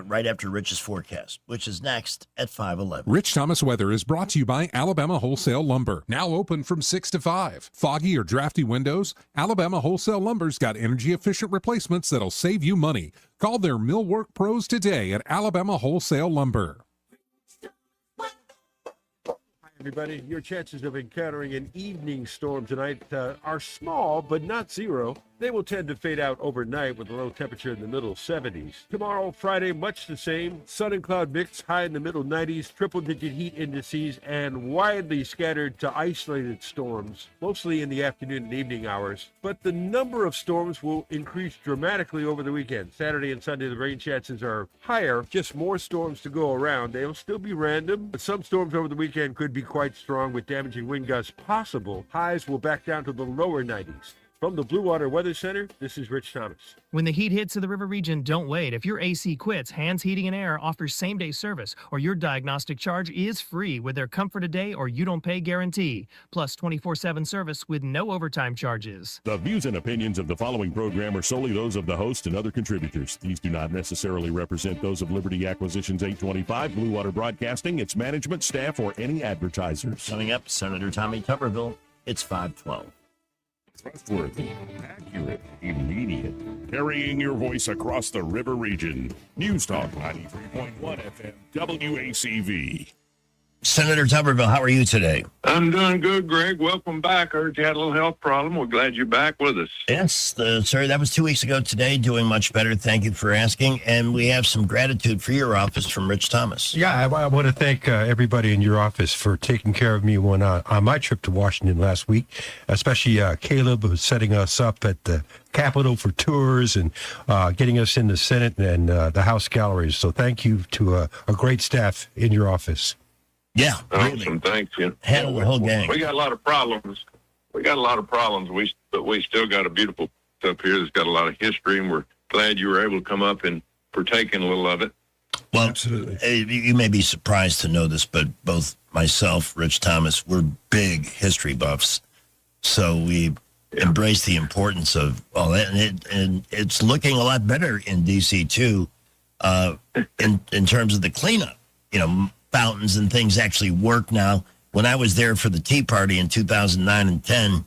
right after Rich's forecast, which is next at 5:11. Rich Thomas weather is brought to you by Alabama Wholesale Lumber. Now open from 6 to 5. Foggy or drafty windows? Alabama Wholesale Lumber's got energy-efficient replacements that'll save you money. Call their millwork pros today at Alabama Wholesale Lumber. Everybody, your chances of encountering an evening storm tonight are small, but not zero. They will tend to fade out overnight with a low temperature in the middle 70s. Tomorrow, Friday, much the same. Sun and cloud mix, high in the middle 90s, triple-digit heat indices, and widely scattered to isolated storms, mostly in the afternoon and evening hours. But the number of storms will increase dramatically over the weekend. Saturday and Sunday, the rain chances are higher, just more storms to go around. They'll still be random, but some storms over the weekend could be quite strong with damaging wind gusts possible. Highs will back down to the lower 90s. From the Blue Water Weather Center, this is Rich Thomas. When the heat hits to the river region, don't wait. If your AC quits, Hands Heating and Air offers same-day service, or your diagnostic charge is free with their Comfort a Day or You Don't Pay guarantee, plus 24/7 service with no overtime charges. The views and opinions of the following program are solely those of the host and other contributors. These do not necessarily represent those of Liberty Acquisitions 825, Blue Water Broadcasting, its management, staff, or any advertisers. Coming up, Senator Tommy Tuberville. It's 5:12. Trustworthy, accurate, immediate, carrying your voice across the river region. News Talk 93.1 FM, WACV. Senator Tuberville, how are you today? I'm doing good, Greg. Welcome back. I heard you had a little health problem. We're glad you're back with us. Yes, sir. That was 2 weeks ago today. Doing much better. Thank you for asking. And we have some gratitude for your office from Rich Thomas. Yeah, I want to thank everybody in your office for taking care of me when on my trip to Washington last week, especially Caleb, who was setting us up at the Capitol for tours and getting us in the Senate and the House galleries. So thank you to a great staff in your office. Yeah, awesome. Thanks. Handle the whole gang. We got a lot of problems. But we still got a beautiful up here that's got a lot of history, and we're glad you were able to come up and partake in a little of it. Well, absolutely. You may be surprised to know this, but both myself, Rich Thomas, we're big history buffs. So we embrace the importance of all that, and it's looking a lot better in D.C. too, in terms of the cleanup. Fountains and things actually work now. When I was there for the Tea Party in 2009 and 10,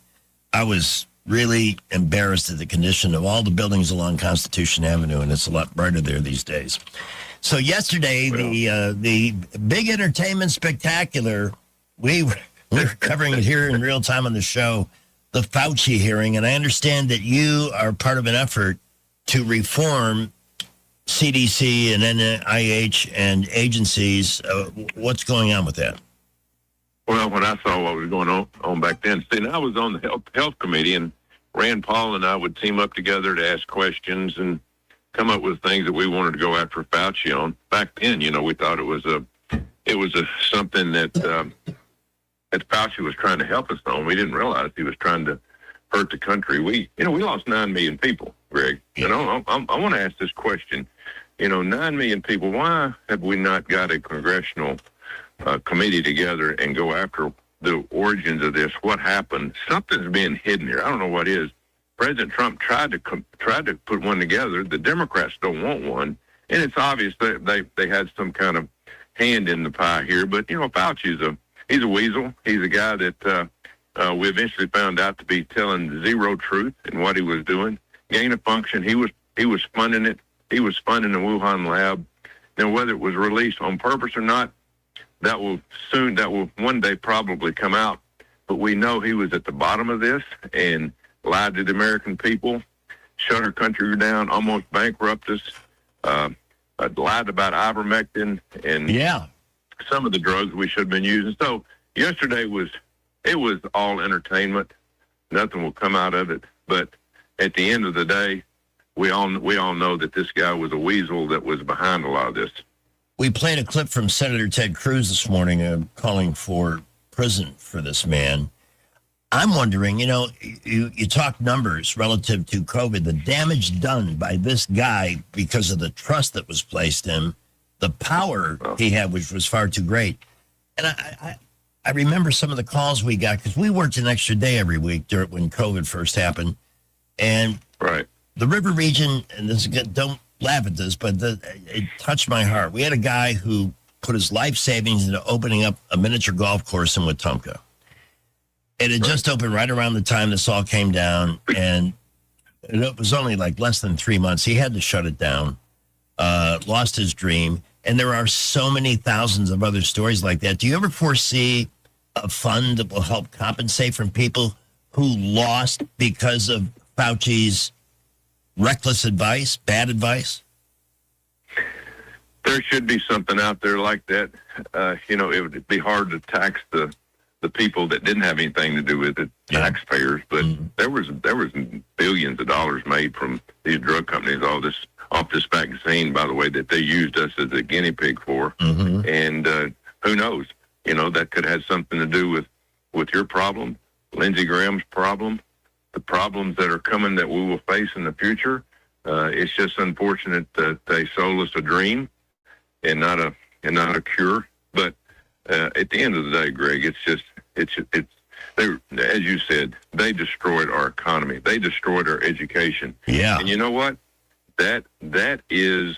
I was really embarrassed at the condition of all the buildings along Constitution Avenue, and it's a lot brighter there these days. So yesterday, the big entertainment spectacular, we're covering it here in real time on the show, the Fauci hearing, and I understand that you are part of an effort to reform CDC and NIH and agencies. What's going on with that? Well, when I saw what was going on back then, I was on the health committee, and Rand Paul and I would team up together to ask questions and come up with things that we wanted to go after Fauci on. Back then, we thought it was something that that Fauci was trying to help us on. We didn't realize he was trying to hurt the country. We lost 9 million people, Greg. And I want to ask this question. 9 million people, why have we not got a congressional committee together and go after the origins of this? What happened? Something's being hidden here. I don't know what is. President Trump tried to put one together. The Democrats don't want one. And it's obvious that they had some kind of hand in the pie here. But, Fauci's he's a weasel. He's a guy that we eventually found out to be telling zero truth in what he was doing. Gain of function, he was funding it. He was funding the Wuhan lab. Now, whether it was released on purpose or not, that will one day probably come out. But we know he was at the bottom of this and lied to the American people, shut our country down, almost bankrupt us, lied about ivermectin and some of the drugs we should have been using. So yesterday was all entertainment. Nothing will come out of it. But at the end of the day, we all know that this guy was a weasel that was behind a lot of this. We played a clip from Senator Ted Cruz this morning calling for prison for this man. I'm wondering, you talk numbers relative to COVID, the damage done by this guy because of the trust that was placed in him, the power he had, which was far too great. And I remember some of the calls we got because we worked an extra day every week when COVID first happened. And the River Region, and this don't laugh at this, but it touched my heart. We had a guy who put his life savings into opening up a miniature golf course in Wetumpka. It had just opened right around the time this all came down, and it was only like less than 3 months. He had to shut it down, lost his dream. And there are so many thousands of other stories like that. Do you ever foresee a fund that will help compensate from people who lost because of Fauci's reckless advice, bad advice? There should be something out there like that. It would be hard to tax the people that didn't have anything to do with it, taxpayers. But there was billions of dollars made from these drug companies, all this off this vaccine, by the way, that they used us as a guinea pig for. And who knows? That could have something to do with your problem, Lindsey Graham's problem, the problems that are coming that we will face in the future. It's just unfortunate that they sold us a dream and not a cure. But at the end of the day, Greg, as you said, they destroyed our economy. They destroyed our education. Yeah. And you know what? That is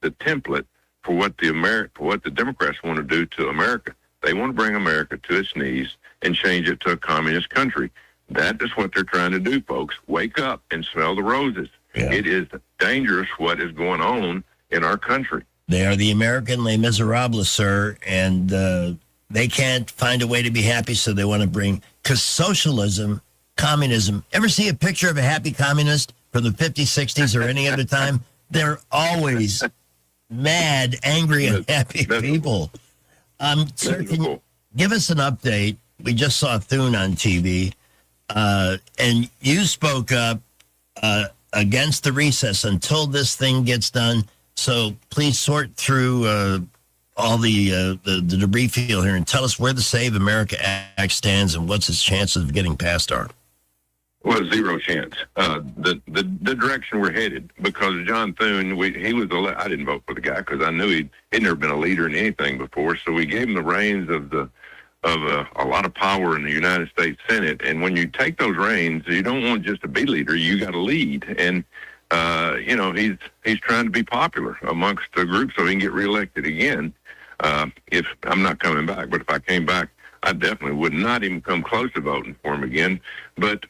the template for what the Democrats want to do to America. They want to bring America to its knees and change it to a communist country. That is what they're trying to do, folks. Wake up and smell the roses. Yeah. It is dangerous what is going on in our country. They are the American Les Miserables, sir. And They can't find a way to be happy, so they want to bring, because socialism, communism, ever see a picture of a happy communist from the 50s, 60s, or any other time? They're always mad, angry, and happy people. Sir, can you give us an update? We just saw Thune on TV, and you spoke up against the recess until this thing gets done. So please sort through all the debris field here and tell us where the Save America Act stands and what's its chances of getting passed are. Well, zero chance. The direction we're headed, because John Thune, he was I didn't vote for the guy because I knew he'd never been a leader in anything before. So we gave him the reins of a lot of power in the United States Senate. And when you take those reins, you don't want just to be leader; you got to lead. And he's trying to be popular amongst the group so he can get reelected again. If I'm not coming back, but if I came back, I definitely would not even come close to voting for him again. But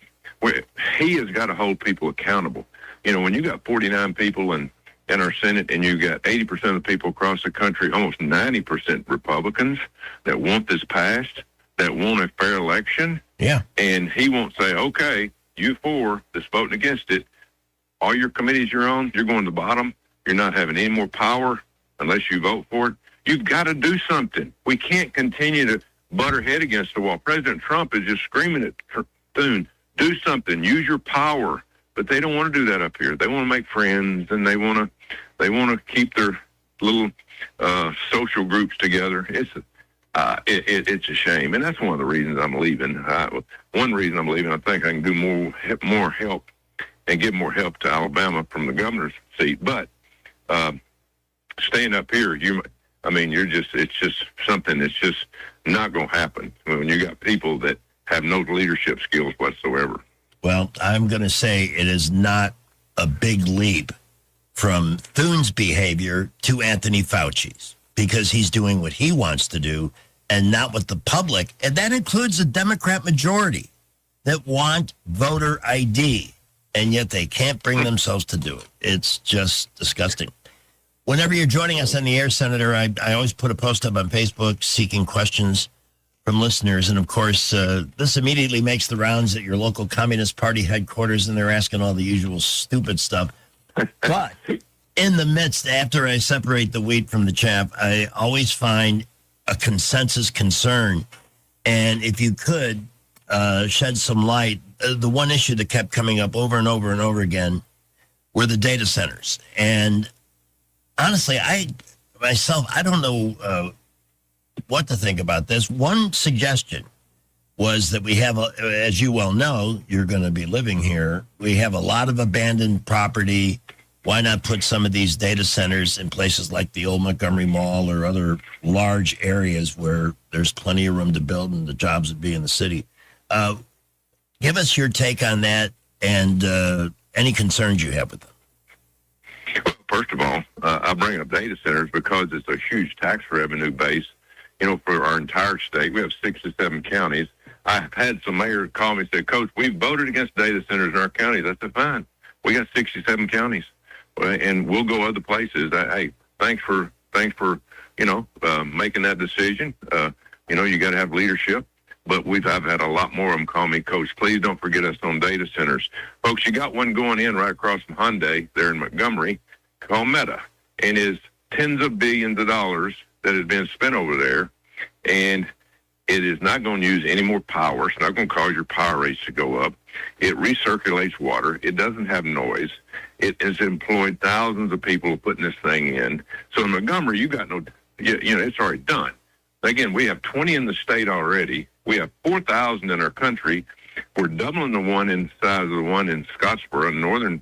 he has got to hold people accountable. When you got 49 people in our Senate and you got 80% of the people across the country, almost 90% Republicans that want this passed, that want a fair election. Yeah. And he won't say, okay, you four that's voting against it, all your committees you're on, you're going to the bottom. You're not having any more power unless you vote for it. You've got to do something. We can't continue to butt our head against the wall. President Trump is just screaming at Thune, do something, use your power. But they don't want to do that up here. They want to make friends, and they want to keep their little social groups together. It's a shame, and that's one of the reasons I'm leaving. One reason I'm leaving, I think I can do more help and give more help to Alabama from the governor's seat. But staying up here, it's just something that's just not going to happen when you got people that have no leadership skills whatsoever. Well, I'm going to say it is not a big leap from Thune's behavior to Anthony Fauci's, because he's doing what he wants to do and not what the public, and that includes a Democrat majority that want voter ID, and yet they can't bring themselves to do it. It's just disgusting. Whenever you're joining us on the air, Senator, I always put a post up on Facebook seeking questions from listeners. And, of course, this immediately makes the rounds at your local Communist Party headquarters, and they're asking all the usual stupid stuff. But in the midst, after I separate the wheat from the chaff, I always find a consensus concern. And if you could shed some light, the one issue that kept coming up over and over and over again were the data centers. And honestly, I don't know what to think about this. One suggestion was that we have, as you well know, you're going to be living here, we have a lot of abandoned property. Why not put some of these data centers in places like the old Montgomery Mall or other large areas where there's plenty of room to build and the jobs would be in the city? Give us your take on that and any concerns you have with them. First of all, I bring up data centers because it's a huge tax revenue base, for our entire state. We have 67 counties. I've had some mayors call me and say, Coach, we voted against data centers in our counties. I said, fine. We got 67 counties, and we'll go other places. Hey, thanks for making that decision. You got to have leadership. But I've had a lot more of them call me, Coach, please don't forget us on data centers. Folks, you got one going in right across from Hyundai there in Montgomery called Meta, and is tens of billions of dollars that has been spent over there, and it is not going to use any more power. It's not going to cause your power rates to go up. It recirculates water. It doesn't have noise. It has employed thousands of people putting this thing in. So in Montgomery, it's already done. Again, we have 20 in the state already. We have 4,000 in our country. We're doubling the one in size of the one in Scottsboro, northern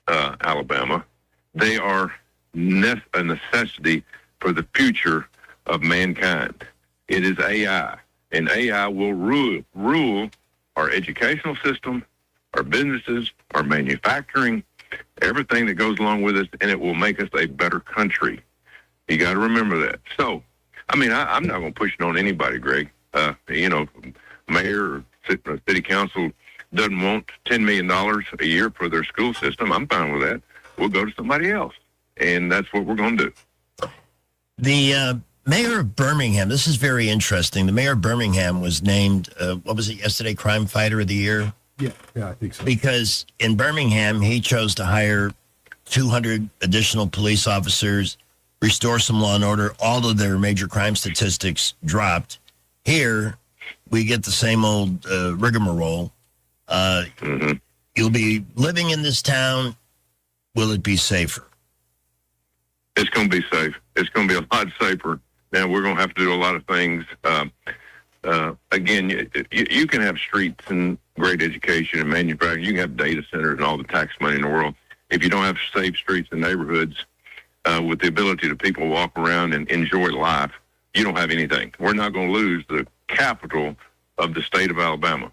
Alabama. They are a necessity for the future of mankind. It is AI, and AI will rule our educational system, our businesses, our manufacturing, everything that goes along with it, and it will make us a better country. You got to remember that. So, I'm not going to push it on anybody, Greg. Mayor or city council doesn't want $10 million a year for their school system. I'm fine with that. We'll go to somebody else, and that's what we're going to do. mayor of Birmingham, this is very interesting. The mayor of Birmingham was named, what was it yesterday, Crime Fighter of the Year? Yeah, I think so. Because in Birmingham, he chose to hire 200 additional police officers, restore some law and order. All of their major crime statistics dropped. Here, we get the same old rigmarole. You'll be living in this town. Will it be safer? It's going to be safe. It's going to be a lot safer. Now, we're going to have to do a lot of things. Again, you can have streets and great education and manufacturing. You can have data centers and all the tax money in the world. If you don't have safe streets and neighborhoods with the ability to people walk around and enjoy life, you don't have anything. We're not going to lose the capital of the state of Alabama,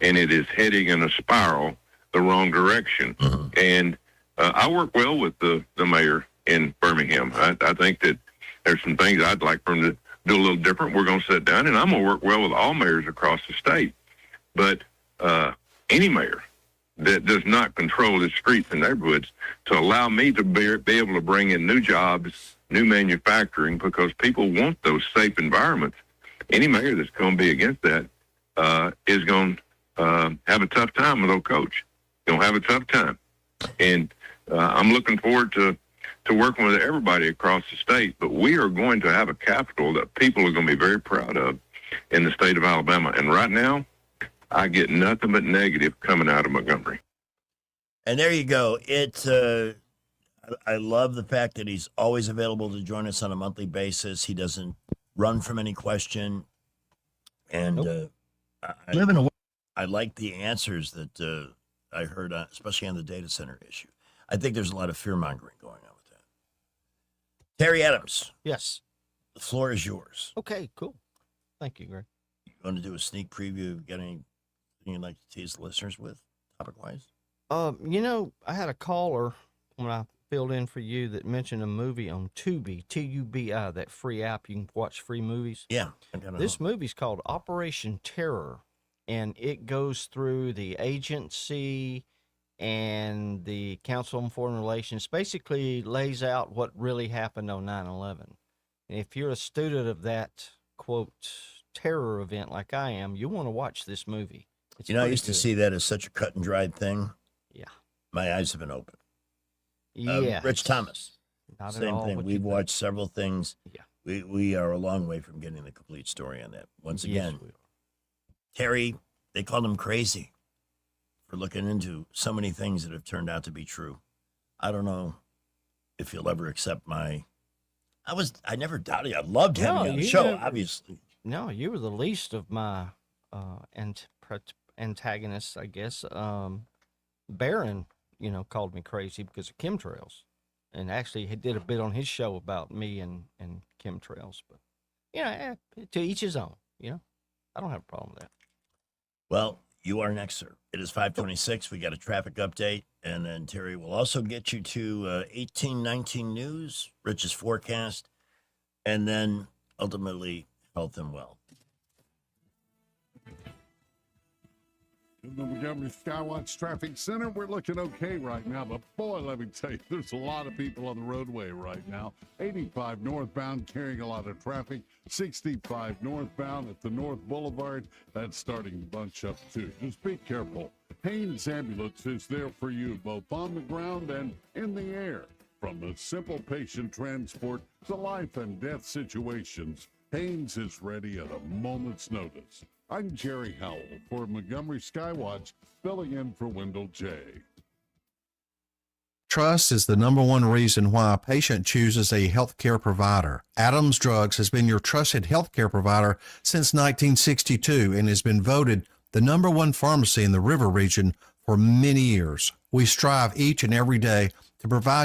and it is heading in a spiral the wrong direction. And I work well with the mayor in Birmingham. I think that there's some things I'd like for him to do a little different. We're going to sit down, and I'm going to work well with all mayors across the state. But any mayor that does not control his streets and neighborhoods to allow me to be able to bring in new jobs, new manufacturing, because people want those safe environments. Any mayor that's going to be against that is going to have a tough time with old Coach. Going to have a tough time. And I'm looking forward to working with everybody across the state, but we are going to have a capital that people are going to be very proud of in the state of Alabama. And right now, I get nothing but negative coming out of Montgomery. And there you go. I love the fact that he's always available to join us on a monthly basis. He doesn't run from any question. And I like the answers that I heard, especially on the data center issue. I think there's a lot of fear-mongering going on with that. Terry Adams. Yes. The floor is yours. Okay, cool. Thank you, Greg. You want to do a sneak preview? Got anything you'd like to tease the listeners with, topic-wise? I had a caller when I filled in for you that mentioned a movie on Tubi, T-U-B-I, that free app you can watch free movies. Yeah. This movie's called Operation Terror, and it goes through the agency and the Council on Foreign Relations, basically lays out what really happened on 9/11. And if you're a student of that, quote, terror event like I am, you want to watch this movie. It's I used to see that as such a cut and dried thing. Yeah. My eyes have been open. Yeah. Rich Thomas. Not Same at all thing. what We've you watched several things. Yeah. We are a long way from getting the complete story on that. Once again, Yes, we are. Terry, they called him crazy for looking into so many things that have turned out to be true. I don't know if he'll ever accept I never doubted you. I loved having you on the show, obviously. No, you were the least of my antagonists, I guess. Barron, called me crazy because of chemtrails. And actually, he did a bit on his show about me and chemtrails. But, to each his own, I don't have a problem with that. Well, you are next, sir. It is 5:26. We got a traffic update, and then Terry will also get you to 1819 News, Rich's forecast, and then ultimately health and wealth. In the Montgomery Skywatch Traffic Center, we're looking okay right now, but boy, let me tell you, there's a lot of people on the roadway right now. 85 northbound carrying a lot of traffic. 65 northbound at the North Boulevard, that's starting to bunch up too. Just be careful. Haynes Ambulance is there for you, both on the ground and in the air. From the simple patient transport to life and death situations, Haynes is ready at a moment's notice. I'm Jerry Howell for Montgomery Skywatch, filling in for Wendell J. Trust is the number one reason why a patient chooses a healthcare provider. Adams Drugs has been your trusted healthcare provider since 1962 and has been voted the number one pharmacy in the River region for many years. We strive each and every day to provide